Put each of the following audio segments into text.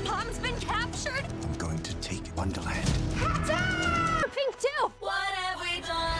Mom's been captured? I'm going to take Wonderland. Pink too! What have we done?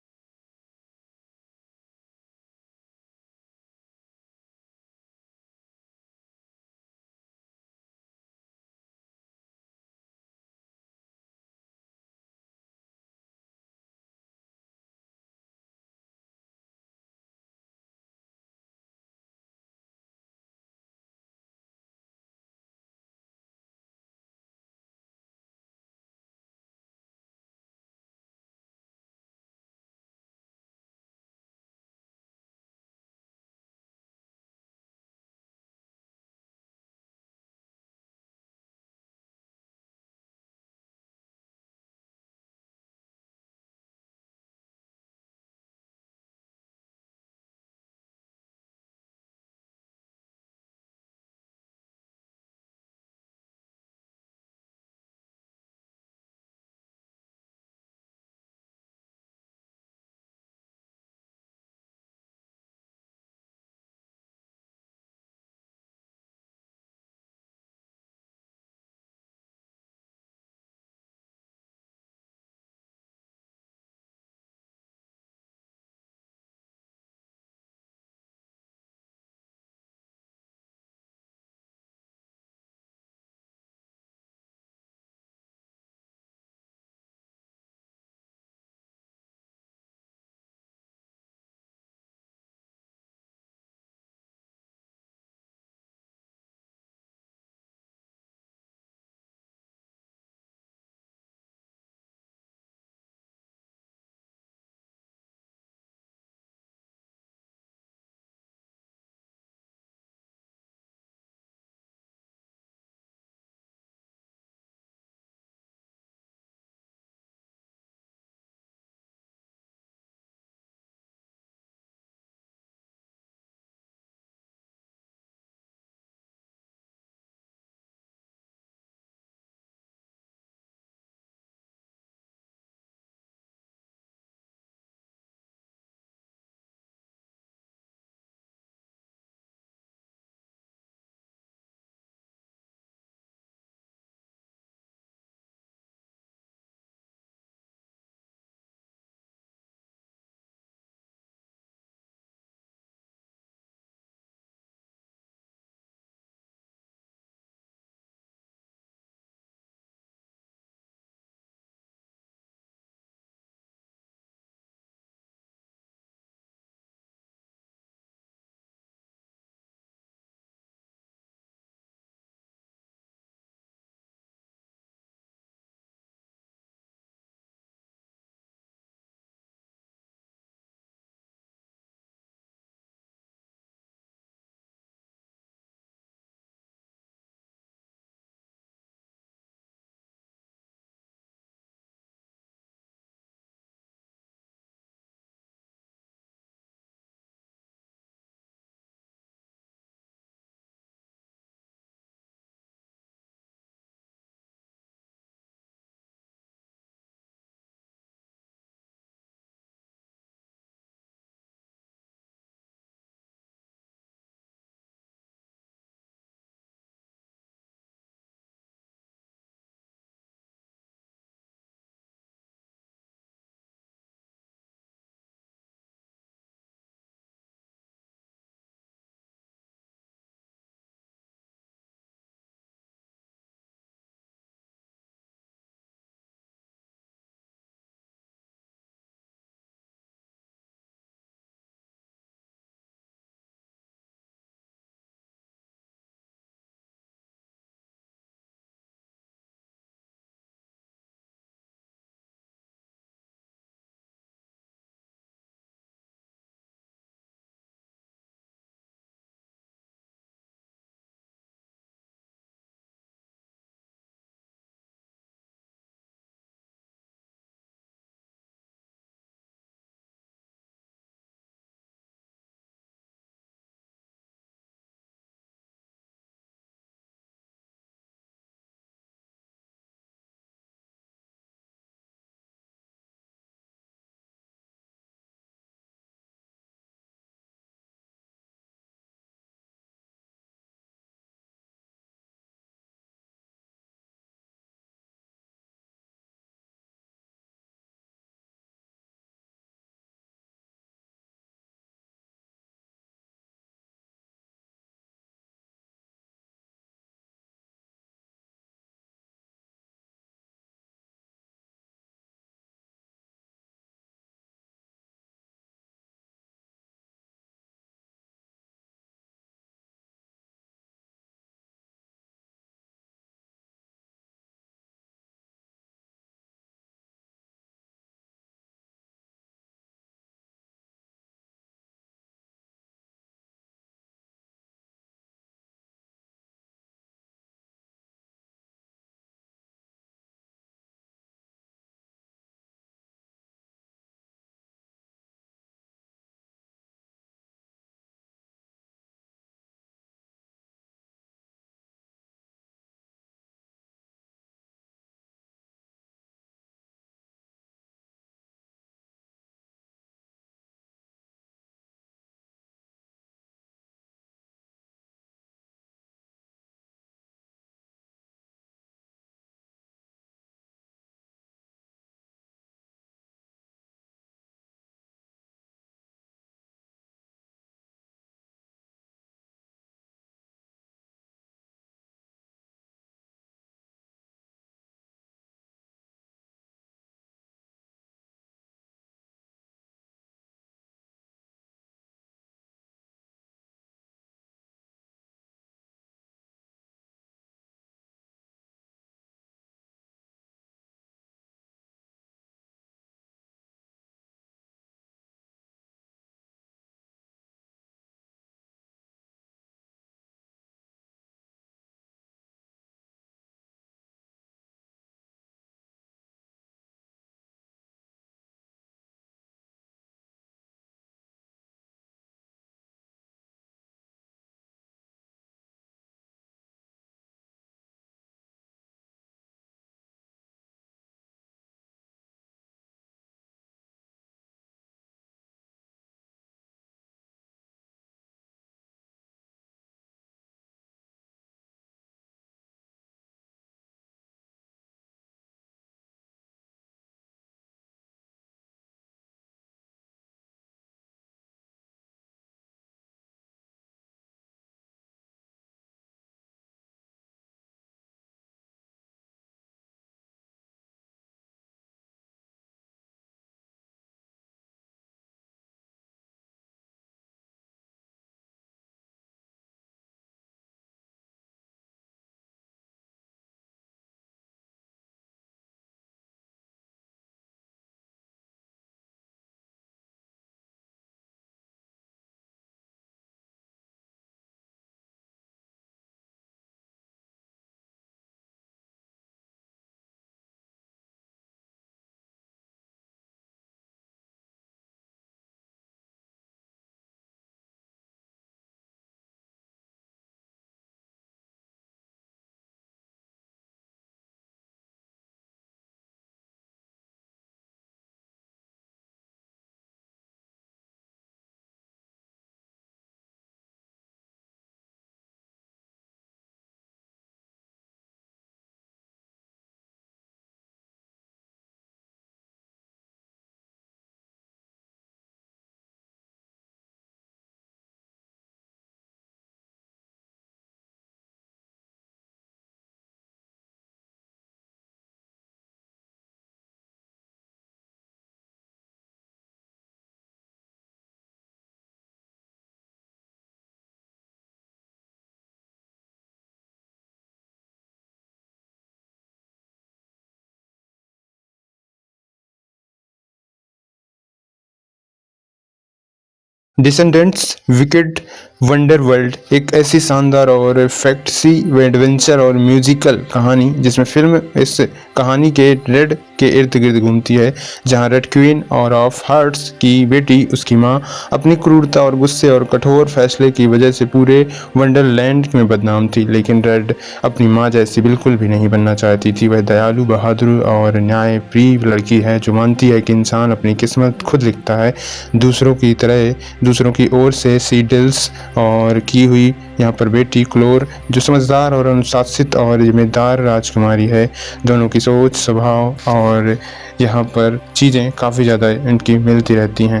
Descendants wicked wonder world एक ऐसी शानदार और fantasy adventure और musical कहानी जिसमें फिल्म इस कहानी के रेड के इर्द गिर्द घूमती है, जहां रेड क्वीन और ऑफ हार्ट्स की बेटी उसकी माँ अपनी क्रूरता और गुस्से और कठोर फैसले की वजह से पूरे वंडरलैंड में बदनाम थी। लेकिन रेड अपनी माँ जैसी बिल्कुल भी नहीं बनना चाहती थी। वह दयालु, बहादुर और न्यायप्रिय लड़की है जो मानती है कि इंसान अपनी किस्मत खुद लिखता है, दूसरों की तरह दूसरों की ओर से सीडल्स और की हुई यहाँ पर बेटी क्लोर जो समझदार और अनुशासित और जिम्मेदार राजकुमारी है। दोनों की सोच, स्वभाव और यहाँ पर चीज़ें काफ़ी ज़्यादा इनकी मिलती रहती हैं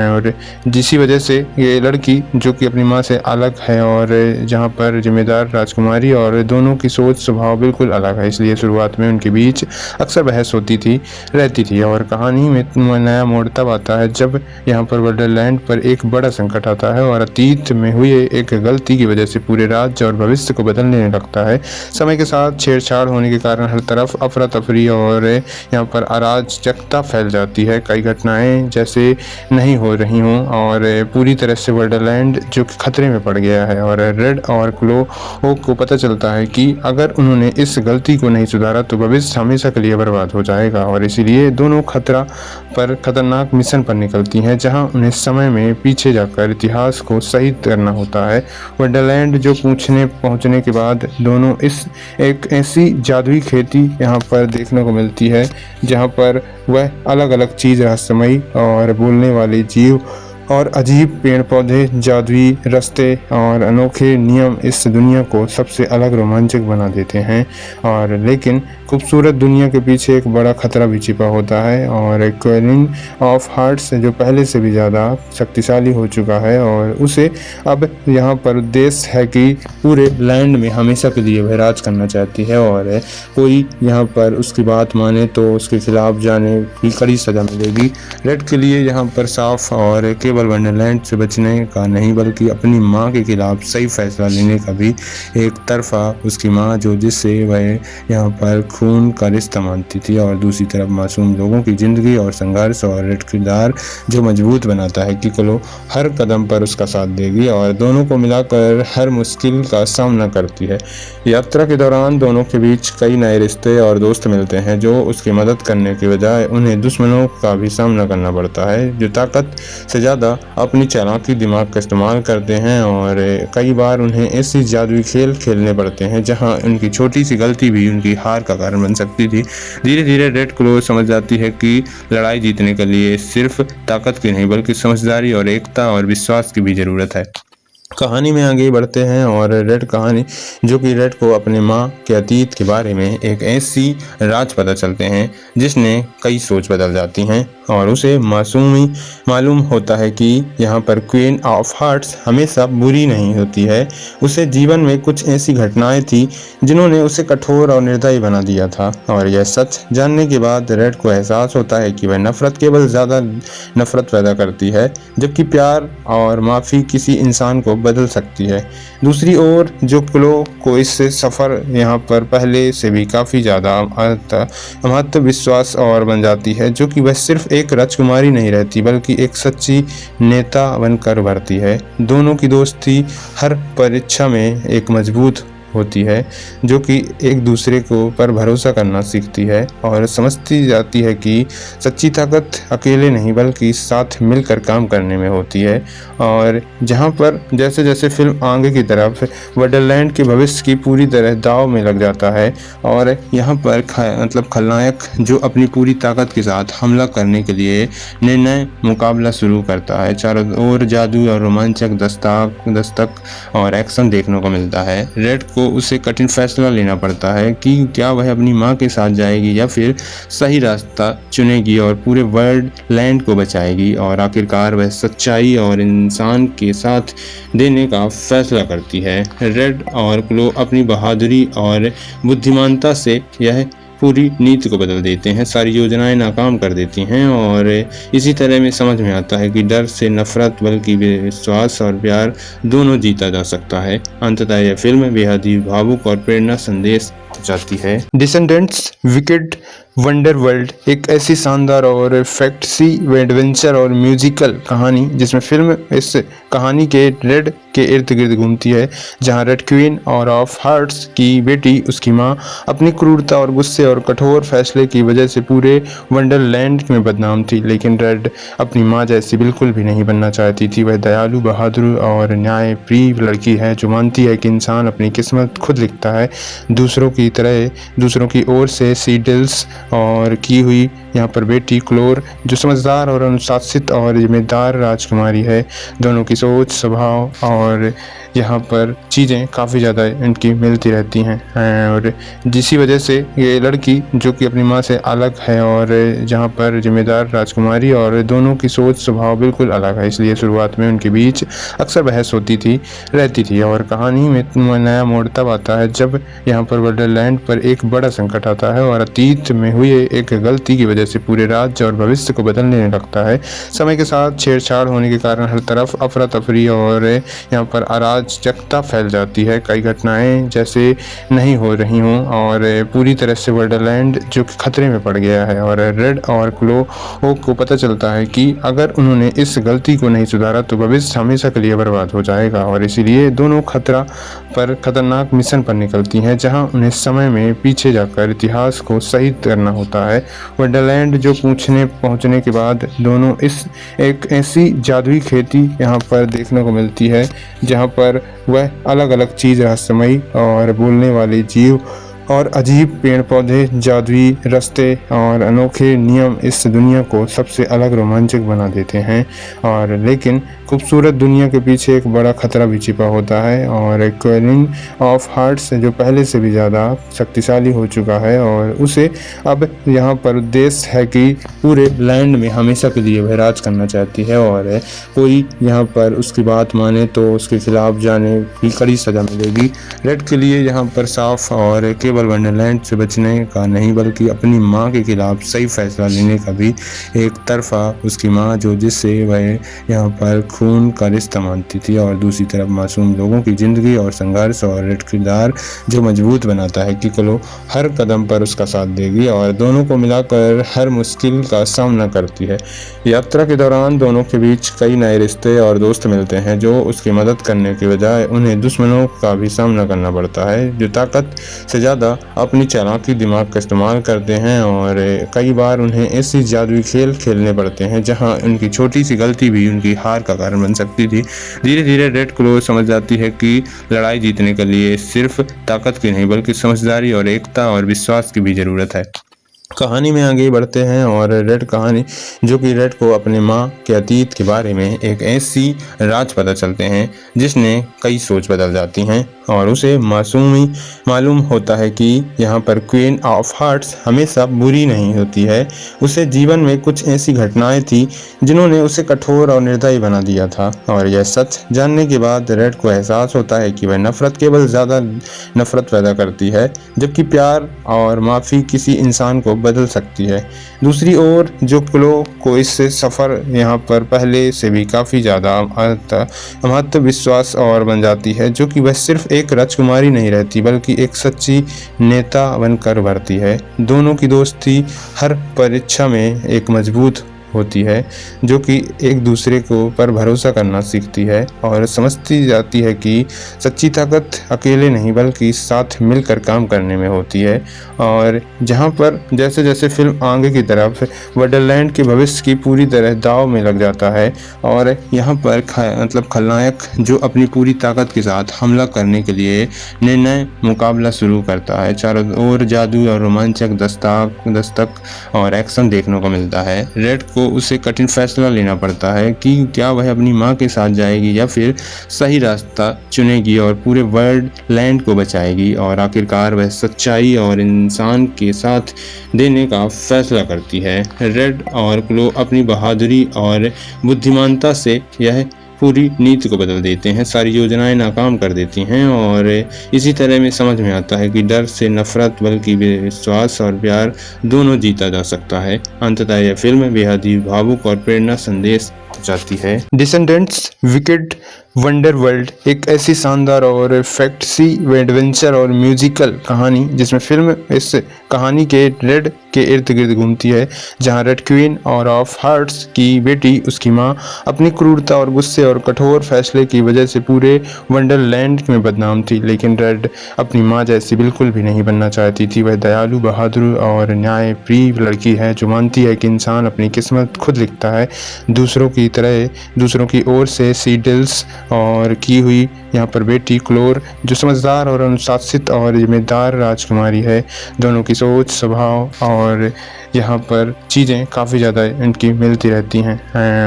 और जिसी वजह से ये लड़की जो कि अपनी माँ से अलग है और जहाँ पर जिम्मेदार राजकुमारी और दोनों की सोच स्वभाव बिल्कुल अलग है, इसलिए शुरुआत में उनके बीच अक्सर बहस होती रहती थी। और कहानी में नया मोड़ तब आता है जब यहाँ पर वंडरलैंड पर एक बड़ा संकट आता है और अतीत में हुई एक गलती की वजह से पूरे राज्य और भविष्य को बदलने लगता है। समय के साथ छेड़छाड़ होने के कारण हर तरफ अफरा तफरी और यहाँ पर अराजकता फैल जाती है। कई घटनाएं जैसे नहीं हो रही हों और पूरी तरह से वंडरलैंड जो कि खतरे में पड़ गया है और रेड और क्लो को पता चलता है कि अगर उन्होंने इस गलती को नहीं सुधारा तो भविष्य हमेशा के लिए बर्बाद हो जाएगा। और इसीलिए दोनों खतरनाक मिशन पर निकलती हैं जहां उन्हें समय में पीछे जाकर इतिहास को सही करना होता है। वंडरलैंड जो पहुंचने के बाद दोनों इस एक ऐसी जादुई खेती यहाँ पर देखने को मिलती है जहाँ पर वह अलग अलग चीज़, रहस्यमयी और बोलने वाले जीव और अजीब पेड़ पौधे, जादुई रास्ते और अनोखे नियम इस दुनिया को सबसे अलग रोमांचक बना देते हैं। और लेकिन खूबसूरत दुनिया के पीछे एक बड़ा खतरा भी छिपा होता है और क्वीन ऑफ हार्ट्स जो पहले से भी ज़्यादा शक्तिशाली हो चुका है और उसे अब यहाँ पर उद्देश्य है कि पूरे लैंड में हमेशा के लिए वह राज करना चाहती है और कोई यहाँ पर उसकी बात माने तो उसके खिलाफ जाने की कड़ी सज़ा मिलेगी। रेड के लिए यहाँ पर साफ और केवल वंडरलैंड से बचने का नहीं बल्कि अपनी माँ के खिलाफ सही फैसला लेने का भी। एक तरफा उसकी माँ जो जिससे वह यहाँ पर खून का रिश्ता मानती थी और दूसरी तरफ मासूम लोगों की ज़िंदगी और संघर्ष और रेड किरदार जो मजबूत बनाता है कि क्लो हर कदम पर उसका साथ देगी और दोनों को मिलाकर हर मुश्किल का सामना करती है। यात्रा के दौरान दोनों के बीच कई नए रिश्ते और दोस्त मिलते हैं जो उसकी मदद करने के बजाय उन्हें दुश्मनों का भी सामना करना पड़ता है जो ताकत से ज़्यादा अपनी चालाकी दिमाग का इस्तेमाल करते हैं और कई बार उन्हें ऐसी जादुई खेल खेलने पड़ते हैं जहां उनकी छोटी सी गलती भी उनकी हार का कारण बन सकती थी। धीरे धीरे रेड क्लो समझ जाती है कि लड़ाई जीतने के लिए सिर्फ ताकत की नहीं बल्कि समझदारी और एकता और विश्वास की भी ज़रूरत है। कहानी में आगे बढ़ते हैं और रेड कहानी जो कि रेड को अपने माँ के अतीत के बारे में एक ऐसी राज पता चलते हैं जिसने कई सोच बदल जाती हैं और उसे मालूम होता है कि यहाँ पर क्वीन ऑफ हार्ट्स हमेशा बुरी नहीं होती है। उसे जीवन में कुछ ऐसी घटनाएं थी जिन्होंने उसे कठोर और निर्दयी बना दिया था और यह सच जानने के बाद रेड को एहसास होता है कि वह नफरत केवल ज़्यादा नफरत पैदा करती है जबकि प्यार और माफ़ी किसी इंसान को बदल सकती है। दूसरी ओर जो क्लो को इस सफ़र यहाँ पर पहले से भी काफ़ी ज़्यादा महत्व विश्वास और बन जाती है जो कि वह सिर्फ एक राजकुमारी नहीं रहती बल्कि एक सच्ची नेता बनकर उभरती है। दोनों की दोस्ती हर परीक्षा में एक मजबूत होती है जो कि एक दूसरे को पर भरोसा करना सीखती है और समझती जाती है कि सच्ची ताकत अकेले नहीं बल्कि साथ मिलकर काम करने में होती है। और जहाँ पर जैसे जैसे फिल्म आगे की तरफ वंडरलैंड के भविष्य की पूरी तरह दाव में लग जाता है और यहाँ पर खलनायक जो अपनी पूरी ताकत के साथ हमला करने के लिए निर्णय मुकाबला शुरू करता है। चारों ओर जादू और रोमांचक दस्तक और एक्शन देखने को मिलता है। रेड को उसे कठिन फैसला लेना पड़ता है कि क्या वह अपनी मां के साथ जाएगी या फिर सही रास्ता चुनेगी और पूरे वर्ल्ड लैंड को बचाएगी। और आखिरकार वह सच्चाई और इंसान के साथ देने का फैसला करती है। रेड और क्लो अपनी बहादुरी और बुद्धिमानता से यह पूरी नीति को बदल देते हैं, सारी योजनाएं नाकाम कर देती हैं और इसी तरह में समझ में आता है कि डर से नफरत बल्कि विश्वास और प्यार दोनों जीता जा सकता है। अंततः यह फिल्म बेहद ही भावुक और प्रेरणा संदेश जाती है। डिसेंडेंट्स विकेड वंडर वर्ल्ड एक ऐसी शानदार और फैंटेसी एडवेंचर और म्यूजिकल कहानी जिसमें फिल्म इस कहानी के रेड के इर्द गिर्द घूमती है, जहां रेड क्वीन और ऑफ हार्ट्स की बेटी उसकी माँ अपनी क्रूरता और गुस्से और कठोर फैसले की वजह से पूरे वंडरलैंड में बदनाम थी। लेकिन रेड अपनी माँ जैसी बिल्कुल भी नहीं बनना चाहती थी। वह दयालु, बहादुर और न्यायप्रिय लड़की है जो मानती है कि इंसान अपनी किस्मत खुद लिखता है, दूसरों की तरह दूसरों की ओर से सीडल्स और की हुई यहाँ पर बेटी क्लोर जो समझदार और अनुशासित और जिम्मेदार राजकुमारी है। दोनों की सोच, स्वभाव और यहाँ पर चीज़ें काफ़ी ज़्यादा इनकी मिलती रहती हैं और जिसी वजह से ये लड़की जो कि अपनी माँ से अलग है और जहाँ पर जिम्मेदार राजकुमारी और दोनों की सोच स्वभाव बिल्कुल अलग है, इसलिए शुरुआत में उनके बीच अक्सर बहस होती रहती थी। और कहानी में नया मोड़ तब आता है जब यहाँ पर वंडरलैंड पर एक बड़ा संकट आता है और अतीत में हुई एक गलती की वजह से पूरे राज्य और भविष्य को बदलने लगता है। समय के साथ छेड़छाड़ होने के कारण हर तरफ अफरा तफरी और यहाँ पर अराजकता फैल जाती है। कई घटनाएं जैसे नहीं हो रही हों और पूरी तरह से वंडरलैंड जो कि खतरे में पड़ गया है और रेड और क्लो को पता चलता है कि अगर उन्होंने इस गलती को नहीं सुधारा तो भविष्य हमेशा के लिए बर्बाद हो जाएगा। और इसीलिए दोनों खतरनाक मिशन पर निकलती हैं जहां उन्हें समय में पीछे जाकर इतिहास को सही करना होता है। वंडरलैंड जो पहुंचने के बाद दोनों इस एक ऐसी जादुई खेती यहाँ पर देखने को मिलती है जहाँ पर वह अलग अलग चीज़, रहस्यमयी और बोलने वाले जीव और अजीब पेड़ पौधे, जादुई रास्ते और अनोखे नियम इस दुनिया को सबसे अलग रोमांचक बना देते हैं। और लेकिन खूबसूरत दुनिया के पीछे एक बड़ा खतरा भी छिपा होता है और क्वीन ऑफ हार्ट्स जो पहले से भी ज़्यादा शक्तिशाली हो चुका है और उसे अब यहाँ पर उद्देश्य है कि पूरे लैंड में हमेशा के लिए वह राज करना चाहती है और कोई यहाँ पर उसकी बात माने तो उसके खिलाफ जाने की कड़ी सज़ा मिलेगी। रेड के लिए यहाँ पर साफ और केवल वंडरलैंड से बचने का नहीं बल्कि अपनी माँ के खिलाफ सही फैसला लेने का भी। एक तरफा उसकी माँ जो जिससे वह यहाँ पर खून का रिश्ता मानती थी और दूसरी तरफ मासूम लोगों की ज़िंदगी और संघर्ष और रेड किरदार जो मजबूत बनाता है कि क्लो हर कदम पर उसका साथ देगी और दोनों को मिलाकर हर मुश्किल का सामना करती है। यात्रा के दौरान दोनों के बीच कई नए रिश्ते और दोस्त मिलते हैं जो उसकी मदद करने के बजाय उन्हें दुश्मनों का भी सामना करना पड़ता है जो ताकत से ज़्यादा अपनी चालाकी दिमाग का इस्तेमाल करते हैं और कई बार उन्हें ऐसी जादुई खेल खेलने पड़ते हैं जहां उनकी छोटी सी गलती भी उनकी हार का कारण बन सकती थी। धीरे धीरे रेड क्लो समझ जाती है कि लड़ाई जीतने के लिए सिर्फ ताकत की नहीं बल्कि समझदारी और एकता और विश्वास की भी ज़रूरत है। कहानी में आगे बढ़ते हैं और रेड कहानी जो कि रेड को अपने माँ के अतीत के बारे में एक ऐसी राज पता चलते हैं जिसने कई सोच बदल जाती हैं और उसे मासूमी मालूम होता है कि यहाँ पर क्वीन ऑफ हार्ट्स हमेशा बुरी नहीं होती है। उसे जीवन में कुछ ऐसी घटनाएं थी जिन्होंने उसे कठोर और निर्दयी बना दिया था और यह सच जानने के बाद रेड को एहसास होता है कि वह नफरत केवल ज़्यादा नफरत पैदा करती है जबकि प्यार और माफ़ी किसी इंसान को बदल सकती है। दूसरी ओर जो क्लो को इससे सफ़र यहाँ पर पहले से भी काफ़ी ज़्यादा महत्व विश्वास और बन जाती है जो कि वह सिर्फ एक राजकुमारी नहीं रहती बल्कि एक सच्ची नेता बनकर उभरती है। दोनों की दोस्ती हर परीक्षा में एक मजबूत होती है जो कि एक दूसरे को पर भरोसा करना सीखती है और समझती जाती है कि सच्ची ताकत अकेले नहीं बल्कि साथ मिलकर काम करने में होती है। और जहाँ पर जैसे जैसे फिल्म आगे की तरफ वंडरलैंड के भविष्य की पूरी तरह दाव में लग जाता है और यहाँ पर खलनायक जो अपनी पूरी ताकत के साथ हमला करने के लिए निर्णय मुकाबला शुरू करता है। चारों ओर जादू और रोमांचक दस्तक और एक्शन देखने को मिलता है। रेड को उसे कठिन फैसला लेना पड़ता है कि क्या वह अपनी मां के साथ जाएगी या फिर सही रास्ता चुनेगी और पूरे वर्ल्ड लैंड को बचाएगी। और आखिरकार वह सच्चाई और इंसान के साथ देने का फैसला करती है। रेड और क्लो अपनी बहादुरी और बुद्धिमानता से यह पूरी नीति को बदल देते हैं, सारी योजनाएं नाकाम कर देती हैं और इसी तरह में समझ में आता है कि डर से नफरत बल्कि विश्वास और प्यार दोनों जीता जा सकता है। अंततः यह फिल्म बेहद ही भावुक और प्रेरणा संदेश समाप्त हो जाती है। डिसेंडेंट्स विकेड वंडर वर्ल्ड एक ऐसी शानदार और फैंटेसी एडवेंचर और म्यूजिकल कहानी जिसमें फिल्म इस कहानी के रेड के इर्द गिर्द घूमती है, जहां रेड क्वीन और ऑफ हार्ट्स की बेटी उसकी माँ अपनी क्रूरता और गुस्से और कठोर फैसले की वजह से पूरे वंडरलैंड में बदनाम थी। लेकिन रेड अपनी माँ जैसी बिल्कुल भी नहीं बनना चाहती थी। वह दयालु, बहादुर और न्यायप्रिय लड़की है जो मानती है कि इंसान अपनी किस्मत खुद लिखता है, दूसरों की तरह दूसरों की ओर से सीडल्स और की हुई यहाँ पर बेटी क्लोर जो समझदार और अनुशासित और जिम्मेदार राजकुमारी है। दोनों की सोच, स्वभाव और यहाँ पर चीज़ें काफ़ी ज़्यादा इनकी मिलती रहती हैं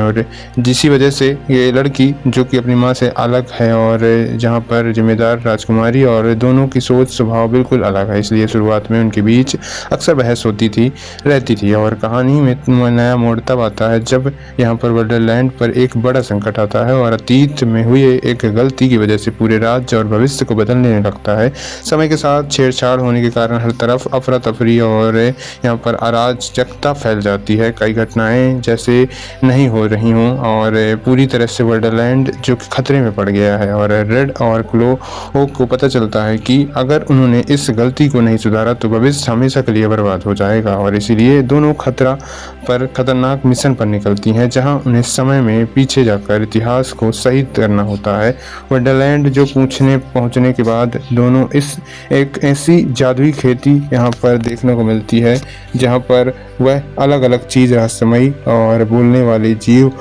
और जिसी वजह से ये लड़की जो कि अपनी माँ से अलग है और जहाँ पर जिम्मेदार राजकुमारी और दोनों की सोच स्वभाव बिल्कुल अलग है, इसलिए शुरुआत में उनके बीच अक्सर बहस होती रहती थी। और कहानी में नया मोड़ तब आता है जब यहाँ पर वंडरलैंड पर एक बड़ा संकट आता है और अतीत में हुई एक गलती की वजह से पूरे राज्य और भविष्य को बदलने लगता है। समय के साथ छेड़छाड़ होने के कारण हर तरफ अफरा तफरी और यहाँ पर अराजकता फैल जाती है। कई घटनाएं जैसे नहीं हो रही हों और पूरी तरह से वंडरलैंड जो कि खतरे में पड़ गया है और रेड और क्लो को पता चलता है कि अगर उन्होंने इस गलती को नहीं सुधारा तो भविष्य हमेशा के लिए बर्बाद हो जाएगा। और इसीलिए दोनों खतरनाक मिशन पर निकलती हैं जहां उन्हें समय में पीछे जाकर इतिहास को सही करना होता है। वंडरलैंड जो पहुंचने के बाद दोनों एक ऐसी जादुई खेती यहाँ पर देखने को मिलती है जहाँ पर वह अलग अलग चीज़, रहस्यमयी और बोलने वाले जीव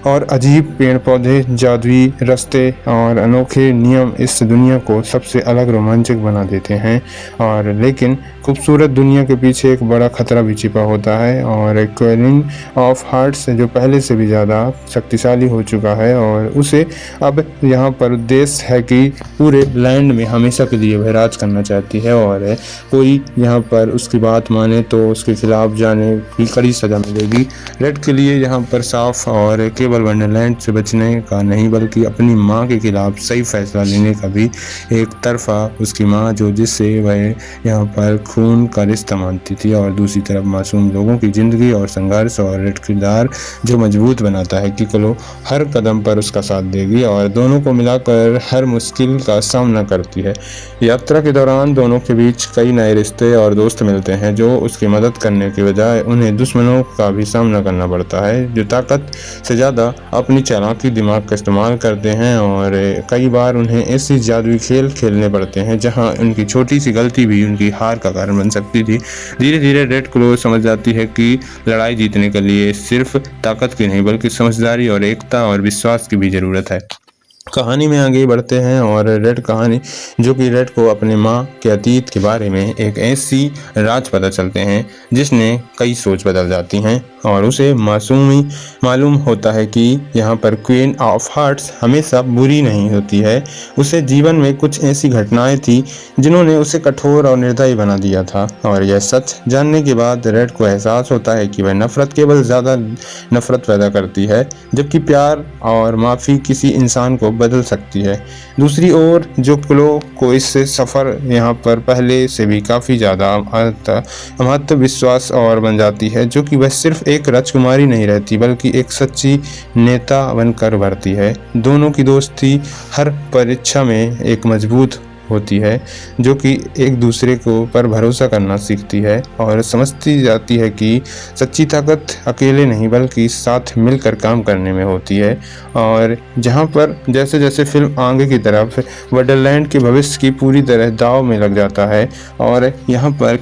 और अजीब पेड़ पौधे, जादुई रास्ते और अनोखे नियम इस दुनिया को सबसे अलग रोमांचक बना देते हैं। और लेकिन खूबसूरत दुनिया के पीछे एक बड़ा खतरा भी छिपा होता है और क्वीन ऑफ हार्ट्स जो पहले से भी ज़्यादा शक्तिशाली हो चुका है और उसे अब यहाँ पर उद्देश्य है कि पूरे लैंड में हमेशा के लिए वह राज करना चाहती है और कोई यहाँ पर उसकी बात माने तो उसके खिलाफ जाने की कड़ी सज़ा मिलेगी। रेड के लिए यहाँ पर साफ और केवल वंडरलैंड से बचने का नहीं बल्कि अपनी माँ के खिलाफ सही फैसला लेने का भी। एक तरफा उसकी माँ जो जिससे वह यहाँ पर खून का रिश्ता मानती थी और दूसरी तरफ मासूम लोगों की ज़िंदगी और संघर्ष और रेड किरदार जो मजबूत बनाता है कि क्लो हर कदम पर उसका साथ देगी और दोनों को मिलाकर हर मुश्किल का सामना करती है। यात्रा के दौरान दोनों के बीच कई नए रिश्ते और दोस्त मिलते हैं जो उसकी मदद करने के बजाय उन्हें दुश्मनों का भी सामना करना पड़ता है जो ताकत से ज़्यादा अपनी चालाकी दिमाग का इस्तेमाल करते हैं और कई बार उन्हें ऐसी जादुई खेल खेलने पड़ते हैं जहां उनकी छोटी सी गलती भी उनकी हार का कारण बन सकती थी। धीरे धीरे रेड क्लो समझ जाती है कि लड़ाई जीतने के लिए सिर्फ ताकत की नहीं बल्कि समझदारी और एकता और विश्वास की भी ज़रूरत है। कहानी में आगे बढ़ते हैं और रेड कहानी जो कि रेड को अपने माँ के अतीत के बारे में एक ऐसी राज पता चलते हैं जिसने कई सोच बदल जाती हैं और उसे मासूमी मालूम होता है कि यहाँ पर क्वीन ऑफ हार्ट्स हमेशा बुरी नहीं होती है। उसे जीवन में कुछ ऐसी घटनाएं थी जिन्होंने उसे कठोर और निर्दयी बना दिया था और यह सच जानने के बाद रेड को एहसास होता है कि वह नफरत केवल ज़्यादा नफरत पैदा करती है जबकि प्यार और माफ़ी किसी इंसान को बदल सकती है। दूसरी ओर जो क्लो को इस सफ़र यहाँ पर पहले से भी काफ़ी ज़्यादा महत्व विश्वास और बन जाती है जो कि वह सिर्फ एक राजकुमारी नहीं रहती बल्कि एक सच्ची नेता बनकर उभरती है। दोनों की दोस्ती हर परीक्षा में एक मजबूत होती है जो कि एक दूसरे को पर भरोसा करना सीखती है और समझती जाती है कि सच्ची ताकत अकेले नहीं बल्कि साथ मिलकर काम करने में होती है। और जहाँ पर जैसे जैसे फिल्म आगे की तरफ वंडरलैंड के भविष्य की पूरी तरह दाव में लग जाता है और यहाँ पर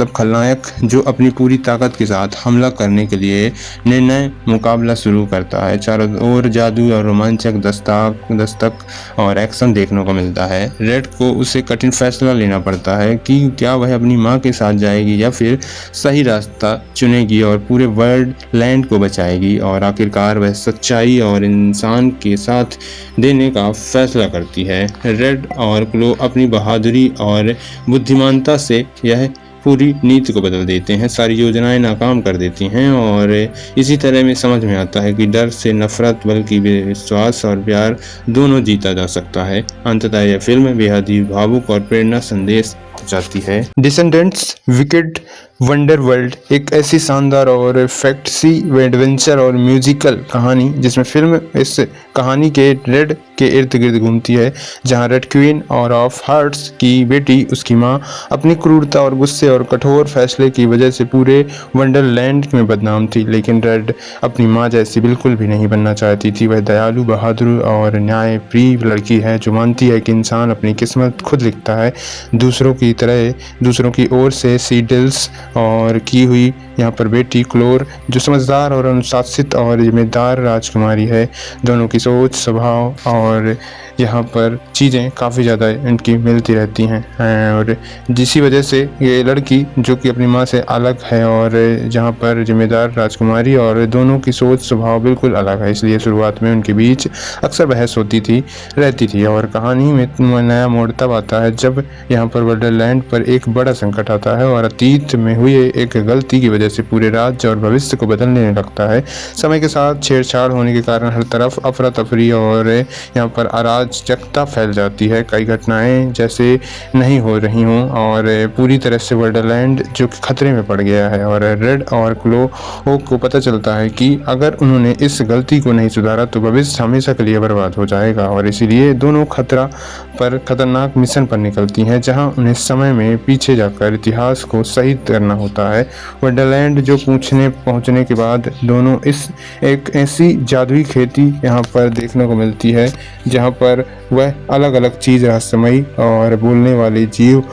खलनायक जो अपनी पूरी ताकत के साथ हमला करने के लिए निर्णय मुकाबला शुरू करता है। चारों ओर जादू और रोमांचक दस्तक और एक्शन देखने को मिलता है। रेड को उसे कठिन फैसला लेना पड़ता है कि क्या वह अपनी माँ के साथ जाएगी या फिर सही रास्ता चुनेगी और पूरे वर्ल्ड लैंड को बचाएगी। और आखिरकार वह सच्चाई और इंसान के साथ देने का फैसला करती है। रेड और क्लो अपनी बहादुरी और बुद्धिमानता से यह पूरी नीति को बदल देते हैं, सारी योजनाएं नाकाम कर देती हैं और इसी तरह में समझ में आता है कि डर से नफरत बल्कि विश्वास और प्यार दोनों जीता जा सकता है। अंततः यह फिल्म बेहद ही भावुक और प्रेरणा संदेश जाती है। डिसेंडेंट्स विकेड वंडर वर्ल्ड एक ऐसी शानदार और फैंटेसी एडवेंचर और म्यूजिकल कहानी जिसमें फिल्म इस कहानी के रेड के इर्द गिर्द घूमती है, जहां रेड क्वीन और ऑफ हार्ट्स की बेटी उसकी माँ अपनी क्रूरता और गुस्से और कठोर फैसले की वजह से पूरे वंडरलैंड में बदनाम थी। लेकिन रेड अपनी माँ जैसी बिल्कुल भी नहीं बनना चाहती थी। वह दयालु, बहादुर और न्यायप्रिय लड़की है जो मानती है कि इंसान अपनी किस्मत खुद लिखता है, दूसरों की तरह दूसरों की ओर से सीडल्स और की हुई यहाँ पर बेटी क्लोर जो समझदार और अनुशासित और जिम्मेदार राजकुमारी है। दोनों की सोच, स्वभाव और यहाँ पर चीज़ें काफ़ी ज़्यादा इनकी मिलती रहती हैं और जिसी वजह से ये लड़की जो कि अपनी माँ से अलग है और जहाँ पर जिम्मेदार राजकुमारी और दोनों की सोच स्वभाव बिल्कुल अलग है, इसलिए शुरुआत में उनके बीच अक्सर बहस होती रहती थी। और कहानी में नया मोड़ तब आता है जब यहाँ पर वंडरलैंड पर एक बड़ा संकट आता है और अतीत में हुई एक गलती की वजह से पूरे राज्य और भविष्य को बदलने लगता है। समय के साथ छेड़छाड़ होने के कारण हर तरफ अफरा तफरी और यहाँ पर अराजकता फैल जाती है। कई घटनाएं जैसे नहीं हो रही हों और पूरी तरह से वंडरलैंड जो कि खतरे में पड़ गया है और रेड और क्लो को पता चलता है कि अगर उन्होंने इस गलती को नहीं सुधारा तो भविष्य हमेशा के लिए बर्बाद हो जाएगा। और इसीलिए दोनों खतरनाक मिशन पर निकलती हैं जहां उन्हें समय में पीछे जाकर इतिहास को सही करना होता है। वंडरलैंड जो पहुंचने के बाद दोनों एक ऐसी जादुई खेती यहाँ पर देखने को मिलती है जहाँ पर वह अलग अलग चीज़, रहस्यमयी और बोलने वाले जीव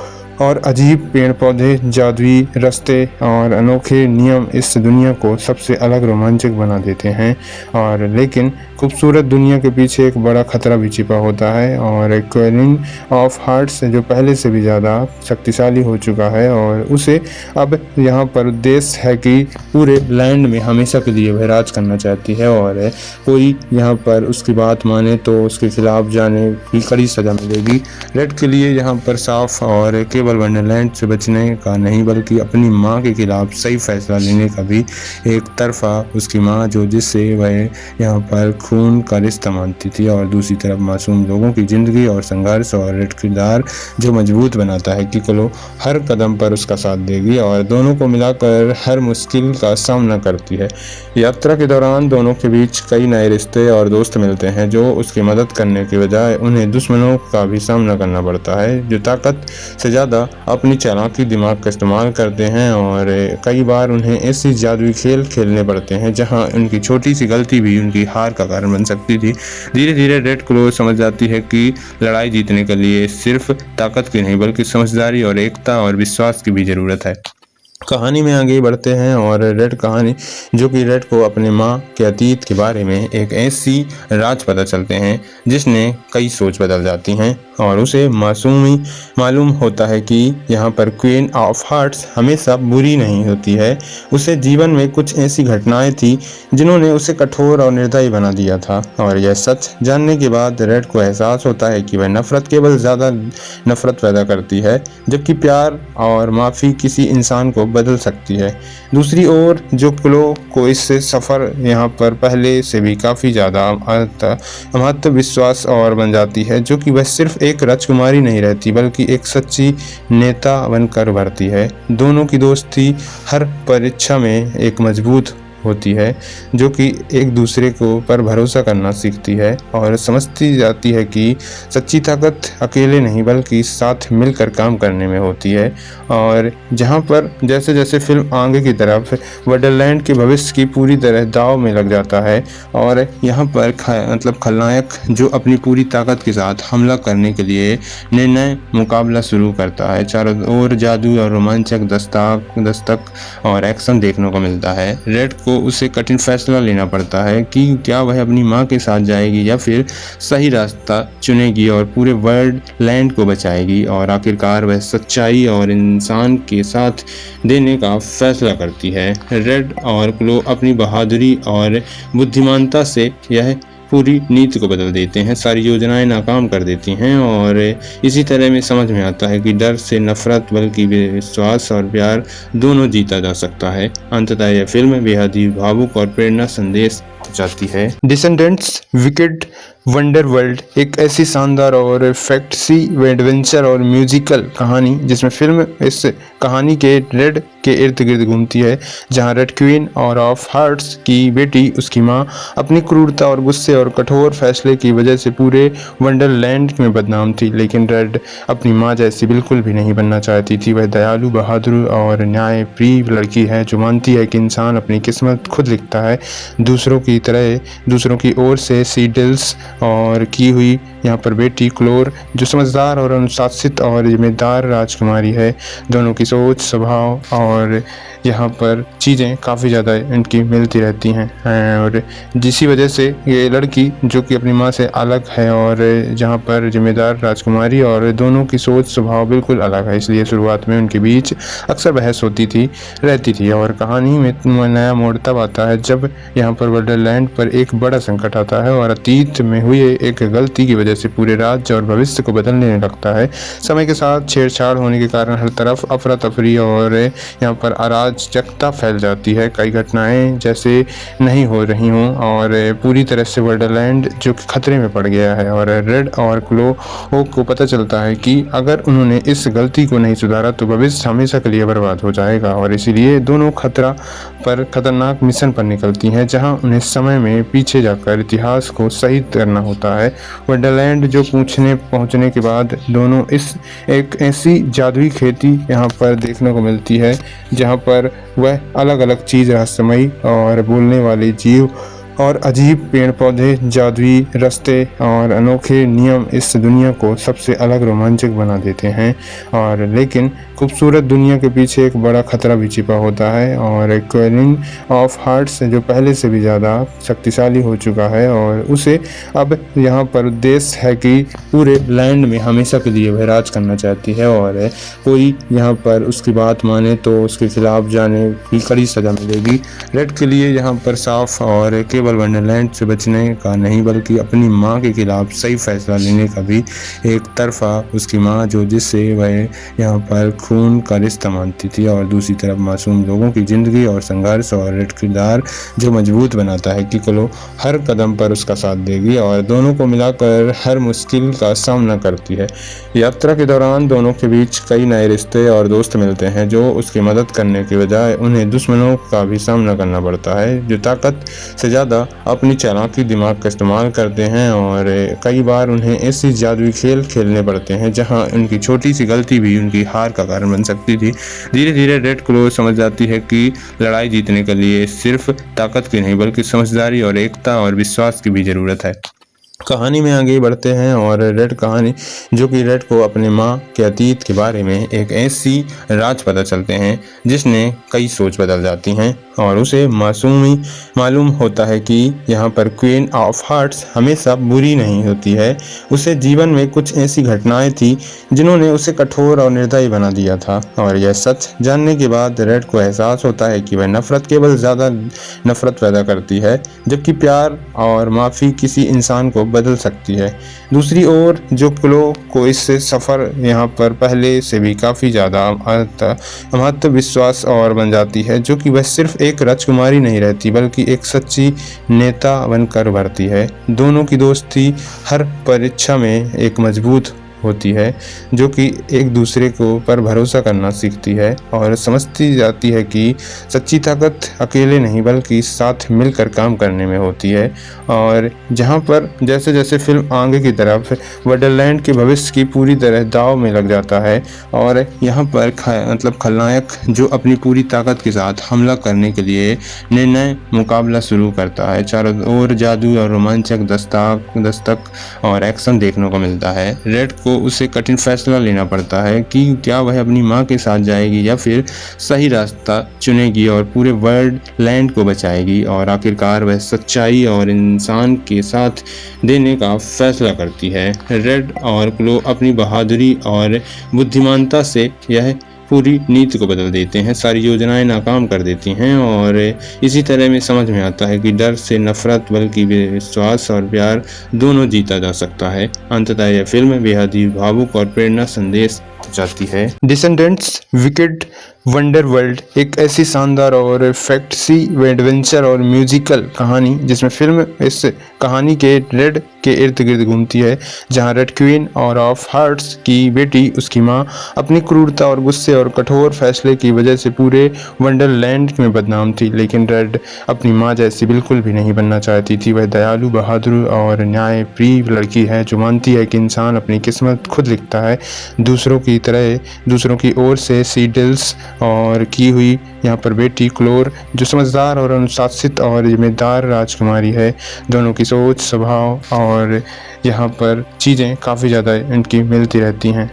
और अजीब पेड़ पौधे, जादुई रास्ते और अनोखे नियम इस दुनिया को सबसे अलग रोमांचक बना देते हैं। और लेकिन खूबसूरत दुनिया के पीछे एक बड़ा खतरा भी छिपा होता है और क्वीन ऑफ हार्ट्स जो पहले से भी ज़्यादा शक्तिशाली हो चुका है और उसे अब यहाँ पर उद्देश्य है कि पूरे लैंड में हमेशा के लिए वह राज करना चाहती है और कोई यहाँ पर उसकी बात माने तो उसके खिलाफ जाने की कड़ी सज़ा मिलेगी। रेड के लिए यहाँ पर साफ और केवल वंडरलैंड से बचने का नहीं बल्कि अपनी माँ के खिलाफ सही फैसला लेने का भी एक तरफा उसकी माँ जो जिससे वह यहाँ पर खून का रिश्ता मानती थी और दूसरी तरफ मासूम लोगों की ज़िंदगी और संघर्ष और रेड किरदार जो मजबूत बनाता है कि क्लो हर कदम पर उसका साथ देगी और दोनों को मिलाकर हर मुश्किल का सामना करती है। यात्रा के दौरान दोनों के बीच कई नए रिश्ते और दोस्त मिलते हैं जो उसकी मदद करने के बजाय उन्हें दुश्मनों का भी सामना करना पड़ता है जो ताकत से ज़्यादा अपनी चालाकी दिमाग का इस्तेमाल करते हैं और कई बार उन्हें ऐसी जादुई खेल खेलने पड़ते हैं जहां उनकी छोटी सी गलती भी उनकी हार का कारण बन सकती थी। धीरे धीरे रेड क्लो समझ जाती है कि लड़ाई जीतने के लिए सिर्फ ताकत की नहीं बल्कि समझदारी और एकता और विश्वास की भी ज़रूरत है। कहानी में आगे बढ़ते हैं और रेड कहानी जो कि रेड को अपने माँ के अतीत के बारे में एक ऐसी राज पता चलते हैं जिसने कई सोच बदल जाती हैं और उसे मासूमी मालूम होता है कि यहाँ पर क्वीन ऑफ हार्ट्स हमेशा बुरी नहीं होती है। उसे जीवन में कुछ ऐसी घटनाएं थी जिन्होंने उसे कठोर और निर्दयी बना दिया था और यह सच जानने के बाद रेड को एहसास होता है कि वह नफरत केवल ज़्यादा नफरत पैदा करती है जबकि प्यार और माफ़ी किसी इंसान को बदल सकती है। दूसरी ओर जो क्लो को इससे सफ़र यहाँ पर पहले से भी काफ़ी ज़्यादा महत्व विश्वास और बन जाती है जो कि वह सिर्फ एक राजकुमारी नहीं रहती बल्कि एक सच्ची नेता बनकर उभरती है। दोनों की दोस्ती हर परीक्षा में एक मजबूत होती है जो कि एक दूसरे को पर भरोसा करना सीखती है और समझती जाती है कि सच्ची ताकत अकेले नहीं बल्कि साथ मिलकर काम करने में होती है। और जहाँ पर जैसे जैसे फिल्म आगे की तरफ वंडरलैंड के भविष्य की पूरी तरह दाव में लग जाता है और यहाँ पर खलनायक जो अपनी पूरी ताकत के साथ हमला करने के लिए निर्णय मुकाबला शुरू करता है। चारों ओर जादू और रोमांचक दस्तक और एक्शन देखने को मिलता है। रेड को उसे कठिन फैसला लेना पड़ता है कि क्या वह अपनी माँ के साथ जाएगी या फिर सही रास्ता चुनेगी और पूरे वर्ल्ड लैंड को बचाएगी और आखिरकार वह सच्चाई और इंसान के साथ देने का फैसला करती है। रेड और क्लो अपनी बहादुरी और बुद्धिमानता से यह पूरी नीति को बदल देते हैं, सारी योजनाएं नाकाम कर देती हैं और इसी तरह में समझ में आता है कि डर से नफरत बल्कि विश्वास और प्यार दोनों जीता जा सकता है। अंततः यह फिल्म बेहद ही भावुक और प्रेरणा संदेश जाती है। डिसेंडेंट्स विकेड वंडर वर्ल्ड एक ऐसी शानदार और फैंटेसी एडवेंचर और म्यूजिकल कहानी जिसमें फिल्म इस कहानी के रेड के इर्द गिर्द घूमती है, जहां रेड क्वीन और ऑफ हार्ट्स की बेटी उसकी माँ अपनी क्रूरता और गुस्से और कठोर फैसले की वजह से पूरे वंडरलैंड में बदनाम थी। लेकिन रेड अपनी माँ जैसी बिल्कुल भी नहीं बनना चाहती थी। वह दयालु, बहादुर और न्यायप्रिय लड़की है जो मानती है कि इंसान अपनी किस्मत खुद लिखता है, दूसरों की तरह दूसरों की ओर से सीडल्स और की हुई यहाँ पर बेटी क्लोर जो समझदार और अनुशासित और जिम्मेदार राजकुमारी है। दोनों की सोच, स्वभाव और यहाँ पर चीज़ें काफ़ी ज़्यादा इनकी मिलती रहती हैं और जिसी वजह से ये लड़की जो कि अपनी माँ से अलग है और जहाँ पर जिम्मेदार राजकुमारी और दोनों की सोच स्वभाव बिल्कुल अलग है, इसलिए शुरुआत में उनके बीच अक्सर बहस होती थी रहती थी। और कहानी में नया मोड़ तब आता है जब यहाँ पर वंडरलैंड पर एक बड़ा संकट आता है और अतीत में हुई एक गलती की वजह से पूरे राज्य और भविष्य को बदलने लगता है। समय के साथ छेड़छाड़ होने के कारण हर तरफ अफरा तफरी और यहाँ पर अराजकता फैल जाती है। कई घटनाएं जैसे नहीं हो रही हों और पूरी तरह से वंडरलैंड जो कि खतरे में पड़ गया है और रेड और क्लो को पता चलता है कि अगर उन्होंने इस गलती को नहीं सुधारा तो भविष्य हमेशा के लिए बर्बाद हो जाएगा। और इसीलिए दोनों खतरनाक मिशन पर निकलती हैं जहां उन्हें समय में पीछे जाकर इतिहास को सही करना होता है। वंडरलैंड जो पहुंचने के बाद दोनों इस एक ऐसी जादुई खेती यहाँ पर देखने को मिलती है जहाँ पर वह अलग अलग चीज़, रहस्यमयी और बोलने वाले जीव और अजीब पेड़ पौधे, जादुई रास्ते और अनोखे नियम इस दुनिया को सबसे अलग रोमांचक बना देते हैं। और लेकिन खूबसूरत दुनिया के पीछे एक बड़ा खतरा भी छिपा होता है और क्वीन ऑफ हार्ट्स जो पहले से भी ज़्यादा शक्तिशाली हो चुका है और उसे अब यहाँ पर उद्देश्य है कि पूरे लैंड में हमेशा के लिए वह राज करना चाहती है और कोई यहाँ पर उसकी बात माने तो उसके खिलाफ जाने की कड़ी सज़ा मिलेगी। रेड के लिए यहाँ पर साफ और केवल वंडरलैंड से बचने का नहीं बल्कि अपनी माँ के खिलाफ सही फैसला लेने का भी एक तरफा उसकी माँ जो जिससे वह यहाँ पर खून का रिश्ता मानती थी और दूसरी तरफ मासूम लोगों की ज़िंदगी और संघर्ष और रेड किरदार जो मजबूत बनाता है कि क्लो हर कदम पर उसका साथ देगी और दोनों को मिलाकर हर मुश्किल का सामना करती है। यात्रा के दौरान दोनों के बीच कई नए रिश्ते और दोस्त मिलते हैं जो उसकी मदद करने के बजाय उन्हें दुश्मनों का भी सामना करना पड़ता है जो ताकत से ज़्यादा अपनी चालाकी दिमाग का इस्तेमाल करते हैं और कई बार उन्हें ऐसी जादुई खेल खेलने पड़ते हैं जहां उनकी छोटी सी गलती भी उनकी हार का कारण बन सकती थी। धीरे धीरे रेड क्लो समझ जाती है कि लड़ाई जीतने के लिए सिर्फ ताकत की नहीं बल्कि समझदारी और एकता और विश्वास की भी ज़रूरत है। कहानी में आगे बढ़ते हैं और रेड कहानी जो कि रेड को अपने माँ के अतीत के बारे में एक ऐसी राज पता चलते हैं जिसने कई सोच बदल जाती हैं और उसे मालूम होता है कि यहाँ पर क्वीन ऑफ हार्ट्स हमेशा बुरी नहीं होती है। उसे जीवन में कुछ ऐसी घटनाएं थी जिन्होंने उसे कठोर और निर्दयी बना दिया था और यह सच जानने के बाद रेड को एहसास होता है कि वह नफरत केवल ज़्यादा नफरत पैदा करती है जबकि प्यार और माफ़ी किसी इंसान को बदल सकती है। दूसरी ओर जो क्लो को इस सफ़र यहाँ पर पहले से भी काफ़ी ज़्यादा महत्व विश्वास और बन जाती है जो कि वह सिर्फ एक राजकुमारी नहीं रहती बल्कि एक सच्ची नेता बनकर उभरती है। दोनों की दोस्ती हर परीक्षा में एक मजबूत होती है जो कि एक दूसरे को पर भरोसा करना सीखती है और समझती जाती है कि सच्ची ताकत अकेले नहीं बल्कि साथ मिलकर काम करने में होती है। और जहाँ पर जैसे जैसे फिल्म आगे की तरफ वंडरलैंड के भविष्य की पूरी तरह दाव में लग जाता है और यहाँ पर खलनायक जो अपनी पूरी ताकत के साथ हमला करने के लिए निर्णय मुकाबला शुरू करता है। चारों ओर जादू और रोमांचक दस्तक और एक्शन देखने को मिलता है। रेड को उसे कठिन फैसला लेना पड़ता है कि क्या वह अपनी माँ के साथ जाएगी या फिर सही रास्ता चुनेगी और पूरे वर्ल्ड लैंड को बचाएगी और आखिरकार वह सच्चाई और इंसान के साथ देने का फैसला करती है। रेड और क्लो अपनी बहादुरी और बुद्धिमानता से यह पूरी नीति को बदल देते हैं, सारी योजनाएं नाकाम कर देती हैं और इसी तरह में समझ में आता है कि डर से नफरत बल्कि विश्वास और प्यार दोनों जीता जा सकता है। अंततः यह फिल्म बेहद ही भावुक और प्रेरणा संदेश जाती है। डिसेंडेंट्स विकेड वंडर वर्ल्ड एक ऐसी शानदार और फैंटेसी एडवेंचर और म्यूजिकल कहानी जिसमें फिल्म इस कहानी के रेड के इर्द गिर्द घूमती है, जहां रेड क्वीन और ऑफ हार्ट्स की बेटी उसकी माँ अपनी क्रूरता और गुस्से और कठोर फैसले की वजह से पूरे वंडरलैंड में बदनाम थी। लेकिन रेड अपनी माँ जैसी बिल्कुल भी नहीं बनना चाहती थी। वह दयालु, बहादुर और न्यायप्रिय लड़की है जो मानती है कि इंसान अपनी किस्मत खुद लिखता है, दूसरों की तरह दूसरों की ओर से सीडल्स और की हुई यहाँ पर बेटी क्लोर जो समझदार और अनुशासित और जिम्मेदार राजकुमारी है। दोनों की सोच, स्वभाव और यहाँ पर चीज़ें काफ़ी ज़्यादा इनकी मिलती रहती हैं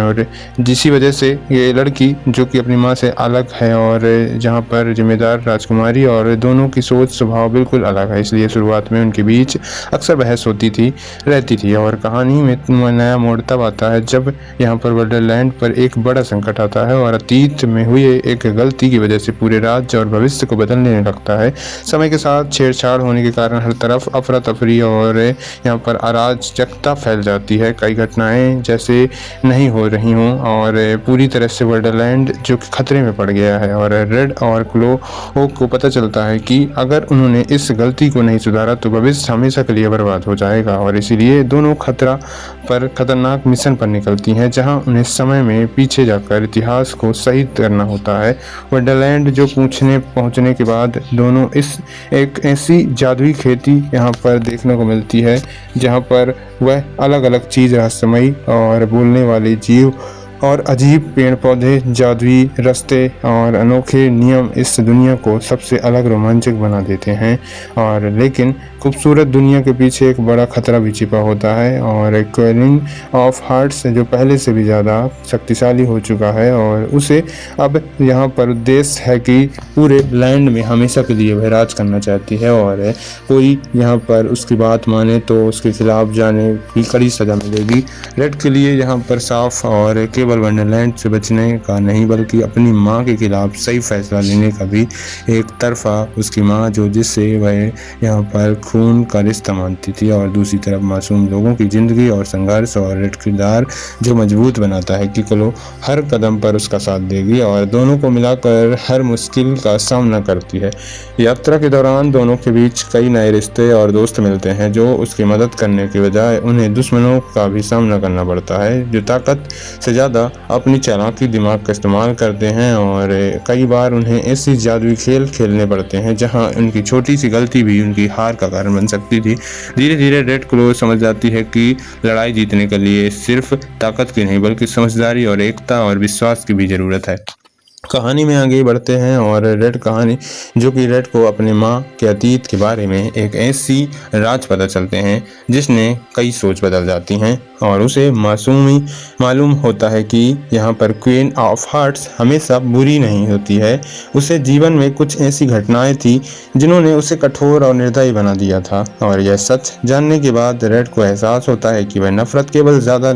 और जिसी वजह से ये लड़की जो कि अपनी माँ से अलग है और जहाँ पर जिम्मेदार राजकुमारी और दोनों की सोच स्वभाव बिल्कुल अलग है, इसलिए शुरुआत में उनके बीच अक्सर बहस होती थी रहती थी। और कहानी में नया मोड़ तब आता है जब यहाँ पर वंडरलैंड पर एक बड़ा संकट आता है और अतीत में हुई एक गलती की वजह से पूरे राज्य और भविष्य को बदलने लगता है। समय के साथ छेड़छाड़ होने के कारण हर तरफ अफरा तफरी और यहाँ पर अराजकता फैल जाती है। कई घटनाएं जैसे नहीं हो रही हों और पूरी तरह से वंडरलैंड जो कि खतरे में पड़ गया है और रेड और क्लो को पता चलता है कि अगर उन्होंने इस गलती को नहीं सुधारा तो भविष्य हमेशा के लिए बर्बाद हो जाएगा। और इसीलिए दोनों खतरनाक मिशन पर निकलती हैं जहां उन्हें समय में पीछे जाकर इतिहास को सही करना होता है। वंडरलैंड जो पहुंचने के बाद दोनों एक ऐसी जादुई खेती यहाँ पर देखने को मिलती है जहाँ पर वह अलग अलग चीज़, रहस्यमयी और बोलने वाले जीव और अजीब पेड़ पौधे, जादुई रास्ते और अनोखे नियम इस दुनिया को सबसे अलग रोमांचक बना देते हैं। और लेकिन खूबसूरत दुनिया के पीछे एक बड़ा खतरा भी छिपा होता है और क्वीन ऑफ हार्ट्स जो पहले से भी ज़्यादा शक्तिशाली हो चुका है और उसे अब यहाँ पर उद्देश्य है कि पूरे लैंड में हमेशा के लिए वह राज करना चाहती है और कोई यहाँ पर उसकी बात माने तो उसके खिलाफ जाने की कड़ी सज़ा मिलेगी। रेड के लिए यहाँ पर साफ और केवल वंडरलैंड से बचने का नहीं बल्कि अपनी माँ के खिलाफ सही फैसला लेने का भी एक तरफा उसकी माँ जो जिससे वह यहाँ पर खून का रिश्ता मानती थी और दूसरी तरफ मासूम लोगों की ज़िंदगी और संघर्ष और रेड किरदार जो मजबूत बनाता है कि क्लो हर कदम पर उसका साथ देगी और दोनों को मिलाकर हर मुश्किल का सामना करती है। यात्रा के दौरान दोनों के बीच कई नए रिश्ते और दोस्त मिलते हैं जो उसकी मदद करने के बजाय उन्हें दुश्मनों का भी सामना करना पड़ता है जो ताकत से ज़्यादा अपनी चालाकी दिमाग का इस्तेमाल करते हैं और कई बार उन्हें ऐसी जादुई खेल खेलने पड़ते हैं जहां उनकी छोटी सी गलती भी उनकी हार का कारण बन सकती थी। धीरे धीरे रेड क्लो समझ जाती है कि लड़ाई जीतने के लिए सिर्फ ताकत की नहीं बल्कि समझदारी और एकता और विश्वास की भी ज़रूरत है। कहानी में आगे बढ़ते हैं और रेड कहानी जो कि रेड को अपने माँ के अतीत के बारे में एक ऐसी राज पता चलते हैं जिसने कई सोच बदल जाती हैं और उसे मालूम होता है कि यहाँ पर क्वीन ऑफ हार्ट्स हमेशा बुरी नहीं होती है। उसे जीवन में कुछ ऐसी घटनाएं थी जिन्होंने उसे कठोर और निर्दयी बना दिया था और यह सच जानने के बाद रेड को एहसास होता है कि वह नफरत केवल ज़्यादा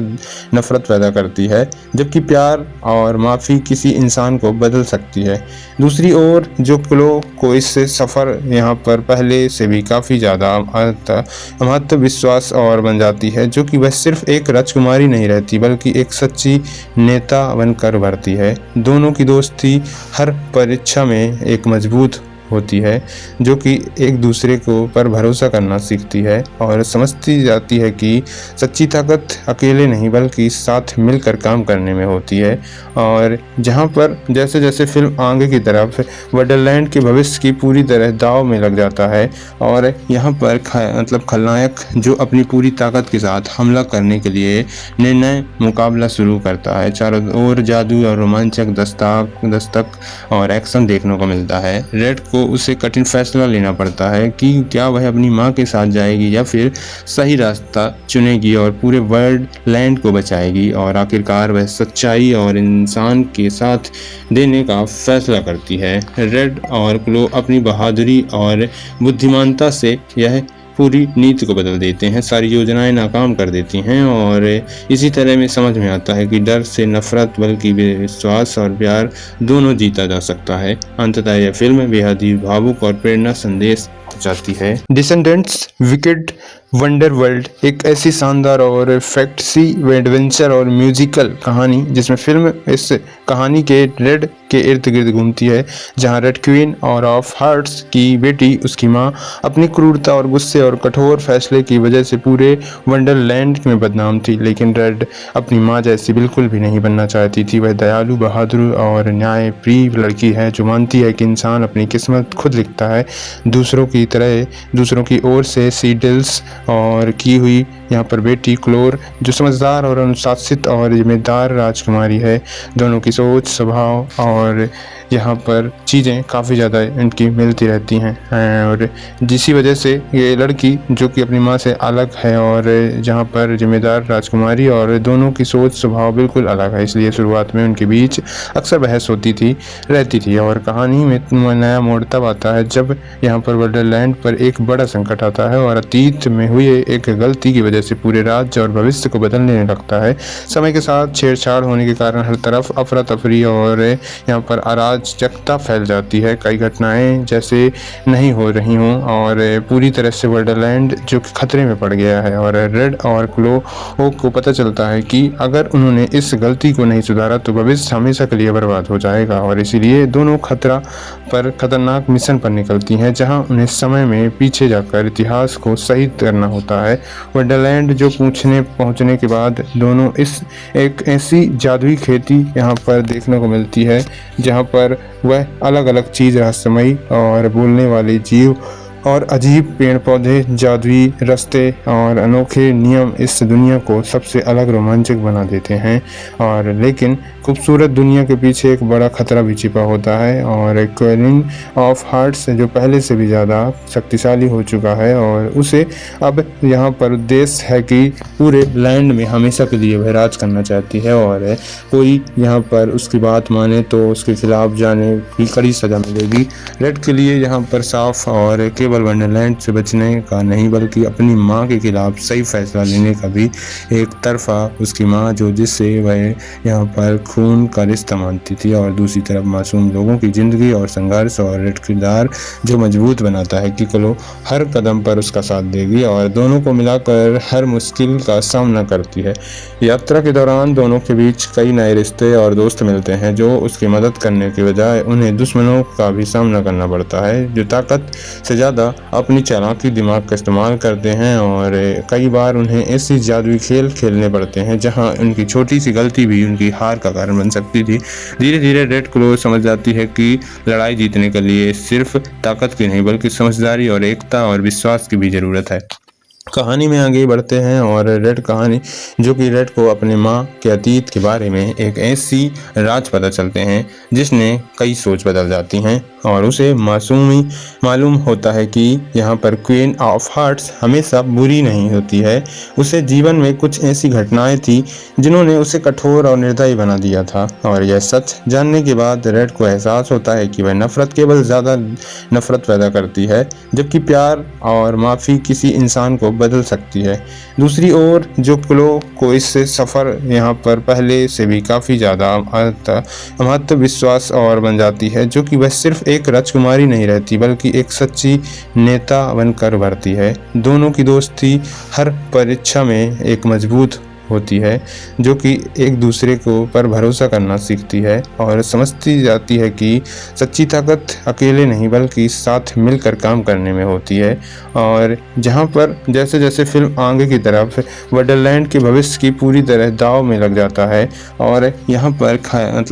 नफरत पैदा करती है जबकि प्यार और माफ़ी किसी इंसान को बदल सकती है। दूसरी ओर जो क्लो को इस सफ़र यहाँ पर पहले से भी काफ़ी ज़्यादा महत्व विश्वास और बन जाती है जो कि वह सिर्फ एक राजकुमारी नहीं रहती बल्कि एक सच्ची नेता बनकर उभरती है। दोनों की दोस्ती हर परीक्षा में एक मजबूत होती है जो कि एक दूसरे को पर भरोसा करना सीखती है और समझती जाती है कि सच्ची ताकत अकेले नहीं बल्कि साथ मिलकर काम करने में होती है। और जहाँ पर जैसे जैसे फिल्म आगे की तरफ वंडरलैंड के भविष्य की पूरी तरह दाव में लग जाता है और यहाँ पर खलनायक जो अपनी पूरी ताकत के साथ हमला करने के लिए निर्णय मुकाबला शुरू करता है। चारों ओर जादू और रोमांचक दस्तक और एक्शन देखने को मिलता है। रेड को उसे कठिन फैसला लेना पड़ता है कि क्या वह अपनी माँ के साथ जाएगी या फिर सही रास्ता चुनेगी और पूरे वर्ल्ड लैंड को बचाएगी और आखिरकार वह सच्चाई और इंसान के साथ देने का फैसला करती है। रेड और क्लो अपनी बहादुरी और बुद्धिमानता से यह पूरी नीति को बदल देते हैं, सारी योजनाएं नाकाम कर देती हैं और इसी तरह में समझ में आता है कि डर से नफरत बल्कि विश्वास और प्यार दोनों जीता जा सकता है। अंततः यह फिल्म बेहद ही भावुक और प्रेरणा संदेश जाती है। डिसेंडेंट्स विकेड वंडर वर्ल्ड एक ऐसी शानदार और फैंटेसी एडवेंचर और म्यूजिकल कहानी जिसमें फिल्म इस कहानी के रेड के इर्द गिर्द घूमती है, जहां रेड क्वीन और ऑफ हार्ट्स की बेटी उसकी माँ अपनी क्रूरता और गुस्से और कठोर फैसले की वजह से पूरे वंडरलैंड में बदनाम थी। लेकिन रेड अपनी माँ जैसी बिल्कुल भी नहीं बनना चाहती थी। वह दयालु, बहादुर और न्यायप्रिय लड़की है जो मानती है कि इंसान अपनी किस्मत खुद लिखता है, दूसरों की तरह दूसरों की ओर से सीडल्स और की हुई यहाँ पर बेटी क्लोर जो समझदार और अनुशासित और जिम्मेदार राजकुमारी है। दोनों की सोच, स्वभाव और यहाँ पर चीज़ें काफ़ी ज़्यादा इनकी मिलती रहती हैं और जिसी वजह से ये लड़की जो कि अपनी माँ से अलग है और जहाँ पर जिम्मेदार राजकुमारी और दोनों की सोच स्वभाव बिल्कुल अलग है, इसलिए शुरुआत में उनके बीच अक्सर बहस होती रहती थी। और कहानी में नया मोड़ तब आता है जब यहाँ पर वंडरलैंड पर एक बड़ा संकट आता है और अतीत में हुई एक गलती की वजह से पूरे राज्य और भविष्य को बदलने लगता है। समय के साथ छेड़छाड़ होने के कारण हर तरफ अफरा तफरी और यहाँ पर अराजकता फैल जाती है। कई घटनाएं जैसे नहीं हो रही हों और पूरी तरह से वंडरलैंड जो कि खतरे में पड़ गया है और रेड और क्लो को पता चलता है कि अगर उन्होंने इस गलती को नहीं सुधारा तो भविष्य हमेशा के लिए बर्बाद हो जाएगा। और इसीलिए दोनों खतरनाक मिशन पर निकलती हैं जहां उन्हें समय में पीछे जाकर इतिहास को सही करना होता है। वंडरलैंड जो पहुंचने के बाद दोनों एक ऐसी जादुई खेती यहाँ पर देखने को मिलती है जहाँ पर वह अलग अलग चीज़, रहस्यमयी और बोलने वाले जीव और अजीब पेड़ पौधे, जादुई रास्ते और अनोखे नियम इस दुनिया को सबसे अलग रोमांचक बना देते हैं। और लेकिन खूबसूरत दुनिया के पीछे एक बड़ा खतरा भी छिपा होता है और क्वीन ऑफ हार्ट्स जो पहले से भी ज़्यादा शक्तिशाली हो चुका है और उसे अब यहाँ पर उद्देश्य है कि पूरे लैंड में हमेशा के लिए वह राज करना चाहती है और कोई यहाँ पर उसकी बात माने तो उसके खिलाफ जाने की कड़ी सज़ा मिलेगी। रेड के लिए यहाँ पर साफ और केवल वंडरलैंड से बचने का नहीं बल्कि अपनी माँ के खिलाफ सही फैसला लेने का भी एक तरफा उसकी माँ जो जिससे वह यहाँ पर खून का रिश्ता मानती थी और दूसरी तरफ मासूम लोगों की ज़िंदगी और संघर्ष और रेड किरदार जो मजबूत बनाता है कि क्लो हर कदम पर उसका साथ देगी और दोनों को मिलाकर हर मुश्किल का सामना करती है। यात्रा के दौरान दोनों के बीच कई नए रिश्ते और दोस्त मिलते हैं जो उसकी मदद करने के बजाय उन्हें दुश्मनों का भी सामना करना पड़ता है जो ताकत से ज़्यादा अपनी चालाकी दिमाग का इस्तेमाल करते हैं और कई बार उन्हें ऐसी जादुई खेल खेलने पड़ते हैं जहां उनकी छोटी सी गलती भी उनकी हार का कारण बन सकती थी। धीरे धीरे रेड क्लो समझ जाती है कि लड़ाई जीतने के लिए सिर्फ ताकत की नहीं बल्कि समझदारी और एकता और विश्वास की भी ज़रूरत है। कहानी में आगे बढ़ते हैं और रेड कहानी जो कि रेड को अपने माँ के अतीत के बारे में एक ऐसी राज पता चलते हैं जिसने कई सोच बदल जाती हैं और उसे मालूम होता है कि यहाँ पर क्वीन ऑफ हार्ट्स हमेशा बुरी नहीं होती है। उसे जीवन में कुछ ऐसी घटनाएं थी जिन्होंने उसे कठोर और निर्दयी बना दिया था और यह सच जानने के बाद रेड को एहसास होता है कि वह नफरत केवल ज़्यादा नफरत पैदा करती है जबकि प्यार और माफ़ी किसी इंसान को बदल सकती है। दूसरी ओर जो क्लो को इससे सफ़र यहाँ पर पहले से भी काफ़ी ज़्यादा महत्व विश्वास और बन जाती है जो कि वह सिर्फ एक राजकुमारी नहीं रहती बल्कि एक सच्ची नेता बनकर उभरती है। दोनों की दोस्ती हर परीक्षा में एक मजबूत होती है जो कि एक दूसरे को पर भरोसा करना सीखती है और समझती जाती है कि सच्ची ताकत अकेले नहीं बल्कि साथ मिलकर काम करने में होती है। और जहाँ पर जैसे जैसे फिल्म आगे की तरफ वंडरलैंड के भविष्य की पूरी तरह दाव में लग जाता है और यहाँ पर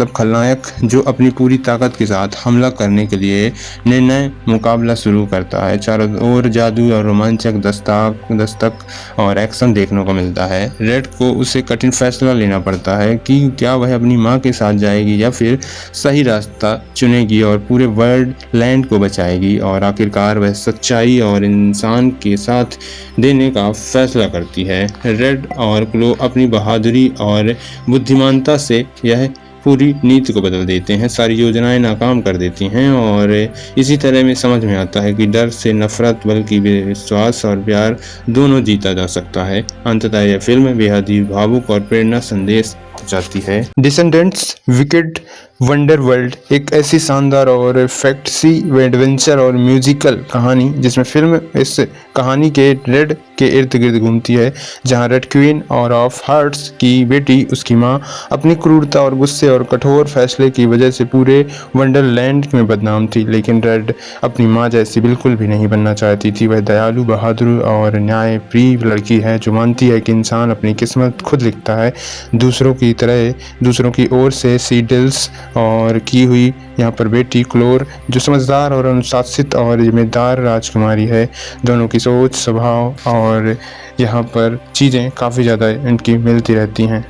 खलनायक जो अपनी पूरी ताकत के साथ हमला करने के लिए निर्णय मुकाबला शुरू करता है। चारों ओर जादू और रोमांचक दस्तक और एक्शन देखने को मिलता है। रेड को उसे कठिन फैसला लेना पड़ता है कि क्या वह अपनी माँ के साथ जाएगी या फिर सही रास्ता चुनेगी और पूरे वर्ल्ड लैंड को बचाएगी और आखिरकार वह सच्चाई और इंसान के साथ देने का फैसला करती है। रेड और क्लो अपनी बहादुरी और बुद्धिमानता से यह पूरी नीति को बदल देते हैं, सारी योजनाएं नाकाम कर देती हैं और इसी तरह में समझ में आता है कि डर से नफरत बल्कि विश्वास और प्यार दोनों जीता जा सकता है। अंततः यह फिल्म बेहद ही भावुक और प्रेरणा संदेश जाती है। डिसेंडेंट्स विकेड वंडर वर्ल्ड एक ऐसी शानदार और फैंटेसी एडवेंचर और म्यूजिकल कहानी जिसमें फिल्म इस कहानी के रेड के इर्द गिर्द घूमती है, जहां रेड क्वीन और ऑफ हार्ट्स की बेटी उसकी माँ अपनी क्रूरता और गुस्से और कठोर फैसले की वजह से पूरे वंडरलैंड में बदनाम थी। लेकिन रेड अपनी माँ जैसी बिल्कुल भी नहीं बनना चाहती थी। वह दयालु, बहादुर और न्यायप्रिय लड़की है जो मानती है कि इंसान अपनी किस्मत खुद लिखता है, दूसरों की तरह दूसरों की ओर से सीडल्स और की हुई यहाँ पर बेटी क्लोर जो समझदार और अनुशासित और जिम्मेदार राजकुमारी है। दोनों की सोच, स्वभाव और यहाँ पर चीज़ें काफ़ी ज़्यादा इनकी मिलती रहती हैं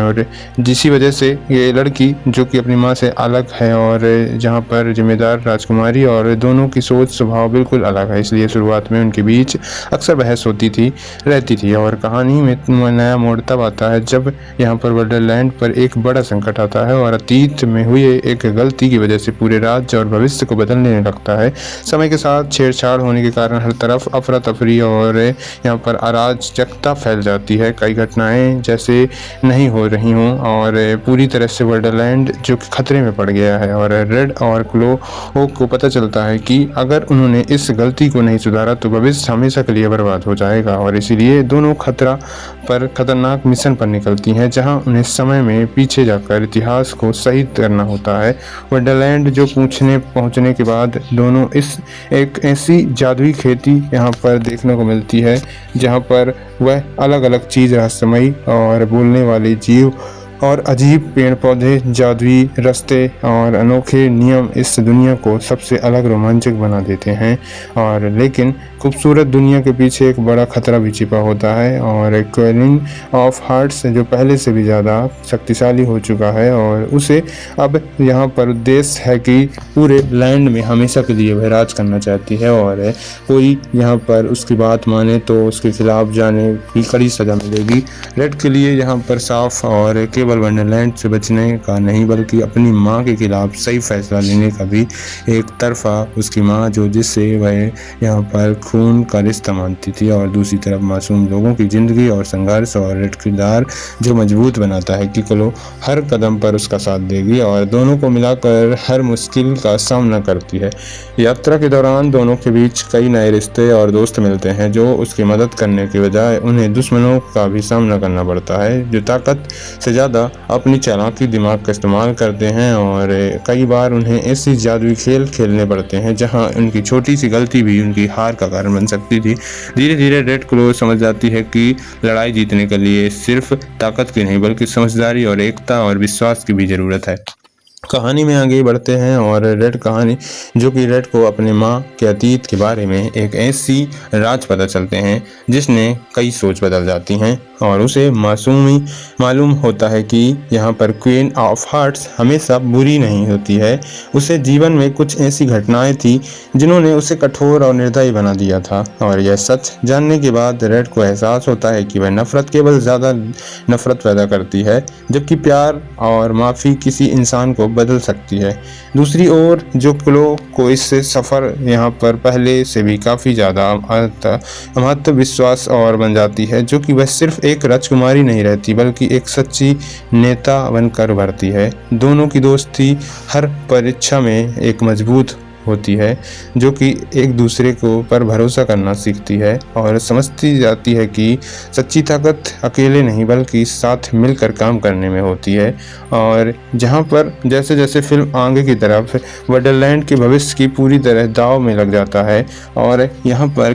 और जिसी वजह से ये लड़की जो कि अपनी माँ से अलग है और जहाँ पर जिम्मेदार राजकुमारी और दोनों की सोच स्वभाव बिल्कुल अलग है, इसलिए शुरुआत में उनके बीच अक्सर बहस होती रहती थी। और कहानी में नया मोड़ तब आता है जब यहाँ पर वंडरलैंड पर एक बड़ा संकट आता है और अतीत में हुई एक गलती की वजह से पूरे राज्य और भविष्य को बदलने लगता है। समय के साथ छेड़छाड़ होने के कारण हर तरफ अफरा तफरी और यहाँ पर अराजकता फैल जाती है। कई घटनाएं जैसे नहीं हो रही हों और पूरी तरह से वंडरलैंड जो कि खतरे में पड़ गया है और रेड और क्लो को पता चलता है कि अगर उन्होंने इस गलती को नहीं सुधारा तो भविष्य हमेशा के लिए बर्बाद हो जाएगा। और इसीलिए दोनों खतरनाक मिशन पर निकलती हैं जहां उन्हें समय में पीछे जाकर इतिहास को सही करना होता है। वंडरलैंड जो पहुंचने के बाद दोनों एक ऐसी जादुई खेती यहाँ पर देखने को मिलती है जहाँ पर वह अलग अलग चीज़, रहस्यमयी और बोलने वाले जीव और अजीब पेड़ पौधे, जादुई रास्ते और अनोखे नियम इस दुनिया को सबसे अलग रोमांचक बना देते हैं। और लेकिन खूबसूरत दुनिया के पीछे एक बड़ा खतरा भी छिपा होता है और क्वीन ऑफ हार्ट्स जो पहले से भी ज़्यादा शक्तिशाली हो चुका है और उसे अब यहाँ पर उद्देश्य है कि पूरे लैंड में हमेशा के लिए वह राज करना चाहती है और कोई यहाँ पर उसकी बात माने तो उसके खिलाफ जाने की कड़ी सज़ा मिलेगी। रेड के लिए यहाँ पर साफ और केवल वंडरलैंड से बचने का नहीं बल्कि अपनी माँ के खिलाफ सही फैसला लेने का भी एक तरफा उसकी माँ जो जिससे वह यहाँ पर खून का रिश्ता मानती थी और दूसरी तरफ मासूम लोगों की ज़िंदगी और संघर्ष और रेड किरदार जो मजबूत बनाता है कि क्लो हर कदम पर उसका साथ देगी और दोनों को मिलाकर हर मुश्किल का सामना करती है। यात्रा के दौरान दोनों के बीच कई नए रिश्ते और दोस्त मिलते हैं जो उसकी मदद करने के बजाय उन्हें दुश्मनों का भी सामना करना पड़ता है जो ताकत से ज़्यादा अपनी चालाकी दिमाग का इस्तेमाल करते हैं और कई बार उन्हें ऐसी जादुई खेल खेलने पड़ते हैं जहां उनकी छोटी सी गलती भी उनकी हार का कारण बन सकती थी। धीरे धीरे रेड क्लो समझ जाती है कि लड़ाई जीतने के लिए सिर्फ ताकत की नहीं बल्कि समझदारी और एकता और विश्वास की भी ज़रूरत है। कहानी में आगे बढ़ते हैं और रेड कहानी जो कि रेड को अपने माँ के अतीत के बारे में एक ऐसी राज पता चलते हैं जिसने कई सोच बदल जाती हैं और उसे मालूम होता है कि यहाँ पर क्वीन ऑफ हार्ट्स हमेशा बुरी नहीं होती है। उसे जीवन में कुछ ऐसी घटनाएं थी जिन्होंने उसे कठोर और निर्दयी बना दिया था और यह सच जानने के बाद रेड को एहसास होता है कि वह नफरत केवल ज़्यादा नफरत पैदा करती है जबकि प्यार और माफ़ी किसी इंसान को बदल सकती है। दूसरी ओर जो क्लो को इससे सफ़र यहाँ पर पहले से भी काफ़ी ज़्यादा महत्व विश्वास और बन जाती है जो कि वह सिर्फ एक राजकुमारी नहीं रहती बल्कि एक सच्ची नेता बनकर उभरती है। दोनों की दोस्ती हर परीक्षा में एक मजबूत होती है जो कि एक दूसरे को पर भरोसा करना सीखती है और समझती जाती है कि सच्ची ताकत अकेले नहीं बल्कि साथ मिलकर काम करने में होती है। और जहाँ पर जैसे जैसे फिल्म आगे की तरफ वंडरलैंड के भविष्य की पूरी तरह दाव में लग जाता है और यहाँ पर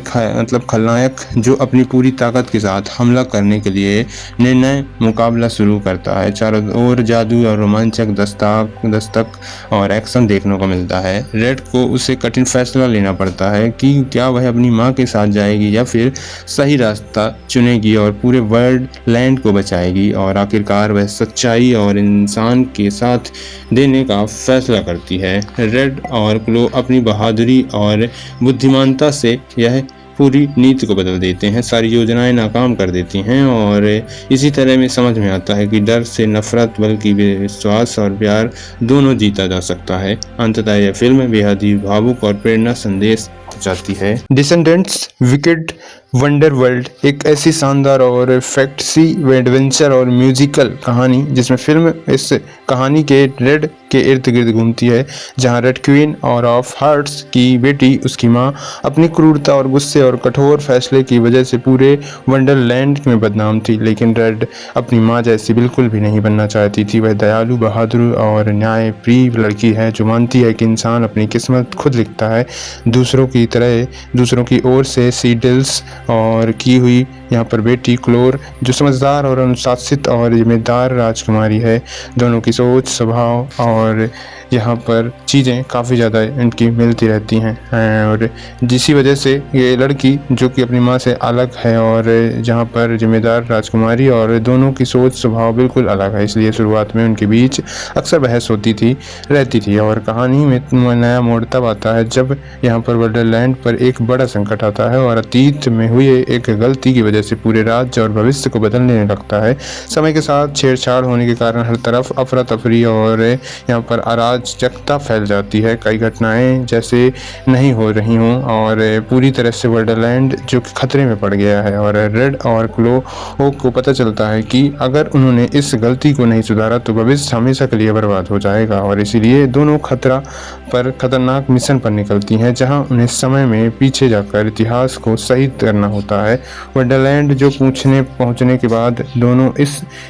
खलनायक जो अपनी पूरी ताकत के साथ हमला करने के लिए निर्णय मुकाबला शुरू करता है। चारों ओर जादू और रोमांचक दस्तक और एक्शन देखने को मिलता है। रेड को उसे कठिन फैसला लेना पड़ता है कि क्या वह अपनी माँ के साथ जाएगी या फिर सही रास्ता चुनेगी और पूरे वर्ल्ड लैंड को बचाएगी और आखिरकार वह सच्चाई और इंसान के साथ देने का फैसला करती है। रेड और क्लो अपनी बहादुरी और बुद्धिमानता से यह पूरी नीति को बदल देते हैं, सारी योजनाएं नाकाम कर देती हैं और इसी तरह में समझ में आता है कि डर से नफरत बल्कि विश्वास और प्यार दोनों जीता जा सकता है। अंततः यह फिल्म बेहद ही भावुक और प्रेरणा संदेश जाती है। डिसेंडेंट्स विकेड वंडर वर्ल्ड एक ऐसी शानदार और फैंटेसी एडवेंचर और म्यूजिकल कहानी जिसमें फिल्म इस कहानी के रेड के इर्द गिर्द घूमती है, जहां रेड क्वीन और ऑफ हार्ट्स की बेटी उसकी माँ अपनी क्रूरता और गुस्से और कठोर फैसले की वजह से पूरे वंडरलैंड में बदनाम थी। लेकिन रेड अपनी माँ जैसी बिल्कुल भी नहीं बनना चाहती थी। वह दयालु, बहादुर और न्याय प्रिय लड़की है जो मानती है कि इंसान अपनी किस्मत खुद लिखता है, दूसरों की तरह दूसरों की ओर से सीडल्स और की हुई यहाँ पर बेटी क्लोर जो समझदार और अनुशासित और जिम्मेदार राजकुमारी है। दोनों की सोच, स्वभाव और यहाँ पर चीज़ें काफ़ी ज़्यादा इनकी मिलती रहती हैं और जिसी वजह से ये लड़की जो कि अपनी माँ से अलग है और जहाँ पर जिम्मेदार राजकुमारी और दोनों की सोच स्वभाव बिल्कुल अलग है, इसलिए शुरुआत में उनके बीच अक्सर बहस होती रहती थी। और कहानी में नया मोड़ तब आता है जब यहाँ पर वंडरलैंड पर एक बड़ा संकट आता है और अतीत में हुई एक गलती की वजह से पूरे राज्य और भविष्य को बदलने लगता है। समय के साथ छेड़छाड़ होने के कारण हर तरफ अफरा तफरी और यहाँ पर अराजकता फैल जाती है। कई घटनाएं जैसे नहीं हो रही हों और पूरी तरह से वंडरलैंड जो कि खतरे में पड़ गया है और रेड और क्लो को पता चलता है कि अगर उन्होंने इस गलती को नहीं सुधारा तो भविष्य हमेशा के लिए बर्बाद हो जाएगा। और इसीलिए दोनों खतरनाक मिशन पर निकलती हैं जहां उन्हें समय में पीछे जाकर इतिहास को सही करना होता है। वंडरलैंड जो पहुंचने के बाद दोनों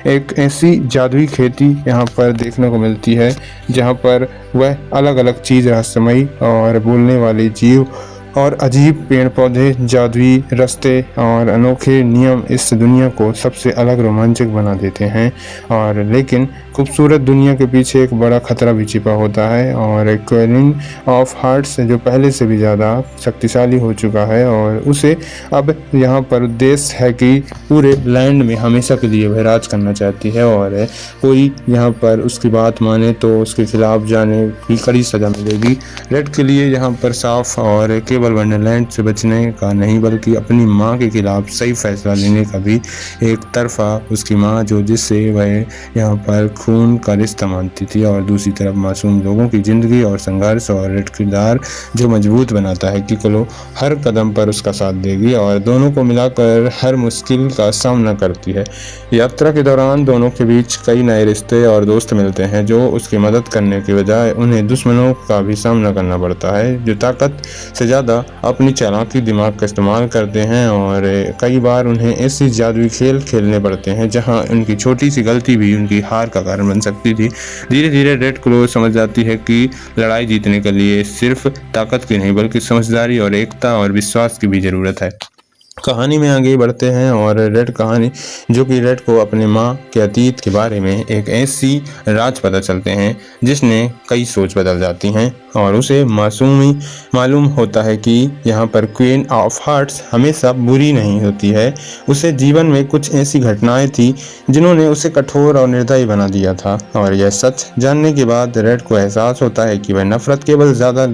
एक ऐसी जादुई खेती यहाँ पर देखने को मिलती है जहाँ पर वह अलग अलग चीज़, रहस्यमयी और बोलने वाले जीव और अजीब पेड़ पौधे, जादुई रास्ते और अनोखे नियम इस दुनिया को सबसे अलग रोमांचक बना देते हैं। और लेकिन खूबसूरत दुनिया के पीछे एक बड़ा खतरा भी छिपा होता है और क्वीन ऑफ हार्ट्स जो पहले से भी ज़्यादा शक्तिशाली हो चुका है और उसे अब यहाँ पर उद्देश्य है कि पूरे लैंड में हमेशा के लिए वह राज करना चाहती है और कोई यहाँ पर उसकी बात माने तो उसके खिलाफ जाने की कड़ी सज़ा मिलेगी। रेड के लिए यहाँ पर साफ और केवल वंडरलैंड से बचने का नहीं बल्कि अपनी माँ के खिलाफ सही फैसला लेने का भी एक तरफा उसकी माँ जो जिससे वह यहाँ पर खून का रिश्ता मानती थी और दूसरी तरफ मासूम लोगों की ज़िंदगी और संघर्ष और रेड किरदार जो मजबूत बनाता है कि क्लो हर कदम पर उसका साथ देगी और दोनों को मिलाकर हर मुश्किल का सामना करती है। यात्रा के दौरान दोनों के बीच कई नए रिश्ते और दोस्त मिलते हैं जो उसकी मदद करने के बजाय उन्हें दुश्मनों का भी सामना करना पड़ता है जो ताकत से ज़्यादा अपनी चालाकी दिमाग का इस्तेमाल करते हैं और कई बार उन्हें ऐसी जादुई खेल खेलने पड़ते हैं जहां उनकी छोटी सी गलती भी उनकी हार का कारण बन सकती थी। धीरे धीरे रेड क्लो समझ जाती है कि लड़ाई जीतने के लिए सिर्फ ताकत की नहीं बल्कि समझदारी और एकता और विश्वास की भी ज़रूरत है। कहानी में आगे बढ़ते हैं और रेड कहानी जो कि रेड को अपने माँ के अतीत के बारे में एक ऐसी राज पता चलते हैं जिसने कई सोच बदल जाती हैं और उसे मालूम होता है कि यहाँ पर क्वीन ऑफ हार्ट्स हमेशा बुरी नहीं होती है। उसे जीवन में कुछ ऐसी घटनाएं थी जिन्होंने उसे कठोर और निर्दयी बना दिया था और यह सच जानने के बाद रेड को एहसास होता है कि वह नफरत केवल ज़्यादा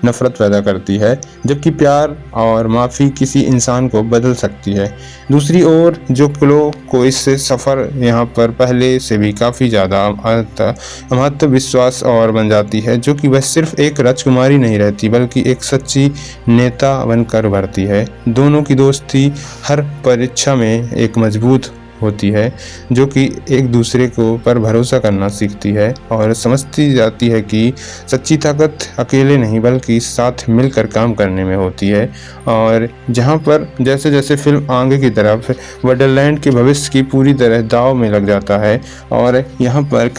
नफरत पैदा करती है जबकि प्यार और माफ़ी किसी इंसान को बदल सकती है। दूसरी ओर जो क्लो को इससे सफ़र यहाँ पर पहले से भी काफ़ी ज़्यादा महत्व विश्वास और बन जाती है जो कि वह सिर्फ एक राजकुमारी नहीं रहती बल्कि एक सच्ची नेता बनकर उभरती है। दोनों की दोस्ती हर परीक्षा में एक मजबूत होती है जो कि एक दूसरे को पर भरोसा करना सीखती है और समझती जाती है कि सच्ची ताकत अकेले नहीं बल्कि साथ मिलकर काम करने में होती है। और जहाँ पर जैसे जैसे फिल्म आगे की तरफ वंडरलैंड के भविष्य की पूरी तरह दाव में लग जाता है और यहाँ पर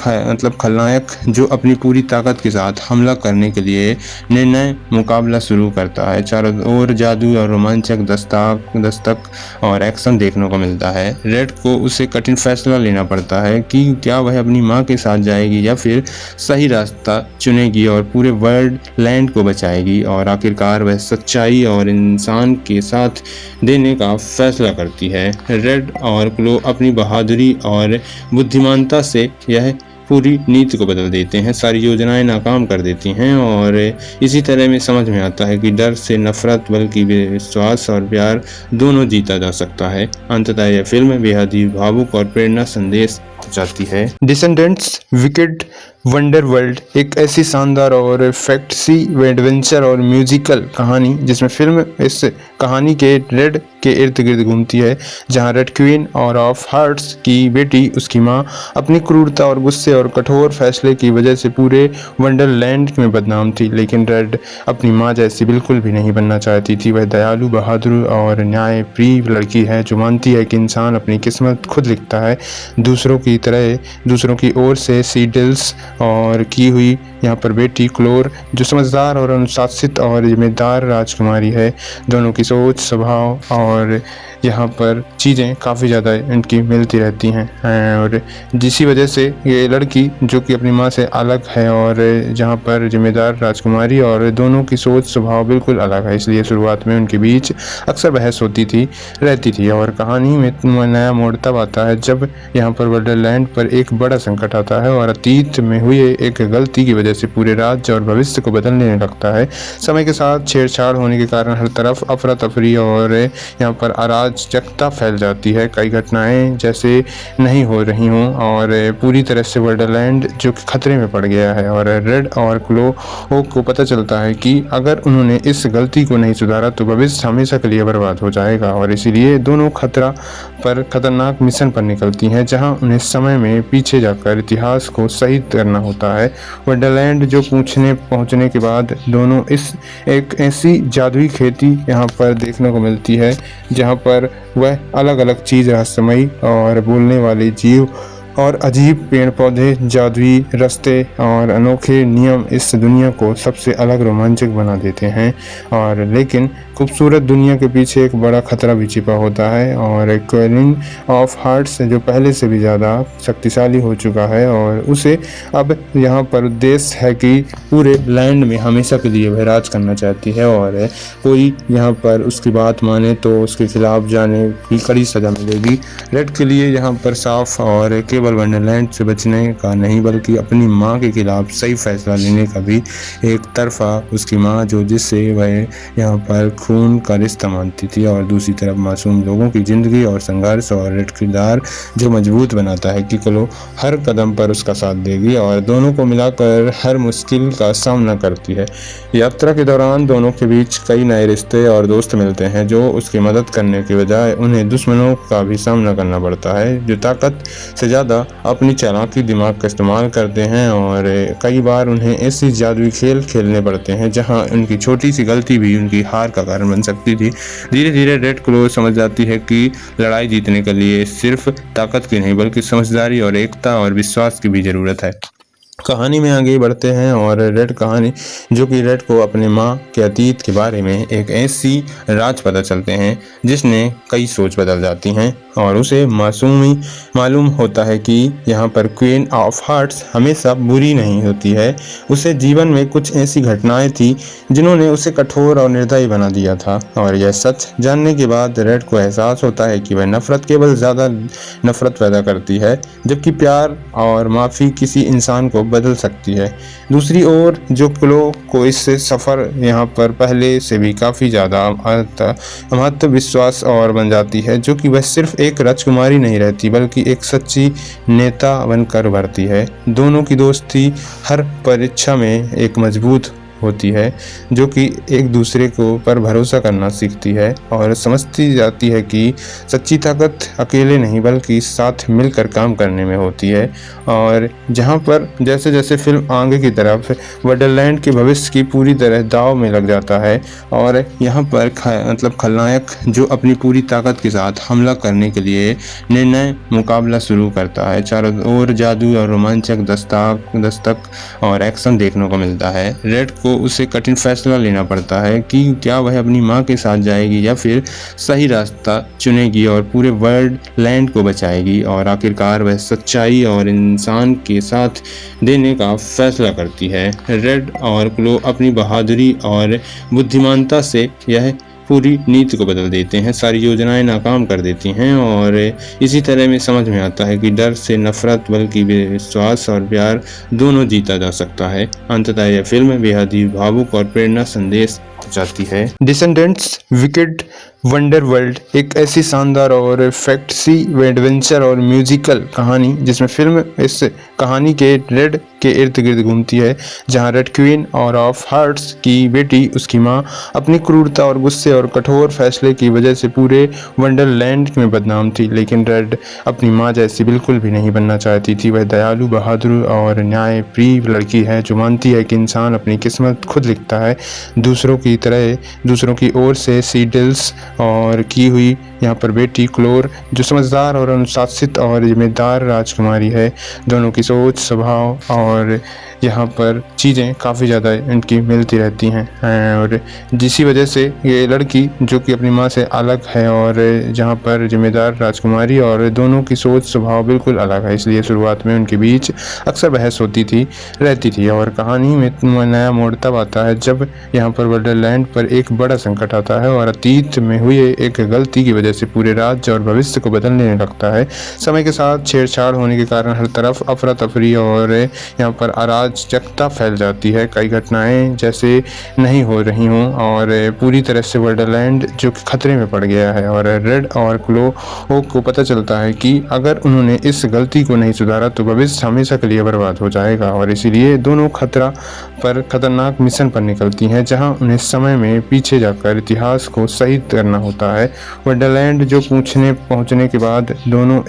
खलनायक जो अपनी पूरी ताकत के साथ हमला करने के लिए निर्णय मुकाबला शुरू करता है। चारों ओर जादू और रोमांचक दस्तक और एक्शन देखने को मिलता है। रेड को उसे कठिन फैसला लेना पड़ता है कि क्या वह अपनी माँ के साथ जाएगी या फिर सही रास्ता चुनेगी और पूरे वर्ल्ड लैंड को बचाएगी और आखिरकार वह सच्चाई और इंसान के साथ देने का फैसला करती है। रेड और क्लो अपनी बहादुरी और बुद्धिमानता से यह पूरी नीति को बदल देते हैं, सारी योजनाएं नाकाम कर देती हैं और इसी तरह में समझ में आता है कि डर से नफरत बल्कि विश्वास और प्यार दोनों जीता जा सकता है। अंततः यह फिल्म बेहद ही भावुक और प्रेरणा संदेश जाती है। डिसेंडेंट्स विकेड वंडर वर्ल्ड एक ऐसी शानदार और फैंटेसी एडवेंचर और म्यूजिकल कहानी जिसमें फिल्म इस कहानी के रेड के इर्द गिर्द घूमती है, जहां रेड क्वीन और ऑफ हार्ट्स की बेटी उसकी माँ अपनी क्रूरता और गुस्से और कठोर फैसले की वजह से पूरे वंडरलैंड में बदनाम थी। लेकिन रेड अपनी माँ जैसी बिल्कुल भी नहीं बनना चाहती थी। वह दयालु, बहादुर और न्यायप्रिय लड़की है जो मानती है कि इंसान अपनी किस्मत खुद लिखता है, दूसरों की तरह दूसरों की ओर से सीडल्स और की हुई यहाँ पर बेटी क्लोर जो समझदार और अनुशासित और जिम्मेदार राजकुमारी है। दोनों की सोच, स्वभाव और यहाँ पर चीज़ें काफ़ी ज़्यादा इनकी मिलती रहती हैं और जिसी वजह से ये लड़की जो कि अपनी माँ से अलग है और जहाँ पर जिम्मेदार राजकुमारी और दोनों की सोच स्वभाव बिल्कुल अलग है, इसलिए शुरुआत में उनके बीच अक्सर बहस होती रहती थी। और कहानी में नया मोड़ तब आता है जब यहाँ पर वंडरलैंड पर एक बड़ा संकट आता है और अतीत में हुई एक गलती की वजह से पूरे राज्य और भविष्य को बदलने लगता है। समय के साथ छेड़छाड़ होने के कारण हर तरफ अफरा तफरी और यहाँ पर अराजकता फैल जाती है। कई घटनाएं जैसे नहीं हो रही हों और पूरी तरह से वंडरलैंड जो कि खतरे में पड़ गया है और रेड और क्लो को पता चलता है कि अगर उन्होंने इस गलती को नहीं सुधारा तो भविष्य हमेशा के लिए बर्बाद हो जाएगा। और इसीलिए दोनों खतरनाक मिशन पर निकलती हैं जहां उन्हें समय में पीछे जाकर इतिहास को सही करना होता है। वंडरलैंड जो पहुंचने के बाद दोनों एक ऐसी जादुई खेती यहाँ पर देखने को मिलती है जहाँ पर वह अलग अलग चीज़, रहस्यमयी और बोलने वाले जीव और अजीब पेड़ पौधे, जादुई रास्ते और अनोखे नियम इस दुनिया को सबसे अलग रोमांचक बना देते हैं। और लेकिन खूबसूरत दुनिया के पीछे एक बड़ा खतरा भी छिपा होता है और क्वीन ऑफ हार्ट्स जो पहले से भी ज़्यादा शक्तिशाली हो चुका है और उसे अब यहाँ पर उद्देश्य है कि पूरे लैंड में हमेशा के लिए वह राज करना चाहती है और कोई यहाँ पर उसकी बात माने तो उसके खिलाफ जाने की कड़ी सज़ा मिलेगी। रेड के लिए यहाँ पर साफ और केवल वंडरलैंड से बचने का नहीं बल्कि अपनी माँ के खिलाफ सही फैसला लेने का भी एक तरफा उसकी माँ जो जिससे वह यहाँ पर खून का रिश्ता मानती थी और दूसरी तरफ मासूम लोगों की जिंदगी और संघर्ष और रेड किरदार जो मजबूत बनाता है कि क्लो हर कदम पर उसका साथ देगी और दोनों को मिलाकर हर मुश्किल का सामना करती है। यात्रा के दौरान दोनों के बीच कई नए रिश्ते और दोस्त मिलते हैं जो उसकी मदद करने के बजाय उन्हें दुश्मनों का भी सामना करना पड़ता है जो ताकत से ज़्यादा अपनी चालाकी दिमाग का इस्तेमाल करते हैं और कई बार उन्हें ऐसी जादुई खेल खेलने पड़ते हैं जहां उनकी छोटी सी गलती भी उनकी हार का कारण बन सकती थी। धीरे धीरे रेड क्लो समझ जाती है कि लड़ाई जीतने के लिए सिर्फ ताकत की नहीं बल्कि समझदारी और एकता और विश्वास की भी ज़रूरत है। कहानी में आगे बढ़ते हैं और रेड कहानी जो कि रेड को अपने माँ के अतीत के बारे में एक ऐसी राज पता चलते हैं जिसने कई सोच बदल जाती हैं और उसे मालूम होता है कि यहाँ पर क्वीन ऑफ हार्ट्स हमेशा बुरी नहीं होती है। उसे जीवन में कुछ ऐसी घटनाएं थी जिन्होंने उसे कठोर और निर्दयी बना दिया था और यह सच जानने के बाद रेड को एहसास होता है कि वह नफरत केवल ज़्यादा नफरत पैदा करती है जबकि प्यार और माफ़ी किसी इंसान को बदल सकती है। दूसरी ओर जो क्लो को इससे सफ़र यहाँ पर पहले से भी काफ़ी ज़्यादा महत्व विश्वास और बन जाती है जो कि वह सिर्फ एक राजकुमारी नहीं रहती बल्कि एक सच्ची नेता बनकर उभरती है। दोनों की दोस्ती हर परीक्षा में एक मजबूत होती है जो कि एक दूसरे को पर भरोसा करना सीखती है और समझती जाती है कि सच्ची ताकत अकेले नहीं बल्कि साथ मिलकर काम करने में होती है। और जहाँ पर जैसे जैसे फिल्म आगे की तरफ वंडरलैंड के भविष्य की पूरी तरह दाव में लग जाता है और यहाँ पर खलनायक जो अपनी पूरी ताकत के साथ हमला करने के लिए निर्णय मुकाबला शुरू करता है। चारों ओर जादू और रोमांचक दस्तक और एक्शन देखने को मिलता है। रेड को उसे कठिन फैसला लेना पड़ता है कि क्या वह अपनी माँ के साथ जाएगी या फिर सही रास्ता चुनेगी और पूरे वर्ल्ड लैंड को बचाएगी और आखिरकार वह सच्चाई और इंसान के साथ देने का फैसला करती है। रेड और क्लो अपनी बहादुरी और बुद्धिमानता से यह पूरी नीति को बदल देते हैं, सारी योजनाएं नाकाम कर देती हैं और इसी तरह में समझ में आता है कि डर से नफरत बल्कि विश्वास और प्यार दोनों जीता जा सकता है। अंततः यह फिल्म बेहद ही भावुक और प्रेरणा संदेश जाती है। डिसेंडेंट्स विकेड वंडर वर्ल्ड एक ऐसी शानदार और फैंटेसी एडवेंचर और म्यूजिकल कहानी जिसमें फिल्म इस कहानी के रेड के इर्द गिर्द घूमती है, जहां रेड क्वीन और ऑफ हार्ट्स की बेटी उसकी माँ अपनी क्रूरता और गुस्से और कठोर फैसले की वजह से पूरे वंडरलैंड में बदनाम थी। लेकिन रेड अपनी माँ जैसी बिल्कुल भी नहीं बनना चाहती थी। वह दयालु, बहादुर और न्यायप्रिय लड़की है जो मानती है कि इंसान अपनी किस्मत खुद लिखता है। दूसरों की ओर से सीडल्स और की हुई यहाँ पर बेटी क्लोर जो समझदार और अनुशासित और जिम्मेदार राजकुमारी है। दोनों की सोच, स्वभाव और यहाँ पर चीज़ें काफ़ी ज़्यादा इनकी मिलती रहती हैं और जिसी वजह से ये लड़की जो कि अपनी माँ से अलग है और जहाँ पर जिम्मेदार राजकुमारी और दोनों की सोच स्वभाव बिल्कुल अलग है, इसलिए शुरुआत में उनके बीच अक्सर बहस रहती थी। और कहानी में नया मोड़ तब आता है जब यहाँ पर वंडरलैंड पर एक बड़ा संकट आता है और अतीत में हुई एक गलती की वजह से पूरे राज्य और भविष्य को बदलने लगता है। समय के साथ छेड़छाड़ होने के कारण हर तरफ अफरा तफरी और यहाँ पर अराजकता फैल जाती है। कई घटनाएं जैसे नहीं हो रही हों और पूरी तरह से वंडरलैंड जो कि खतरे में पड़ गया है और रेड और क्लो को पता चलता है कि अगर उन्होंने इस गलती को नहीं सुधारा तो भविष्य हमेशा के लिए बर्बाद हो जाएगा। और इसीलिए दोनों खतरनाक मिशन पर निकलती हैं जहां उन्हें समय में पीछे जाकर इतिहास को सही करना होता है। वंडरलैंड जो पहुंचने के बाद दोनों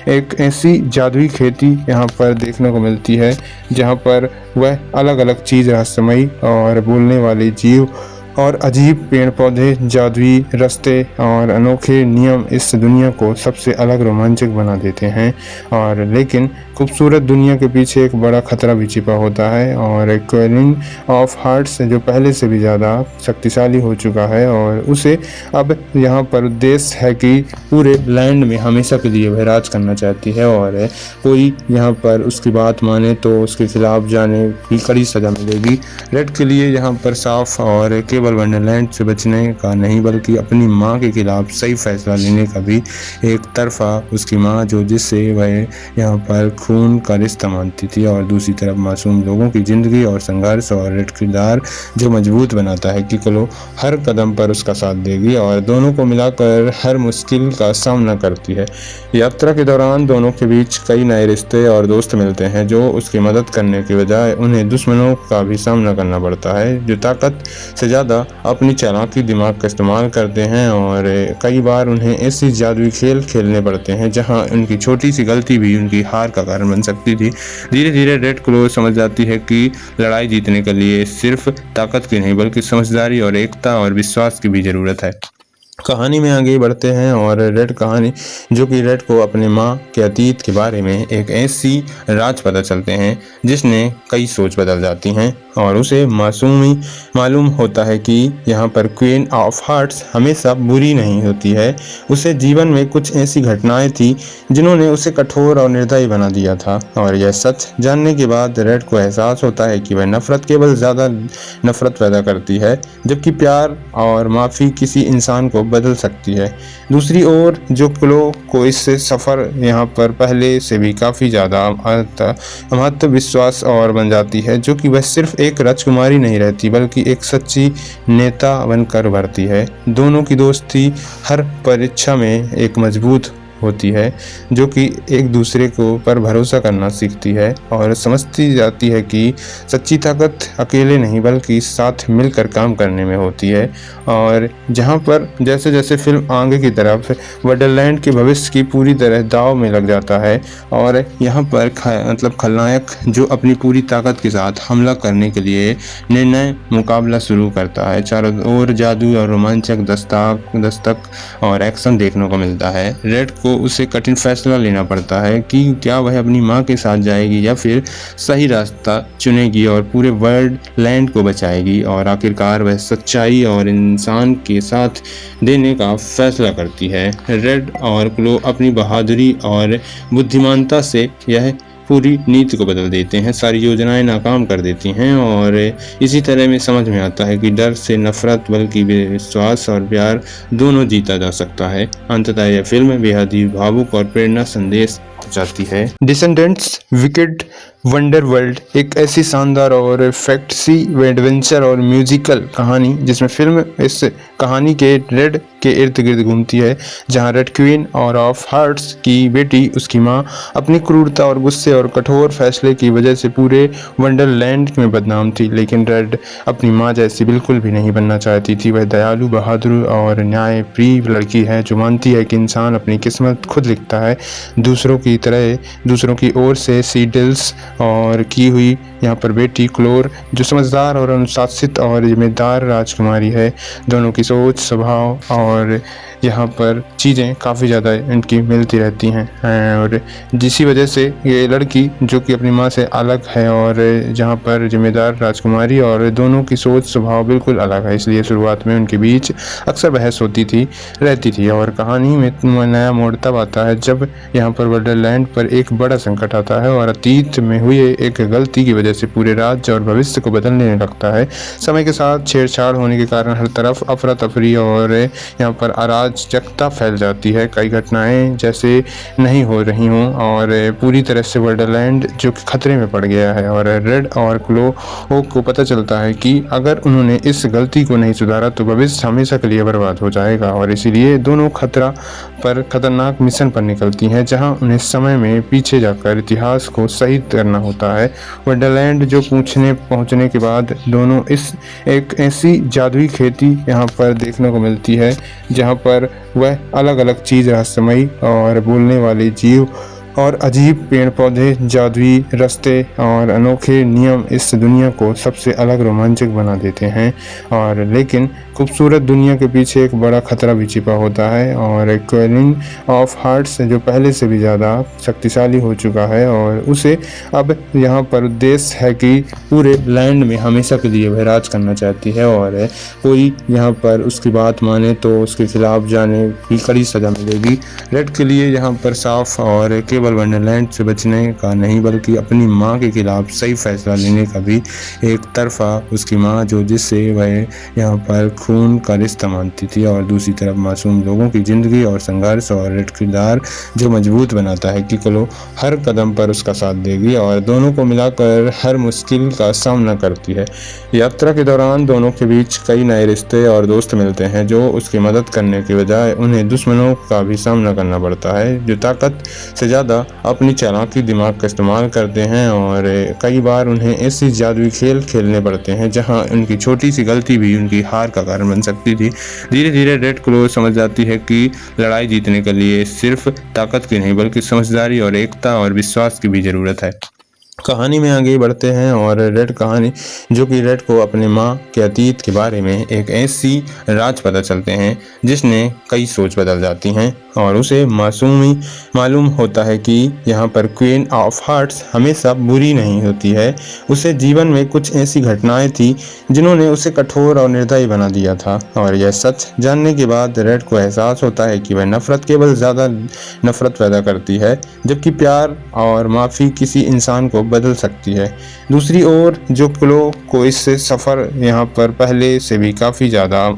एक ऐसी जादुई खेती यहाँ पर देखने को मिलती है जहाँ पर वह अलग अलग चीज़, रहस्यमयी और बोलने वाले जीव और अजीब पेड़ पौधे, जादुई रास्ते और अनोखे नियम इस दुनिया को सबसे अलग रोमांचक बना देते हैं। और लेकिन खूबसूरत दुनिया के पीछे एक बड़ा खतरा भी छिपा होता है और क्वीन ऑफ हार्ट्स जो पहले से भी ज़्यादा शक्तिशाली हो चुका है और उसे अब यहाँ पर उद्देश्य है कि पूरे लैंड में हमेशा के लिए वह राज करना चाहती है और कोई यहाँ पर उसकी बात माने तो उसके खिलाफ जाने की कड़ी सज़ा मिलेगी। रेड के लिए यहाँ पर साफ और केवल वंडरलैंड से बचने का नहीं बल्कि अपनी माँ के खिलाफ सही फैसला लेने का भी एक तरफा उसकी माँ जो जिससे वह यहाँ पर खून का रिश्ता मानती थी और दूसरी तरफ मासूम लोगों की जिंदगी और संघर्ष और रेड किरदार जो मजबूत बनाता है कि क्लो हर कदम पर उसका साथ देगी और दोनों को मिलाकर हर मुश्किल का सामना करती है। यात्रा के दौरान दोनों के बीच कई नए रिश्ते और दोस्त मिलते हैं जो उसकी मदद करने के बजाय उन्हें दुश्मनों का भी सामना करना पड़ता है जो ताकत से ज़्यादा अपनी चालाकी दिमाग का इस्तेमाल करते हैं और कई बार उन्हें ऐसी जादुई खेल खेलने पड़ते हैं जहां उनकी छोटी सी गलती भी उनकी हार का कारण बन सकती थी। धीरे धीरे रेड क्लो समझ जाती है कि लड़ाई जीतने के लिए सिर्फ ताकत की नहीं बल्कि समझदारी और एकता और विश्वास की भी ज़रूरत है। कहानी में आगे बढ़ते हैं और रेड कहानी जो कि रेड को अपने माँ के अतीत के बारे में एक ऐसी राज पता चलते हैं जिसने कई सोच बदल जाती हैं और उसे मालूम होता है कि यहाँ पर क्वीन ऑफ हार्ट्स हमेशा बुरी नहीं होती है। उसे जीवन में कुछ ऐसी घटनाएं थी जिन्होंने उसे कठोर और निर्दयी बना दिया था और यह सच जानने के बाद रेड को एहसास होता है कि वह नफरत केवल ज़्यादा नफरत पैदा करती है जबकि प्यार और माफ़ी किसी इंसान को बदल सकती है। दूसरी ओर जो क्लो को इससे सफ़र यहाँ पर पहले से भी काफ़ी ज़्यादा महत्व विश्वास और बन जाती है जो कि वह सिर्फ एक राजकुमारी नहीं रहती बल्कि एक सच्ची नेता बनकर उभरती है। दोनों की दोस्ती हर परीक्षा में एक मजबूत होती है जो कि एक दूसरे को पर भरोसा करना सीखती है और समझती जाती है कि सच्ची ताकत अकेले नहीं बल्कि साथ मिलकर काम करने में होती है। और जहाँ पर जैसे जैसे फिल्म आगे की तरफ वंडरलैंड के भविष्य की पूरी तरह दाव में लग जाता है और यहाँ पर खलनायक जो अपनी पूरी ताकत के साथ हमला करने के लिए निर्णय मुकाबला शुरू करता है। चारों ओर जादू और रोमांचक दस्तक और एक्शन देखने को मिलता है। रेड को उसे कठिन फैसला लेना पड़ता है कि क्या वह अपनी मां के साथ जाएगी या फिर सही रास्ता चुनेगी और पूरे वर्ल्ड लैंड को बचाएगी और आखिरकार वह सच्चाई और इंसान के साथ देने का फैसला करती है। रेड और क्लो अपनी बहादुरी और बुद्धिमानता से यह पूरी नीति को बदल देते हैं, सारी योजनाएं नाकाम कर देती हैं और इसी तरह में समझ में आता है कि डर से नफरत बल्कि विश्वास और प्यार दोनों जीता जा सकता है। अंततः यह फिल्म बेहद ही भावुक और प्रेरणा संदेश जाती है। डिसेंडेंट्स विकेड वंडर वर्ल्ड एक ऐसी शानदार और फैंटेसी एडवेंचर और म्यूजिकल कहानी जिसमें फिल्म इस कहानी के रेड के इर्द गिर्द घूमती है, जहां रेड क्वीन और ऑफ हार्ट्स की बेटी उसकी माँ अपनी क्रूरता और गुस्से और कठोर फैसले की वजह से पूरे वंडरलैंड में बदनाम थी। लेकिन रेड अपनी माँ जैसी बिल्कुल भी नहीं बनना चाहती थी। वह दयालु, बहादुर और न्याय प्रिय लड़की है जो मानती है कि इंसान अपनी किस्मत खुद लिखता है। दूसरों की तरह दूसरों की ओर से सीडल्स और की हुई यहाँ पर बेटी क्लोर जो समझदार और अनुशासित और जिम्मेदार राजकुमारी है। दोनों की सोच, स्वभाव और यहाँ पर चीज़ें काफ़ी ज़्यादा इनकी मिलती रहती हैं और जिसी वजह से ये लड़की जो कि अपनी माँ से अलग है और जहाँ पर जिम्मेदार राजकुमारी और दोनों की सोच स्वभाव बिल्कुल अलग है, इसलिए शुरुआत में उनके बीच अक्सर बहस होती रहती थी। और कहानी में नया मोड़ तब आता है जब यहाँ पर वंडरलैंड पर एक बड़ा संकट आता है और अतीत में हुई एक गलती की वजह से पूरे राज्य और भविष्य को बदलने लगता है। समय के साथ छेड़छाड़ होने के कारण हर तरफ अफरा तफरी और यहाँ पर अराजकता फैल जाती है। कई घटनाएं जैसे नहीं हो रही हों और पूरी तरह से वंडरलैंड जो कि खतरे में पड़ गया है और रेड और क्लो को पता चलता है कि अगर उन्होंने इस गलती को नहीं सुधारा तो भविष्य हमेशा के लिए बर्बाद हो जाएगा। और इसीलिए दोनों खतरनाक मिशन पर निकलती हैं जहां उन्हें समय में पीछे जाकर इतिहास को सही करना होता है। वंडरलैंड जो पहुंचने के बाद दोनों एक ऐसी जादुई खेती यहाँ पर देखने को मिलती है जहाँ पर वह अलग अलग चीज़, रहस्यमयी और बोलने वाले जीव और अजीब पेड़ पौधे, जादुई रास्ते और अनोखे नियम इस दुनिया को सबसे अलग रोमांचक बना देते हैं। और लेकिन खूबसूरत दुनिया के पीछे एक बड़ा खतरा भी छिपा होता है और क्वीन ऑफ हार्ट्स जो पहले से भी ज़्यादा शक्तिशाली हो चुका है और उसे अब यहाँ पर उद्देश्य है कि पूरे लैंड में हमेशा के लिए वह राज करना चाहती है और कोई यहाँ पर उसकी बात माने तो उसके खिलाफ जाने की कड़ी सज़ा मिलेगी। रेड के लिए यहाँ पर साफ और केवल वंडरलैंड से बचने का नहीं बल्कि अपनी माँ के खिलाफ सही फैसला लेने का भी एक तरफा उसकी माँ जो जिससे वह यहाँ पर खून का रिश्ता मानती थी और दूसरी तरफ मासूम लोगों की ज़िंदगी और संघर्ष और रेड किरदार जो मजबूत बनाता है कि क्लो हर कदम पर उसका साथ देगी और दोनों को मिलाकर हर मुश्किल का सामना करती है। यात्रा के दौरान दोनों के बीच कई नए रिश्ते और दोस्त मिलते हैं जो उसकी मदद करने के बजाय उन्हें दुश्मनों का भी सामना करना पड़ता है जो ताकत से ज़्यादा अपनी चालाकी दिमाग का इस्तेमाल करते हैं और कई बार उन्हें ऐसी जादुई खेल खेलने पड़ते हैं जहां उनकी छोटी सी गलती भी उनकी हार का कारण बन सकती थी। धीरे धीरे रेड क्लो समझ जाती है कि लड़ाई जीतने के लिए सिर्फ ताकत की नहीं बल्कि समझदारी और एकता और विश्वास की भी ज़रूरत है। कहानी में आगे बढ़ते हैं और रेड कहानी जो कि रेड को अपने माँ के अतीत के बारे में एक ऐसी राज पता चलते हैं जिसने कई सोच बदल जाती हैं और उसे मालूम होता है कि यहाँ पर क्वीन ऑफ हार्ट्स हमेशा बुरी नहीं होती है। उसे जीवन में कुछ ऐसी घटनाएं थी जिन्होंने उसे कठोर और निर्दयी बना दिया था और यह सच जानने के बाद रेड को एहसास होता है कि वह नफरत केवल ज़्यादा नफरत पैदा करती है जबकि प्यार और माफ़ी किसी इंसान को बदल सकती है। दूसरी ओर जो क्लो को इससे सफ़र यहाँ पर पहले से भी काफ़ी ज़्यादा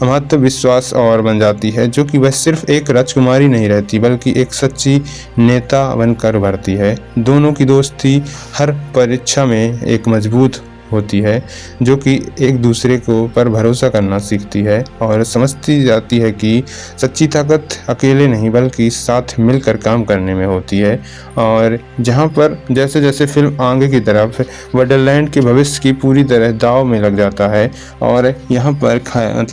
महत्व विश्वास और बन जाती है जो कि वह सिर्फ एक राजकुमारी नहीं रहती बल्कि एक सच्ची नेता बनकर उभरती है। दोनों की दोस्ती हर परीक्षा में एक मजबूत होती है जो कि एक दूसरे को पर भरोसा करना सीखती है और समझती जाती है कि सच्ची ताकत अकेले नहीं बल्कि साथ मिलकर काम करने में होती है। और जहाँ पर जैसे जैसे फिल्म आगे की तरफ वंडरलैंड के भविष्य की पूरी तरह दाव में लग जाता है और यहाँ पर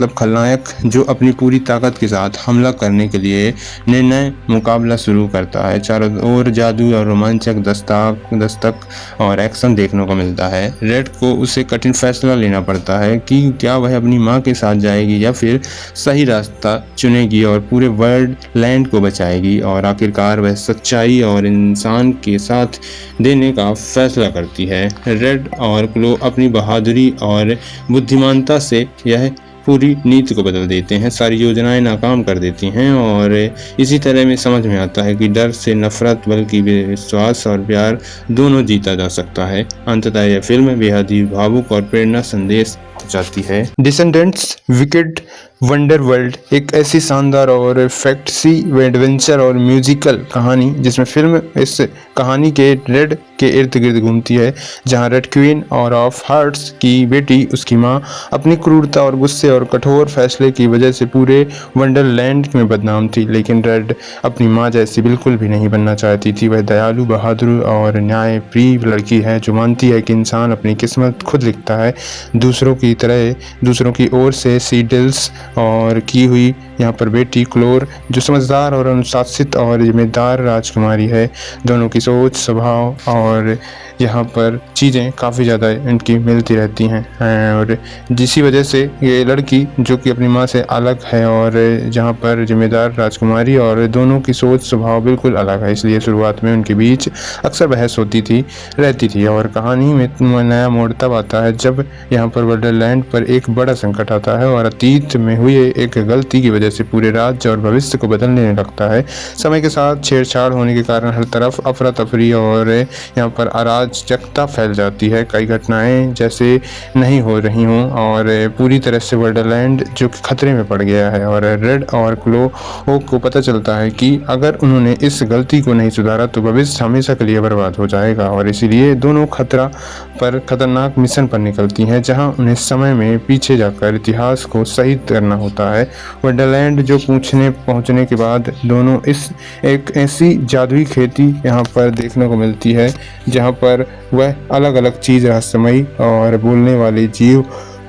खलनायक जो अपनी पूरी ताकत के साथ हमला करने के लिए निर्णय मुकाबला शुरू करता है। चारों ओर जादू और रोमांचक दस्तक और एक्शन देखने को मिलता है। रेड को उसे कठिन फैसला लेना पड़ता है कि क्या वह अपनी माँ के साथ जाएगी या फिर सही रास्ता चुनेगी और पूरे वर्ल्ड लैंड को बचाएगी और आखिरकार वह सच्चाई और इंसान के साथ देने का फैसला करती है। रेड और क्लो अपनी बहादुरी और बुद्धिमानता से यह पूरी नीति को बदल देते हैं, सारी योजनाएं नाकाम कर देती हैं और इसी तरह में समझ में आता है कि डर से नफरत बल्कि विश्वास और प्यार दोनों जीता जा सकता है। अंततः यह फिल्म बेहद ही भावुक और प्रेरणा संदेश जाती है। डिसेंडेंट्स विकेड वंडर वर्ल्ड एक ऐसी शानदार और फैंटेसी एडवेंचर और म्यूजिकल कहानी जिसमें फिल्म इस कहानी के रेड के इर्द गिर्द घूमती है, जहां रेड क्वीन और ऑफ हार्ट्स की बेटी उसकी माँ अपनी क्रूरता और गुस्से और कठोर फैसले की वजह से पूरे वंडरलैंड में बदनाम थी। लेकिन रेड अपनी माँ जैसी बिल्कुल भी नहीं बनना चाहती थी। वह दयालु, बहादुर और न्यायप्रिय लड़की है जो मानती है कि इंसान अपनी किस्मत खुद लिखता है। दूसरों की तरह दूसरों की ओर से सीडल्स और की हुई यहाँ पर बेटी क्लोर जो समझदार और अनुशासित और जिम्मेदार राजकुमारी है। दोनों की सोच, स्वभाव और यहाँ पर चीज़ें काफ़ी ज़्यादा इनकी मिलती रहती हैं और जिसी वजह से ये लड़की जो कि अपनी माँ से अलग है और जहाँ पर जिम्मेदार राजकुमारी और दोनों की सोच स्वभाव बिल्कुल अलग है, इसलिए शुरुआत में उनके बीच अक्सर बहस होती रहती थी। और कहानी में नया मोड़ तब आता है जब यहाँ पर वंडरलैंड पर एक बड़ा संकट आता है और अतीत में हुई एक गलती की वजह से पूरे राज्य और भविष्य को बदलने लगता है। समय के साथ छेड़छाड़ होने के कारण हर तरफ अफरा तफरी और यहाँ पर अराजकता फैल जाती है। कई घटनाएं जैसे नहीं हो रही हों और पूरी तरह से वंडरलैंड जो कि खतरे में पड़ गया है और रेड और क्लो को पता चलता है कि अगर उन्होंने इस गलती को नहीं सुधारा तो भविष्य हमेशा के लिए बर्बाद हो जाएगा। और इसीलिए दोनों खतरनाक मिशन पर निकलती हैं जहां उन्हें समय में पीछे जाकर इतिहास को सही करना होता है। वंडरलैंड जो पहुंचने के बाद दोनों एक ऐसी जादुई खेती यहाँ पर देखने को मिलती है जहाँ पर वह अलग अलग चीज़, रहस्यमयी और बोलने वाले जीव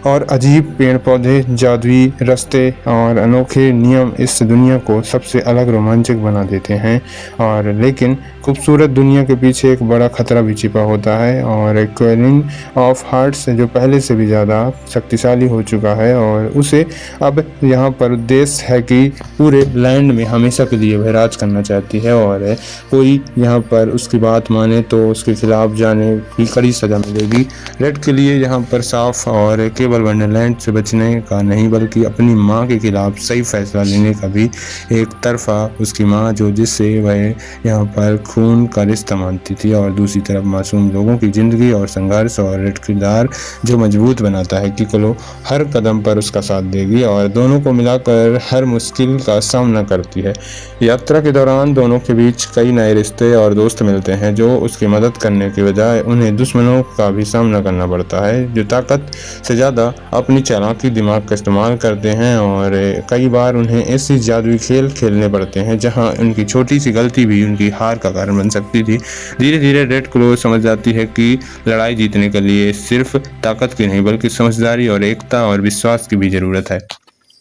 और अजीब पेड़ पौधे, जादुई रास्ते और अनोखे नियम इस दुनिया को सबसे अलग रोमांचक बना देते हैं। और लेकिन खूबसूरत दुनिया के पीछे एक बड़ा खतरा भी छिपा होता है और क्वीन ऑफ हार्ट्स जो पहले से भी ज़्यादा शक्तिशाली हो चुका है और उसे अब यहाँ पर उद्देश्य है कि पूरे लैंड में हमेशा के लिए वह राज करना चाहती है और कोई यहाँ पर उसकी बात माने तो उसके खिलाफ जाने की कड़ी सज़ा मिलेगी। रेड के लिए यहाँ पर साफ और केवल वंडरलैंड से बचने का नहीं बल्कि अपनी माँ के खिलाफ सही फैसला लेने का भी एक तरफा उसकी माँ जो जिससे वह यहाँ पर खून का रिश्ता मानती थी और दूसरी तरफ मासूम लोगों की ज़िंदगी और संघर्ष और रेड किरदार जो मजबूत बनाता है कि क्लो हर कदम पर उसका साथ देगी और दोनों को मिलाकर हर मुश्किल का सामना करती है। यात्रा के दौरान दोनों के बीच कई नए रिश्ते और दोस्त मिलते हैं जो उसकी मदद करने के बजाय उन्हें दुश्मनों का भी सामना करना पड़ता है जो ताकत से ज़्यादा अपनी चालाकी दिमाग का इस्तेमाल करते हैं और कई बार उन्हें ऐसी जादुई खेल खेलने पड़ते हैं जहां उनकी छोटी सी गलती भी उनकी हार का कारण बन सकती थी। धीरे धीरे रेड क्लो समझ जाती है कि लड़ाई जीतने के लिए सिर्फ ताकत की नहीं बल्कि समझदारी और एकता और विश्वास की भी ज़रूरत है।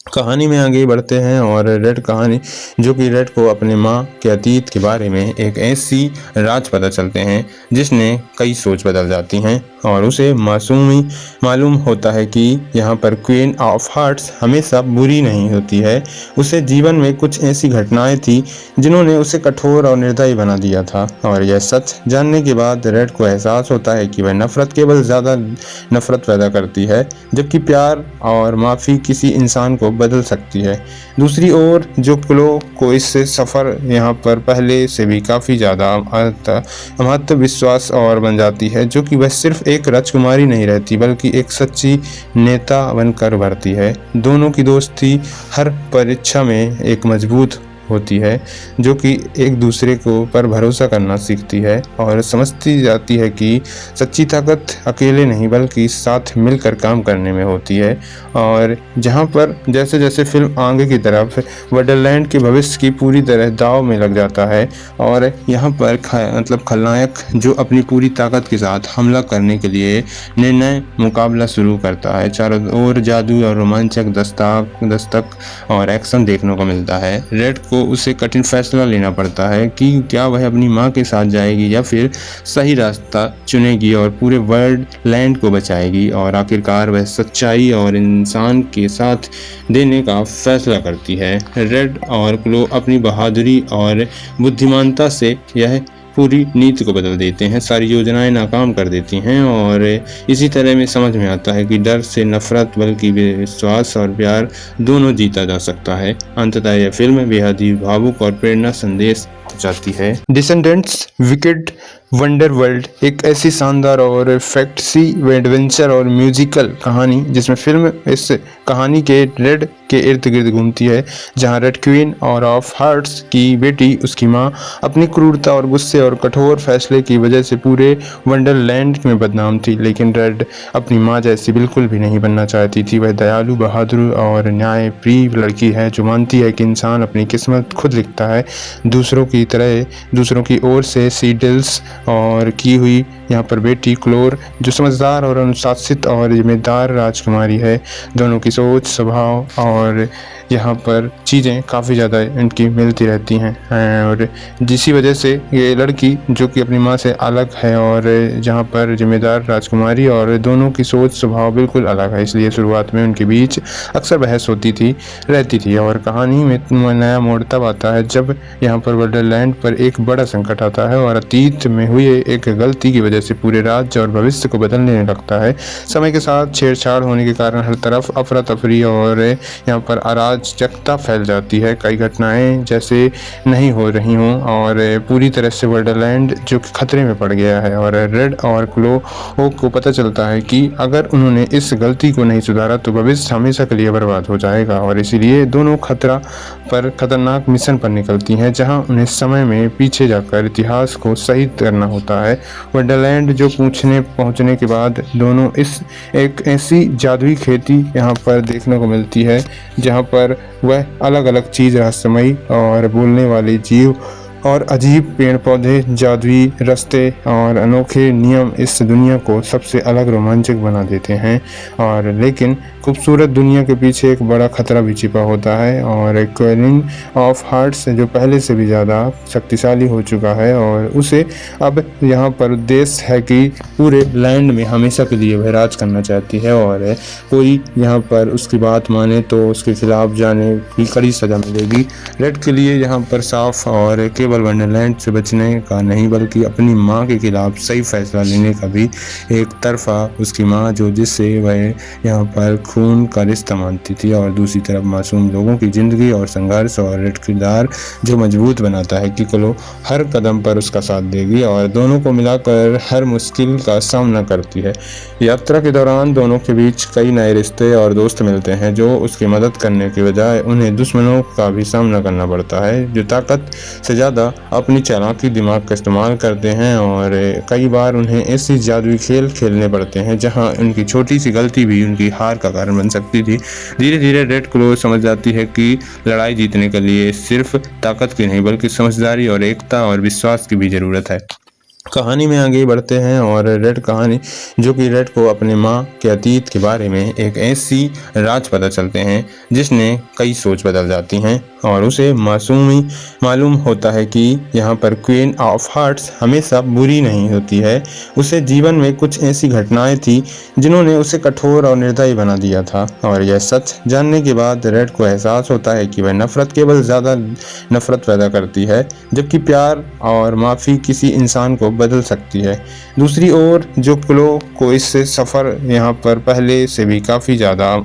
कहानी में आगे बढ़ते हैं और रेड कहानी जो कि रेड को अपने माँ के अतीत के बारे में एक ऐसी राज पता चलते हैं जिसने कई सोच बदल जाती हैं और उसे मालूम होता है कि यहाँ पर क्वीन ऑफ हार्ट्स हमेशा बुरी नहीं होती है। उसे जीवन में कुछ ऐसी घटनाएं थी जिन्होंने उसे कठोर और निर्दयी बना दिया था और यह सच जानने के बाद रेड को एहसास होता है कि वह नफरत केवल ज़्यादा नफरत पैदा करती है जबकि प्यार और माफ़ी किसी इंसान को बदल सकती है। दूसरी ओर जो क्लो को इससे सफ़र यहाँ पर पहले से भी काफ़ी ज़्यादा महत्व विश्वास और बन जाती है जो कि वह सिर्फ एक राजकुमारी नहीं रहती बल्कि एक सच्ची नेता बनकर उभरती है। दोनों की दोस्ती हर परीक्षा में एक मजबूत होती है जो कि एक दूसरे को पर भरोसा करना सीखती है और समझती जाती है कि सच्ची ताकत अकेले नहीं बल्कि साथ मिलकर काम करने में होती है। और जहाँ पर जैसे जैसे फिल्म आगे की तरफ वंडरलैंड के भविष्य की पूरी तरह दाव में लग जाता है और यहाँ पर खलनायक जो अपनी पूरी ताकत के साथ हमला करने के लिए निर्णय मुकाबला शुरू करता है। चारों ओर जादू और रोमांचक दस्तक और एक्शन देखने को मिलता है। रेड को उसे कठिन फैसला लेना पड़ता है कि क्या वह अपनी मां के साथ जाएगी या फिर सही रास्ता चुनेगी और पूरे वर्ल्ड लैंड को बचाएगी और आखिरकार वह सच्चाई और इंसान के साथ देने का फैसला करती है। रेड और क्लो अपनी बहादुरी और बुद्धिमानता से यह पूरी नीति को बदल देते हैं, सारी योजनाएं नाकाम कर देती हैं और इसी तरह में समझ में आता है कि डर से नफरत बल्कि विश्वास और प्यार दोनों जीता जा सकता है। अंततः यह फिल्म बेहद ही भावुक और प्रेरणा संदेश जाती है। डिसेंडेंट्स विकेड वंडर वर्ल्ड एक ऐसी शानदार और फैंटेसी एडवेंचर और म्यूजिकल कहानी जिसमें फिल्म इस कहानी के रेड के इर्द गिर्द घूमती है, जहां रेड क्वीन और ऑफ हार्ट्स की बेटी उसकी माँ अपनी क्रूरता और गुस्से और कठोर फैसले की वजह से पूरे वंडरलैंड में बदनाम थी। लेकिन रेड अपनी माँ जैसी बिल्कुल भी नहीं बनना चाहती थी। वह दयालु, बहादुर और न्यायप्रिय लड़की है जो मानती है कि इंसान अपनी किस्मत खुद लिखता है, दूसरों की तरह दूसरों की ओर से सीडल्स और की हुई यहाँ पर बेटी क्लोर जो समझदार और अनुशासित और जिम्मेदार राजकुमारी है। दोनों की सोच, स्वभाव और यहाँ पर चीज़ें काफ़ी ज़्यादा इनकी मिलती रहती हैं और जिसी वजह से ये लड़की जो कि अपनी माँ से अलग है और जहाँ पर जिम्मेदार राजकुमारी और दोनों की सोच स्वभाव बिल्कुल अलग है, इसलिए शुरुआत में उनके बीच अक्सर बहस होती रहती थी। और कहानी में नया मोड़ तब आता है जब यहाँ पर वंडरलैंड पर एक बड़ा संकट आता है और अतीत में हुई एक गलती की वजह से पूरे राज्य और भविष्य को बदलने लगता है। समय के साथ छेड़छाड़ होने के कारण हर तरफ अफरा तफरी और यहाँ पर अराजकता फैल जाती है। कई घटनाएं जैसे नहीं हो रही हों और पूरी तरह से वंडरलैंड जो कि खतरे में पड़ गया है और रेड और क्लो को पता चलता है कि अगर उन्होंने इस गलती को नहीं सुधारा तो भविष्य हमेशा के लिए बर्बाद हो जाएगा। और इसीलिए दोनों खतरनाक मिशन पर निकलती हैं जहां उन्हें समय में पीछे जाकर इतिहास को सही करना होता है। वंडरलैंड जो पहुंचने के बाद दोनों एक ऐसी जादुई खेती यहाँ पर देखने को मिलती है जहाँ पर वह अलग अलग चीज़, रहस्यमयी और बोलने वाले जीव और अजीब पेड़ पौधे, जादुई रास्ते और अनोखे नियम इस दुनिया को सबसे अलग रोमांचक बना देते हैं। और लेकिन खूबसूरत दुनिया के पीछे एक बड़ा खतरा भी छिपा होता है और क्वीन ऑफ हार्ट्स जो पहले से भी ज़्यादा शक्तिशाली हो चुका है और उसे अब यहाँ पर उद्देश्य है कि पूरे लैंड में हमेशा के लिए वह राज करना चाहती है और कोई यहाँ पर उसकी बात माने तो उसके खिलाफ जाने की कड़ी सज़ा मिलेगी। रेड के लिए यहाँ पर साफ और केवल वंडरलैंड से बचने का नहीं बल्कि अपनी माँ के खिलाफ सही फैसला लेने का भी एक तरफा उसकी माँ जो जिससे वह यहाँ पर खून का रिश्ता मानती थी और दूसरी तरफ मासूम लोगों की ज़िंदगी और संघर्ष और रेड किरदार जो मजबूत बनाता है कि क्लो हर कदम पर उसका साथ देगी और दोनों को मिलाकर हर मुश्किल का सामना करती है। यात्रा के दौरान दोनों के बीच कई नए रिश्ते और दोस्त मिलते हैं जो उसकी मदद करने के बजाय उन्हें दुश्मनों का भी सामना करना पड़ता है जो ताकत से ज़्यादा अपनी चालाकी दिमाग का इस्तेमाल करते हैं और कई बार उन्हें ऐसी जादुई खेल खेलने पड़ते हैं जहां उनकी छोटी सी गलती भी उनकी हार का कारण बन सकती थी। धीरे धीरे रेड क्लो समझ जाती है कि लड़ाई जीतने के लिए सिर्फ ताकत की नहीं बल्कि समझदारी और एकता और विश्वास की भी ज़रूरत है। कहानी में आगे बढ़ते हैं और रेड कहानी जो कि रेड को अपने माँ के अतीत के बारे में एक ऐसी राज पता चलते हैं जिसने कई सोच बदल जाती हैं और उसे मालूम होता है कि यहाँ पर क्वीन ऑफ हार्ट्स हमेशा बुरी नहीं होती है। उसे जीवन में कुछ ऐसी घटनाएं थी जिन्होंने उसे कठोर और निर्दयी बना दिया था और यह सच जानने के बाद रेड को एहसास होता है कि वह नफरत केवल ज़्यादा नफरत पैदा करती है जबकि प्यार और माफ़ी किसी इंसान को बदल सकती है। दूसरी ओर जो क्लो को इससे सफ़र यहाँ पर पहले से भी काफ़ी ज़्यादा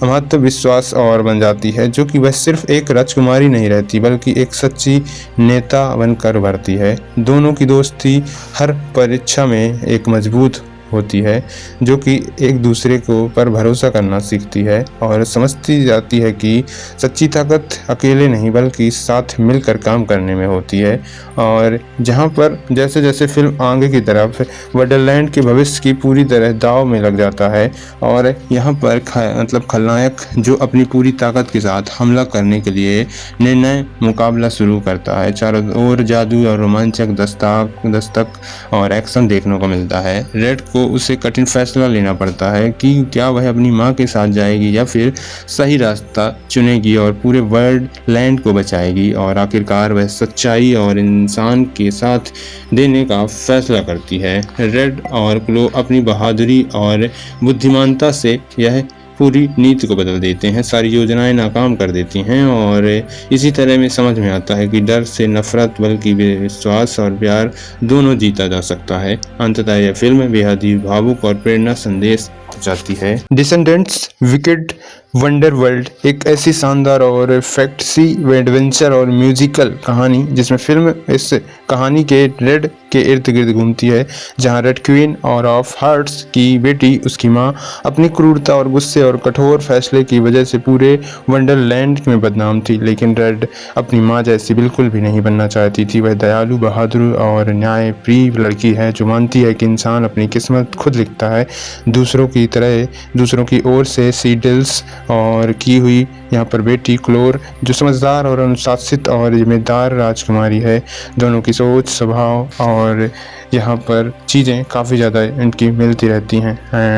महत्व विश्वास और बन जाती है जो कि वह सिर्फ एक राजकुमारी नहीं रहती बल्कि एक सच्ची नेता बनकर उभरती है। दोनों की दोस्ती हर परीक्षा में एक मजबूत होती है जो कि एक दूसरे को पर भरोसा करना सीखती है और समझती जाती है कि सच्ची ताकत अकेले नहीं बल्कि साथ मिलकर काम करने में होती है। और जहाँ पर जैसे जैसे फिल्म आगे की तरफ वंडरलैंड के भविष्य की पूरी तरह दाव में लग जाता है और यहाँ पर खलनायक जो अपनी पूरी ताकत के साथ हमला करने के लिए निर्णय मुकाबला शुरू करता है। चारों ओर जादू और रोमांचक दस्तक और एक्शन देखने को मिलता है। रेड को उसे कठिन फैसला लेना पड़ता है कि क्या वह अपनी मां के साथ जाएगी या फिर सही रास्ता चुनेगी और पूरे वर्ल्ड लैंड को बचाएगी और आखिरकार वह सच्चाई और इंसान के साथ देने का फैसला करती है। रेड और क्लो अपनी बहादुरी और बुद्धिमानता से यह पूरी नीति को बदल देते हैं, सारी योजनाएं नाकाम कर देती हैं और इसी तरह में समझ में आता है कि डर से नफरत बल्कि विश्वास और प्यार दोनों जीता जा सकता है। अंततः यह फिल्म बेहद ही भावुक और प्रेरणा संदेश जाती है। डिसेंडेंट्स विकेड वंडर वर्ल्ड एक ऐसी शानदार और फैंटेसी एडवेंचर और म्यूजिकल कहानी जिसमें फिल्म इस कहानी के रेड के इर्द गिर्द घूमती है, जहां रेड क्वीन और ऑफ हार्ट्स की बेटी उसकी माँ अपनी क्रूरता और गुस्से और कठोर फैसले की वजह से पूरे वंडरलैंड में बदनाम थी। लेकिन रेड अपनी माँ जैसी बिल्कुल भी नहीं बनना चाहती थी। वह दयालु, बहादुर और न्यायप्रिय लड़की है जो मानती है कि इंसान अपनी किस्मत खुद लिखता है, दूसरों की तरह दूसरों की ओर से सीडल्स और की हुई यहाँ पर बेटी क्लोर जो समझदार और अनुशासित और जिम्मेदार राजकुमारी है। दोनों की सोच, स्वभाव और यहाँ पर चीज़ें काफ़ी ज़्यादा इनकी मिलती रहती हैं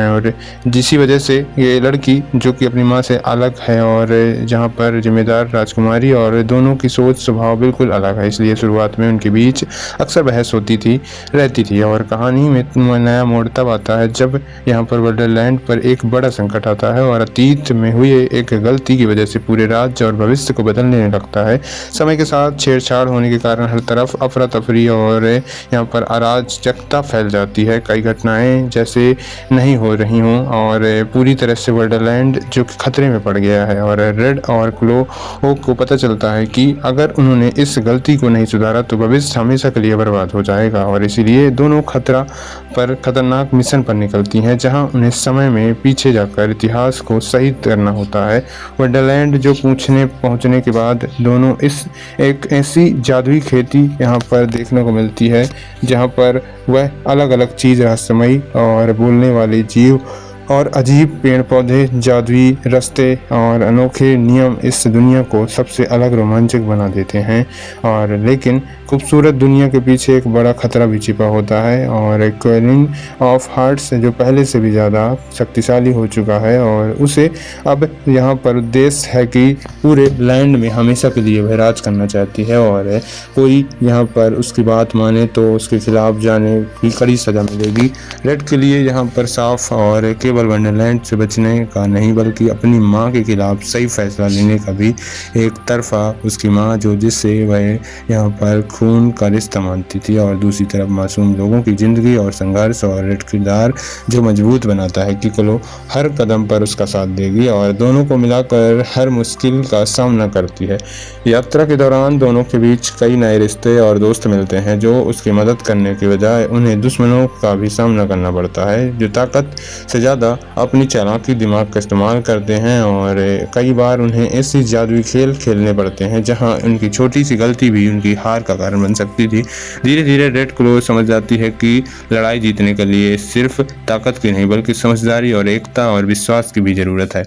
और जिसी वजह से ये लड़की जो कि अपनी माँ से अलग है और जहाँ पर जिम्मेदार राजकुमारी और दोनों की सोच स्वभाव बिल्कुल अलग है, इसलिए शुरुआत में उनके बीच अक्सर बहस होती रहती थी। और कहानी में नया मोड़ तब आता है जब यहाँ पर वंडरलैंड पर एक बड़ा संकट आता है और अतीत में हुई एक गलती की वजह से पूरे राज्य और भविष्य को बदलने लगता है। समय के साथ छेड़छाड़ होने के कारण हर तरफ अफरा तफरी और यहाँ पर अराजकता फैल जाती है। कई घटनाएं जैसे नहीं हो रही हों और पूरी तरह से वंडरलैंड जो कि खतरे में पड़ गया है और रेड और क्लो को पता चलता है कि अगर उन्होंने इस गलती को नहीं सुधारा तो भविष्य हमेशा के लिए बर्बाद हो जाएगा। और इसीलिए दोनों खतरनाक मिशन पर निकलती हैं जहां उन्हें समय में पीछे जाकर इतिहास को सही करना होता है। वंडरलैंड जो पहुंचने के बाद दोनों इस एक ऐसी जादुई खेती यहाँ पर देखने को मिलती है जहाँ पर वह अलग अलग चीज़, रहस्यमयी और बोलने वाले जीव और अजीब पेड़ पौधे, जादुई रास्ते और अनोखे नियम इस दुनिया को सबसे अलग रोमांचक बना देते हैं। और लेकिन खूबसूरत दुनिया के पीछे एक बड़ा खतरा भी छिपा होता है और क्वीन ऑफ हार्ट्स जो पहले से भी ज़्यादा शक्तिशाली हो चुका है और उसे अब यहाँ पर उद्देश्य है कि पूरे लैंड में हमेशा के लिए वह राज करना चाहती है और कोई यहाँ पर उसकी बात माने तो उसके खिलाफ जाने की कड़ी सज़ा मिलेगी। रेड के लिए यहाँ पर साफ और केवल वंडरलैंड से बचने का नहीं बल्कि अपनी माँ के खिलाफ सही फैसला लेने का भी। एक तरफा उसकी माँ जो जिससे वह यहाँ पर खून का रिश्ता मानती थी और दूसरी तरफ मासूम लोगों की ज़िंदगी और संघर्ष और रेड किरदार जो मजबूत बनाता है कि क्लो हर कदम पर उसका साथ देगी और दोनों को मिलाकर हर मुश्किल का सामना करती है। यात्रा के दौरान दोनों के बीच कई नए रिश्ते और दोस्त मिलते हैं जो उसकी मदद करने के बजाय उन्हें दुश्मनों का भी सामना करना पड़ता है जो ताकत से ज़्यादा अपनी चालाकी दिमाग का इस्तेमाल करते हैं और कई बार उन्हें ऐसी जादुई खेल खेलने पड़ते हैं जहां उनकी छोटी सी गलती भी उनकी हार का कारण बन सकती थी। धीरे धीरे रेड क्लो समझ जाती है कि लड़ाई जीतने के लिए सिर्फ ताकत की नहीं बल्कि समझदारी और एकता और विश्वास की भी ज़रूरत है।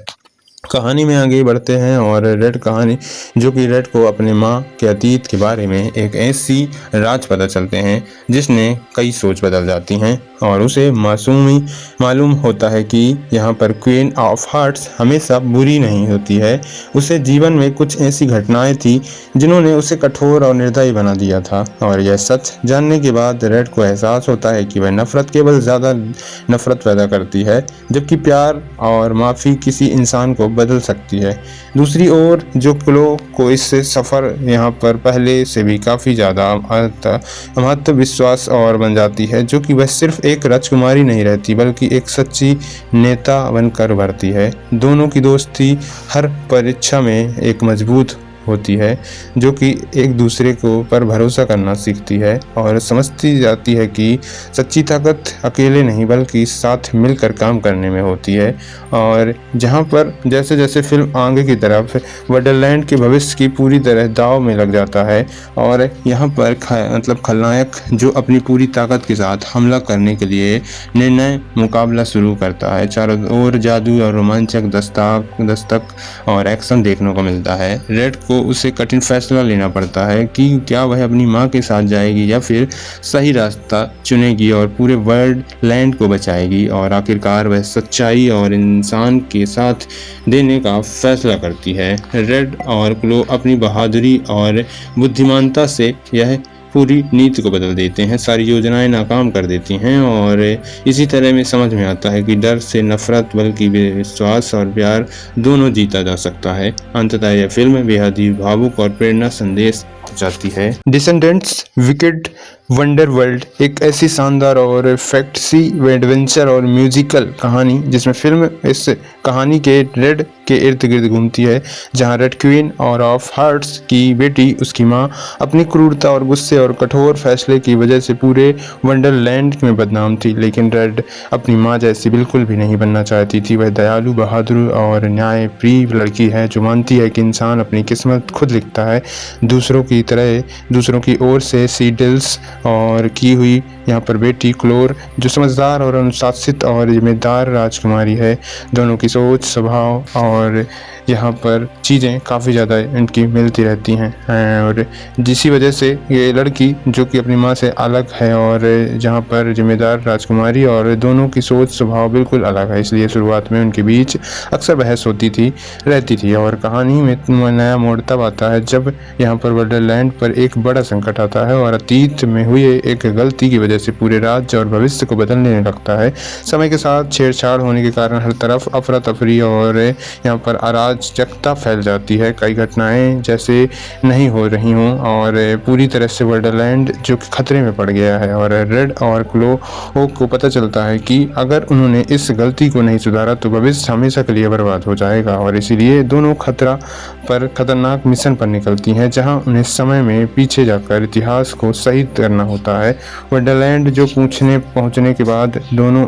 कहानी में आगे बढ़ते हैं और रेड कहानी जो कि रेड को अपने माँ के अतीत के बारे में एक ऐसी राज पता चलते हैं जिसने कई सोच बदल जाती हैं और उसे मालूम होता है कि यहाँ पर क्वीन ऑफ हार्ट्स हमेशा बुरी नहीं होती है। उसे जीवन में कुछ ऐसी घटनाएं थी जिन्होंने उसे कठोर और निर्दयी बना दिया था और यह सच जानने के बाद रेड को एहसास होता है कि वह नफरत केवल ज़्यादा नफरत पैदा करती है जबकि प्यार और माफ़ी किसी इंसान को बदल सकती है। दूसरी ओर जो क्लो को इस सफ़र यहाँ पर पहले से भी काफ़ी ज़्यादा महत्व विश्वास और बन जाती है जो कि वह सिर्फ एक राजकुमारी नहीं रहती बल्कि एक सच्ची नेता बनकर उभरती है। दोनों की दोस्ती हर परीक्षा में एक मजबूत होती है जो कि एक दूसरे को पर भरोसा करना सीखती है और समझती जाती है कि सच्ची ताकत अकेले नहीं बल्कि साथ मिलकर काम करने में होती है। और जहाँ पर जैसे जैसे फिल्म आगे की तरफ वंडरलैंड के भविष्य की पूरी तरह दाव में लग जाता है और यहाँ पर खलनायक जो अपनी पूरी ताकत के साथ हमला करने के लिए निर्णय मुकाबला शुरू करता है। चारों ओर जादू और रोमांचक दस्तक और एक्शन देखने को मिलता है। रेड को उसे कठिन फैसला लेना पड़ता है कि क्या वह अपनी मां के साथ जाएगी या फिर सही रास्ता चुनेगी और पूरे वर्ल्ड लैंड को बचाएगी और आखिरकार वह सच्चाई और इंसान के साथ देने का फैसला करती है। रेड और क्लो अपनी बहादुरी और बुद्धिमानता से यह पूरी नीति को बदल देते हैं, सारी योजनाएं नाकाम कर देती हैं और इसी तरह में समझ में आता है कि डर से नफरत बल्कि विश्वास और प्यार दोनों जीता जा सकता है। अंततः यह फिल्म बेहद ही भावुक और प्रेरणा संदेश जाती है। डिसेंडेंट्स विकेड वंडर वर्ल्ड एक ऐसी शानदार और फैंटेसी एडवेंचर और म्यूजिकल कहानी जिसमें फिल्म इस कहानी के रेड के इर्द गिर्द घूमती है, जहां रेड क्वीन और ऑफ हार्ट्स की बेटी उसकी माँ अपनी क्रूरता और गुस्से और कठोर फैसले की वजह से पूरे वंडरलैंड में बदनाम थी। लेकिन रेड अपनी माँ जैसी बिल्कुल भी नहीं बनना चाहती थी। वह दयालु, बहादुर और न्यायप्रिय लड़की है जो मानती है कि इंसान अपनी किस्मत खुद लिखता है, दूसरों की तरह दूसरों की ओर से सीडल्स और की हुई यहाँ पर बेटी क्लोर जो समझदार और अनुशासित और जिम्मेदार राजकुमारी है। दोनों की सोच, स्वभाव और यहाँ पर चीज़ें काफ़ी ज़्यादा इनकी मिलती रहती हैं और जिसी वजह से ये लड़की जो कि अपनी माँ से अलग है और जहाँ पर जिम्मेदार राजकुमारी और दोनों की सोच स्वभाव बिल्कुल अलग है, इसलिए शुरुआत में उनके बीच अक्सर बहस होती रहती थी। और कहानी में नया मोड़ तब आता है जब यहाँ पर वंडरलैंड पर एक बड़ा संकट आता है और अतीत में हुई एक गलती की वजह से पूरे राज्य और भविष्य को बदलने लगता है। समय के साथ छेड़छाड़ होने के कारण हर तरफ अफरा तफरी और यहाँ पर अराजकता फैल जाती है। कई घटनाएं जैसे नहीं हो रही हों और पूरी तरह से वंडरलैंड जो कि खतरे में पड़ गया है और रेड और क्लो को पता चलता है कि अगर उन्होंने इस गलती को नहीं सुधारा तो भविष्य हमेशा के लिए बर्बाद हो जाएगा। और इसीलिए दोनों खतरनाक मिशन पर निकलती हैं जहां उन्हें समय में पीछे जाकर इतिहास को सही करना होता है। वंडरलैंड जो पहुंचने के बाद दोनों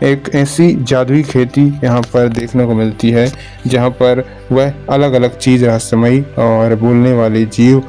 एक ऐसी जादुई खेती यहाँ पर देखने को मिलती है जहाँ पर वह अलग अलग चीज़, रहस्यमयी और बोलने वाले जीव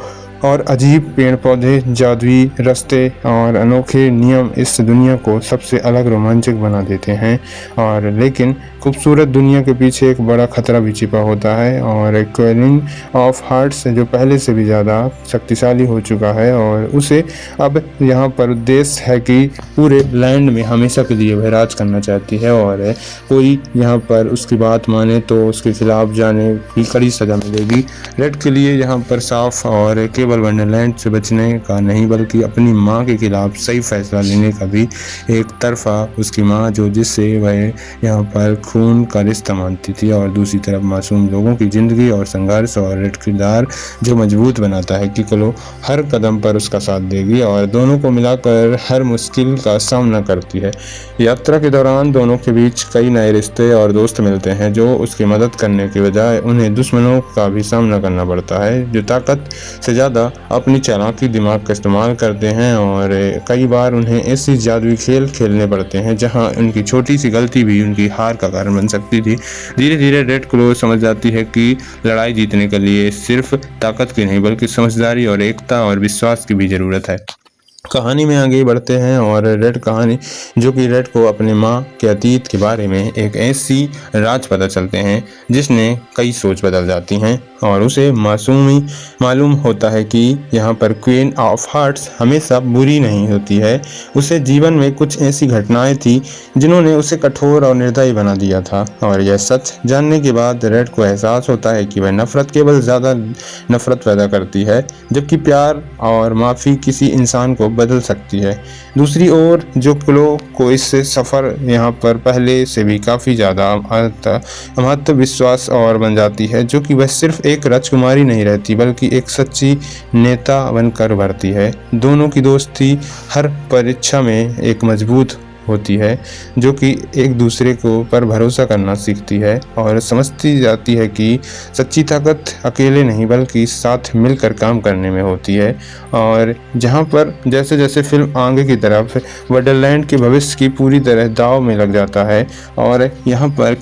और अजीब पेड़ पौधे, जादुई रास्ते और अनोखे नियम इस दुनिया को सबसे अलग रोमांचक बना देते हैं। और लेकिन खूबसूरत दुनिया के पीछे एक बड़ा खतरा भी छिपा होता है और क्वीन ऑफ हार्ट्स जो पहले से भी ज़्यादा शक्तिशाली हो चुका है और उसे अब यहाँ पर उद्देश्य है कि पूरे लैंड में हमेशा के लिए वह राज करना चाहती है और कोई यहाँ पर उसकी बात माने तो उसके खिलाफ जाने की कड़ी सज़ा मिलेगी। रेड के लिए यहाँ पर साफ और केवल वंडरलैंड से बचने का नहीं बल्कि अपनी माँ के खिलाफ सही फैसला लेने का भी। एक तरफा उसकी माँ जो जिससे वह यहाँ पर खून का रिश्ता मानती थी और दूसरी तरफ मासूम लोगों की ज़िंदगी और संघर्ष और रेड किरदार जो मजबूत बनाता है कि क्लो हर कदम पर उसका साथ देगी और दोनों को मिलाकर हर मुश्किल का सामना करती है। यात्रा के दौरान दोनों के बीच कई नए रिश्ते और दोस्त मिलते हैं जो उसकी मदद करने के बजाय उन्हें दुश्मनों का भी सामना करना पड़ता है जो ताकत से ज़्यादा अपनी चालाकी दिमाग का इस्तेमाल करते हैं और कई बार उन्हें ऐसी जादुई खेल खेलने पड़ते हैं जहां उनकी छोटी सी गलती भी उनकी हार का कारण बन सकती थी। धीरे धीरे रेड क्लो समझ जाती है कि लड़ाई जीतने के लिए सिर्फ ताकत की नहीं बल्कि समझदारी और एकता और विश्वास की भी ज़रूरत है। कहानी में आगे बढ़ते हैं और रेड कहानी जो कि रेड को अपने माँ के अतीत के बारे में एक ऐसी राज पता चलते हैं जिसने कई सोच बदल जाती हैं और उसे मासूमी मालूम होता है कि यहाँ पर क्वीन ऑफ हार्ट्स हमेशा बुरी नहीं होती है। उसे जीवन में कुछ ऐसी घटनाएं थी जिन्होंने उसे कठोर और निर्दयी बना दिया था और यह सच जानने के बाद रेड को एहसास होता है कि वह नफरत केवल ज़्यादा नफरत पैदा करती है जबकि प्यार और माफ़ी किसी इंसान को बदल सकती है। दूसरी ओर जो क्लो को इस सफ़र यहाँ पर पहले से भी काफ़ी ज़्यादा महत्व विश्वास और बन जाती है जो कि वह सिर्फ एक राजकुमारी नहीं रहती बल्कि एक सच्ची नेता बनकर उभरती है। दोनों की दोस्ती हर परीक्षा में एक मजबूत होती है जो कि एक दूसरे को पर भरोसा करना सीखती है और समझती जाती है कि सच्ची ताकत अकेले नहीं बल्कि साथ मिलकर काम करने में होती है। और जहाँ पर जैसे जैसे फिल्म आगे की तरफ वंडरलैंड के भविष्य की पूरी तरह दाव में लग जाता है और यहाँ पर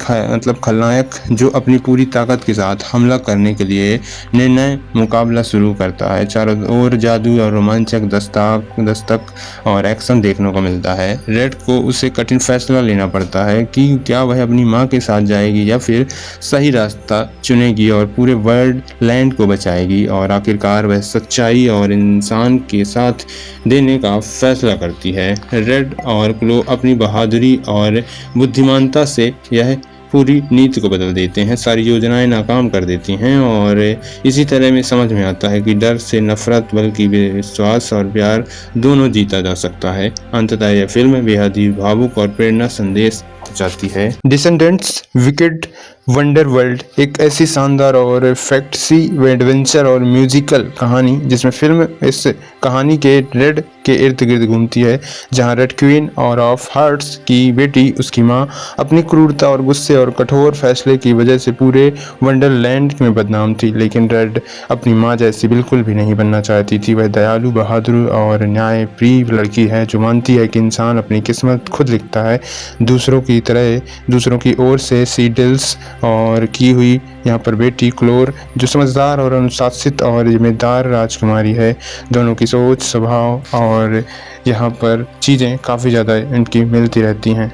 खलनायक जो अपनी पूरी ताकत के साथ हमला करने के लिए निर्णय मुकाबला शुरू करता है। चारों ओर जादू और रोमांचक दस्तक और एक्शन देखने को मिलता है। रेड को उसे कठिन फैसला लेना पड़ता है कि क्या वह अपनी मां के साथ जाएगी या फिर सही रास्ता चुनेगी और पूरे वर्ल्ड लैंड को बचाएगी और आखिरकार वह सच्चाई और इंसान के साथ देने का फैसला करती है। रेड और क्लो अपनी बहादुरी और बुद्धिमानता से यह पूरी नीति को बदल देते हैं, सारी योजनाएं नाकाम कर देती हैं और इसी तरह में समझ में आता है कि डर से नफरत बल्कि विश्वास और प्यार दोनों जीता जा सकता है। अंततः यह फिल्म बेहद ही भावुक और प्रेरणा संदेश जाती है। डिसेंडेंट्स विकेड वंडर वर्ल्ड एक ऐसी शानदार और फैंटेसी एडवेंचर और म्यूजिकल कहानी जिसमें फिल्म इस कहानी के रेड के इर्द गिर्द घूमती है, जहां रेड क्वीन और ऑफ हार्ट्स की बेटी उसकी माँ अपनी क्रूरता और गुस्से और कठोर फैसले की वजह से पूरे वंडरलैंड में बदनाम थी। लेकिन रेड अपनी माँ जैसी बिल्कुल भी नहीं बनना चाहती थी। वह दयालु, बहादुर और न्यायप्रिय लड़की है जो मानती है कि इंसान अपनी किस्मत खुद लिखता है, दूसरों की तरह दूसरों की ओर से सीडल्स और की हुई यहाँ पर बेटी क्लोर जो समझदार और अनुशासित और जिम्मेदार राजकुमारी है। दोनों की सोच, स्वभाव और यहाँ पर चीज़ें काफ़ी ज़्यादा इनकी मिलती रहती हैं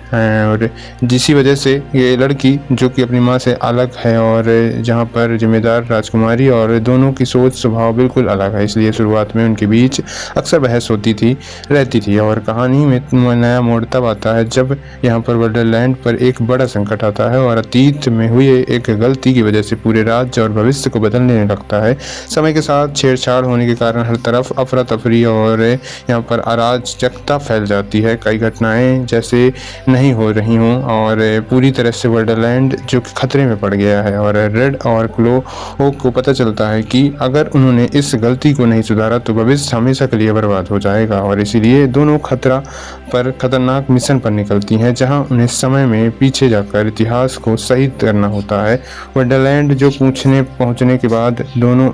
और जिसी वजह से ये लड़की जो कि अपनी माँ से अलग है और जहाँ पर जिम्मेदार राजकुमारी और दोनों की सोच स्वभाव बिल्कुल अलग है, इसलिए शुरुआत में उनके बीच अक्सर बहस होती थी रहती थी। और कहानी में नया मोड़ तब आता है जब यहाँ पर वंडरलैंड पर एक बड़ा संकट आता है और अतीत में हुई एक गलती की वजह से पूरे राज्य और भविष्य को बदलने लगता है। समय के साथ छेड़छाड़ होने के कारण हर तरफ अफरा तफरी और यहाँ पर अराजकता फैल जाती है। कई घटनाएं जैसे नहीं हो रही हों और पूरी तरह से वंडरलैंड जो कि खतरे में पड़ गया है और रेड और क्लो को पता चलता है कि अगर उन्होंने इस गलती को नहीं सुधारा तो भविष्य हमेशा के लिए बर्बाद हो जाएगा। और इसीलिए दोनों खतरनाक मिशन पर निकलती हैं जहां उन्हें समय में पीछे जाकर इतिहास को सही करना होता है। वंडरलैंड जो पहुंचने के बाद दोनों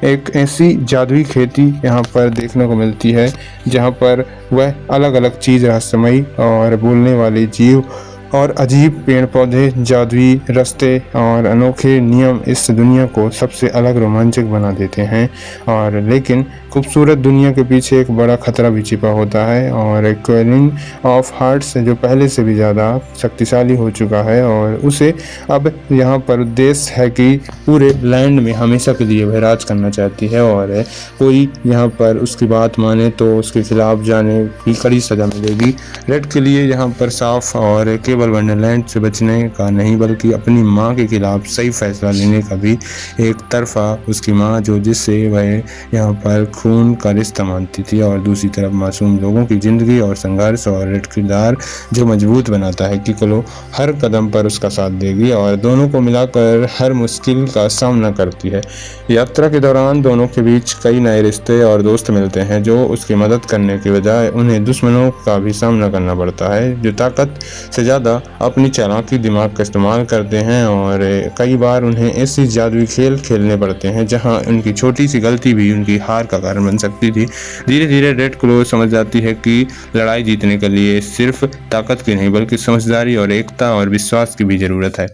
एक ऐसी जादुई खेती यहाँ पर देखने को मिलती है जहाँ पर वह अलग अलग चीज़, रहस्यमयी और बोलने वाले जीव और अजीब पेड़ पौधे, जादुई रास्ते और अनोखे नियम इस दुनिया को सबसे अलग रोमांचक बना देते हैं। और लेकिन खूबसूरत दुनिया के पीछे एक बड़ा खतरा भी छिपा होता है और क्वीन ऑफ हार्ट्स जो पहले से भी ज़्यादा शक्तिशाली हो चुका है और उसे अब यहाँ पर उद्देश्य है कि पूरे लैंड में हमेशा के लिए वह राज करना चाहती है और कोई यहाँ पर उसकी बात माने तो उसके खिलाफ जाने की कड़ी सज़ा मिलेगी। रेड के लिए यहाँ पर साफ और केवल वंडरलैंड से बचने का नहीं बल्कि अपनी माँ के खिलाफ सही फैसला लेने का भी। एक तरफा उसकी माँ जो जिससे वह यहाँ पर खून का रिश्ता मानती थी और दूसरी तरफ मासूम लोगों की ज़िंदगी और संघर्ष और रेड किरदार जो मजबूत बनाता है कि क्लो हर कदम पर उसका साथ देगी और दोनों को मिलाकर हर मुश्किल का सामना करती है। यात्रा के दौरान दोनों के बीच कई नए रिश्ते और दोस्त मिलते हैं जो उसकी मदद करने के बजाय उन्हें दुश्मनों का भी सामना करना पड़ता है जो ताकत से ज़्यादा अपनी चालाकी दिमाग का इस्तेमाल करते हैं और कई बार उन्हें ऐसी जादुई खेल खेलने पड़ते हैं जहां उनकी छोटी सी गलती भी उनकी हार का कारण बन सकती थी। धीरे धीरे रेड क्लो समझ जाती है कि लड़ाई जीतने के लिए सिर्फ ताकत की नहीं बल्कि समझदारी और एकता और विश्वास की भी ज़रूरत है।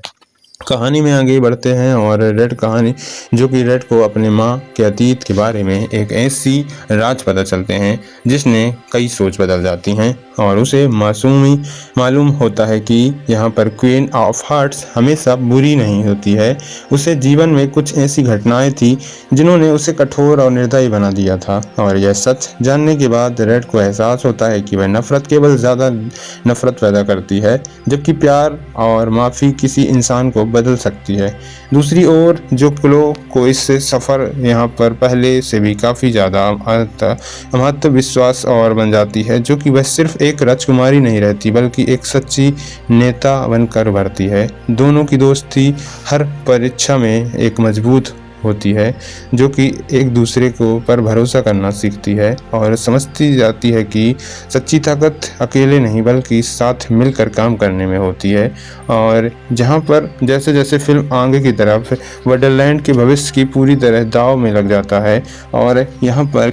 कहानी में आगे बढ़ते हैं और रेड कहानी जो कि रेड को अपने माँ के अतीत के बारे में एक ऐसी राज पता चलते हैं जिसने कई सोच बदल जाती हैं और उसे मासूमी मालूम होता है कि यहाँ पर क्वीन ऑफ हार्ट्स हमेशा बुरी नहीं होती है। उसे जीवन में कुछ ऐसी घटनाएं थी जिन्होंने उसे कठोर और निर्दयी बना दिया था और यह सच जानने के बाद रेड को एहसास होता है कि वह नफरत केवल ज़्यादा नफरत पैदा करती है जबकि प्यार और माफ़ी किसी इंसान को बदल सकती है। दूसरी ओर जो क्लो को इस सफ़र यहाँ पर पहले से भी काफ़ी ज़्यादा महत्व विश्वास और बन जाती है जो कि वह सिर्फ एक राजकुमारी नहीं रहती बल्कि एक सच्ची नेता बनकर उभरती है। दोनों की दोस्ती हर परीक्षा में एक मजबूत होती है जो कि एक दूसरे को पर भरोसा करना सीखती है और समझती जाती है कि सच्ची ताकत अकेले नहीं बल्कि साथ मिलकर काम करने में होती है। और जहाँ पर जैसे जैसे फिल्म आगे की तरफ वंडरलैंड के भविष्य की पूरी तरह दाव में लग जाता है और यहाँ पर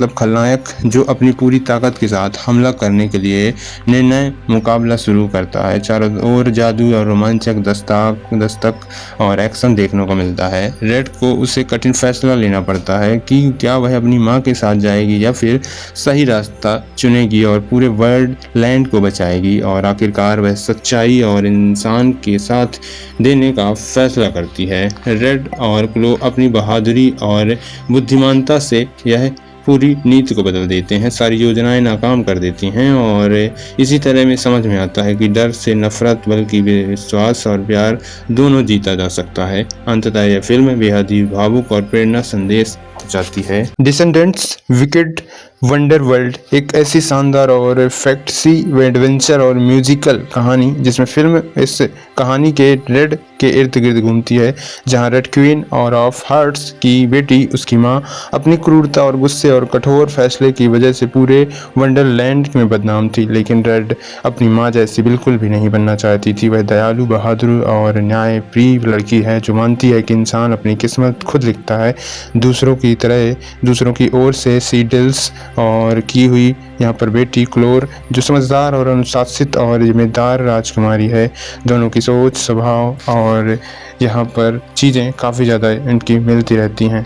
खलनायक जो अपनी पूरी ताकत के साथ हमला करने के लिए निर्णय मुकाबला शुरू करता है। चारों ओर जादू और रोमांचक दस्तक और एक्शन देखने को मिलता है। रेड को उसे कठिन फैसला लेना पड़ता है कि क्या वह अपनी माँ के साथ जाएगी या फिर सही रास्ता चुनेगी और पूरे वर्ल्ड लैंड को बचाएगी। और आखिरकार वह सच्चाई और इंसान के साथ देने का फैसला करती है। रेड और क्लो अपनी बहादुरी और बुद्धिमानता से यह पूरी नीति को बदल देते हैं, सारी योजनाएं नाकाम कर देती हैं और इसी तरह में समझ में आता है कि डर से नफरत बल्कि विश्वास और प्यार दोनों जीता जा सकता है। अंततः यह फिल्म बेहद ही भावुक और प्रेरणा संदेश जाती है। डिसेंडेंट्स विकेड वंडर वर्ल्ड एक ऐसी शानदार और फैंटेसी एडवेंचर और म्यूजिकल कहानी जिसमें फिल्म इस कहानी के रेड के इर्द गिर्द घूमती है, जहां रेड क्वीन और ऑफ हार्ट्स की बेटी उसकी माँ अपनी क्रूरता और गुस्से और कठोर फैसले की वजह से पूरे वंडरलैंड में बदनाम थी। लेकिन रेड अपनी माँ जैसी बिल्कुल भी नहीं बनना चाहती थी। वह दयालु, बहादुर और न्यायप्रिय लड़की है जो मानती है कि इंसान अपनी किस्मत खुद लिखता है, दूसरों की तरह दूसरों की ओर से सीडल्स और की हुई यहाँ पर बेटी क्लोर जो समझदार और अनुशासित और जिम्मेदार राजकुमारी है। दोनों की सोच, स्वभाव और यहाँ पर चीज़ें काफ़ी ज़्यादा इनकी मिलती रहती हैं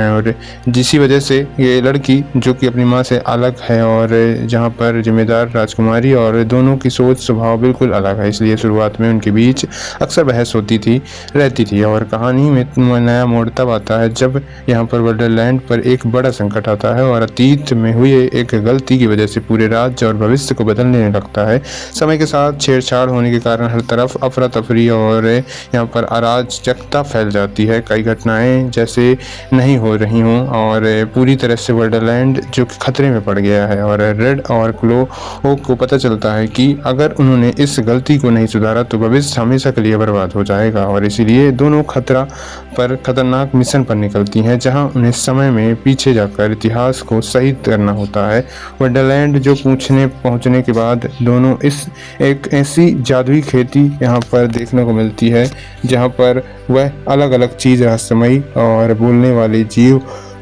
और जिसी वजह से ये लड़की जो कि अपनी माँ से अलग है और जहाँ पर जिम्मेदार राजकुमारी और दोनों की सोच स्वभाव बिल्कुल अलग है, इसलिए शुरुआत में उनके बीच अक्सर बहस होती रहती थी। और कहानी में नया मोड़ तब आता है जब यहाँ पर वंडरलैंड पर एक बड़ा संकट आता है और अतीत में हुई एक गलती की वजह से पूरे राज्य और भविष्य को बदलने लगता है। समय के साथ छेड़छाड़ होने के कारण हर तरफ अफरा तफरी और यहाँ पर अराजकता फैल जाती है। कई घटनाएं जैसे नहीं हो रही हों और पूरी तरह से वंडरलैंड जो कि खतरे में पड़ गया है और रेड और क्लो को पता चलता है कि अगर उन्होंने इस गलती को नहीं सुधारा तो भविष्य हमेशा के लिए बर्बाद हो जाएगा। और इसीलिए दोनों खतरनाक मिशन पर निकलती हैं जहां उन्हें समय में पीछे जाकर इतिहास को सही करना होता है। वंडरलैंड जो पहुंचने के बाद दोनों एक ऐसी जादुई खेती यहाँ पर देखने को मिलती है जहाँ पर वह अलग अलग चीज़, रहस्यमयी और बोलने वाले जीव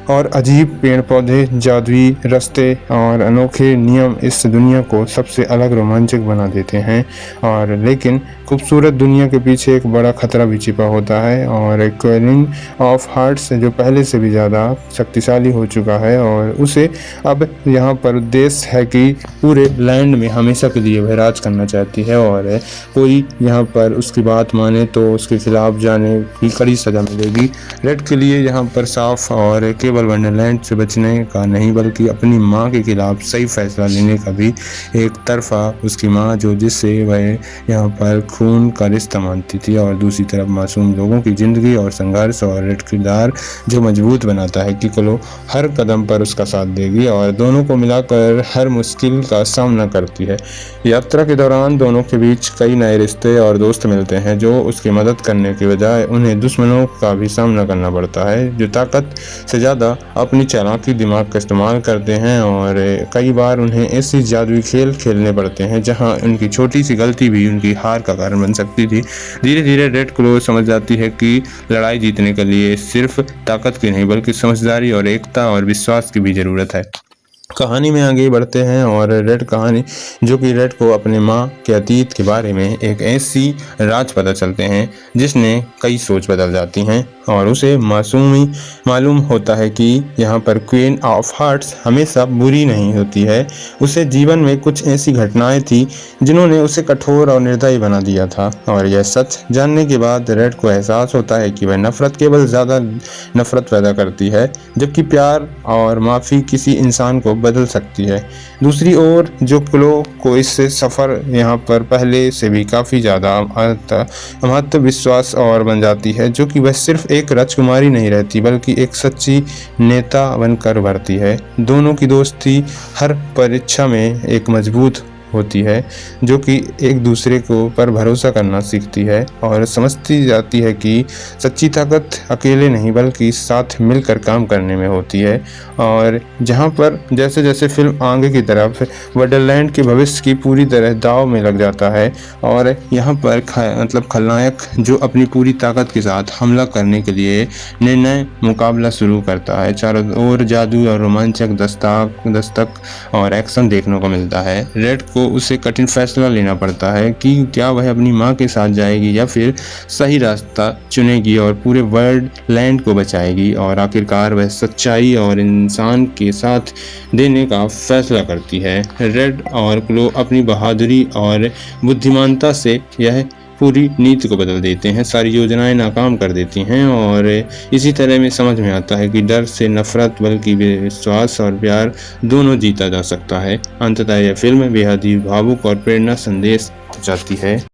और अजीब पेड़ पौधे, जादुई रास्ते और अनोखे नियम इस दुनिया को सबसे अलग रोमांचक बना देते हैं। और लेकिन खूबसूरत दुनिया के पीछे एक बड़ा खतरा भी छिपा होता है और क्वीन ऑफ हार्ट्स जो पहले से भी ज़्यादा शक्तिशाली हो चुका है और उसे अब यहाँ पर उद्देश्य है कि पूरे लैंड में हमेशा के लिए वह राज करना चाहती है और कोई यहाँ पर उसकी बात माने तो उसके खिलाफ जाने की कड़ी सज़ा मिलेगी। रेड के लिए यहाँ पर साफ और केवल वंडरलैंड से बचने का नहीं बल्कि अपनी माँ के खिलाफ सही फैसला लेने का भी। एक तरफा उसकी माँ जो जिससे वह यहाँ पर खून का रिश्ता मानती थी और दूसरी तरफ मासूम लोगों की ज़िंदगी और संघर्ष और रेड किरदार जो मजबूत बनाता है कि क्लो हर कदम पर उसका साथ देगी और दोनों को मिलाकर हर मुश्किल का सामना करती है। यात्रा के दौरान दोनों के बीच कई नए रिश्ते और दोस्त मिलते हैं जो उसकी मदद करने के बजाय उन्हें दुश्मनों का भी सामना करना पड़ता है जो ताकत से ज़्यादा अपनी चालाकी दिमाग का इस्तेमाल करते हैं और कई बार उन्हें ऐसी जादुई खेल खेलने पड़ते हैं जहां उनकी छोटी सी गलती भी उनकी हार का कारण बन सकती थी। धीरे धीरे रेड क्लो समझ जाती है कि लड़ाई जीतने के लिए सिर्फ ताकत की नहीं बल्कि समझदारी और एकता और विश्वास की भी ज़रूरत है। कहानी में आगे बढ़ते हैं और रेड कहानी जो कि रेड को अपने माँ के अतीत के बारे में एक ऐसी राज पता चलते हैं जिसने कई सोच बदल जाती हैं और उसे मासूमी मालूम होता है कि यहाँ पर क्वीन ऑफ हार्ट्स हमेशा बुरी नहीं होती है। उसे जीवन में कुछ ऐसी घटनाएं थी जिन्होंने उसे कठोर और निर्दयी बना दिया था और यह सच जानने के बाद रेड को एहसास होता है कि वह नफरत केवल ज़्यादा नफरत पैदा करती है जबकि प्यार और माफ़ी किसी इंसान को बदल सकती है। दूसरी ओर जो क्लो को इस सफ़र यहाँ पर पहले से भी काफ़ी ज़्यादा महत्व विश्वास और बन जाती है जो कि वह सिर्फ एक राजकुमारी नहीं रहती बल्कि एक सच्ची नेता बनकर उभरती है। दोनों की दोस्ती हर परीक्षा में एक मजबूत होती है जो कि एक दूसरे को पर भरोसा करना सीखती है और समझती जाती है कि सच्ची ताकत अकेले नहीं बल्कि साथ मिलकर काम करने में होती है। और जहाँ पर जैसे जैसे फिल्म आगे की तरफ वंडरलैंड के भविष्य की पूरी तरह दाव में लग जाता है और यहाँ पर खलनायक जो अपनी पूरी ताकत के साथ हमला करने के लिए निर्णय मुकाबला शुरू करता है। चारों ओर जादू और रोमांचक दस्तक और एक्शन देखने को मिलता है। रेड को उसे कठिन फैसला लेना पड़ता है कि क्या वह अपनी माँ के साथ जाएगी या फिर सही रास्ता चुनेगी और पूरे वर्ल्ड लैंड को बचाएगी। और आखिरकार वह सच्चाई और इंसान के साथ देने का फैसला करती है। रेड और क्लो अपनी बहादुरी और बुद्धिमानता से यह पूरी नीति को बदल देते हैं, सारी योजनाएं नाकाम कर देती हैं और इसी तरह में समझ में आता है कि डर से नफरत बल्कि विश्वास और प्यार दोनों जीता जा सकता है। अंततः यह फिल्म बेहद ही भावुक और प्रेरणा संदेश जाती है।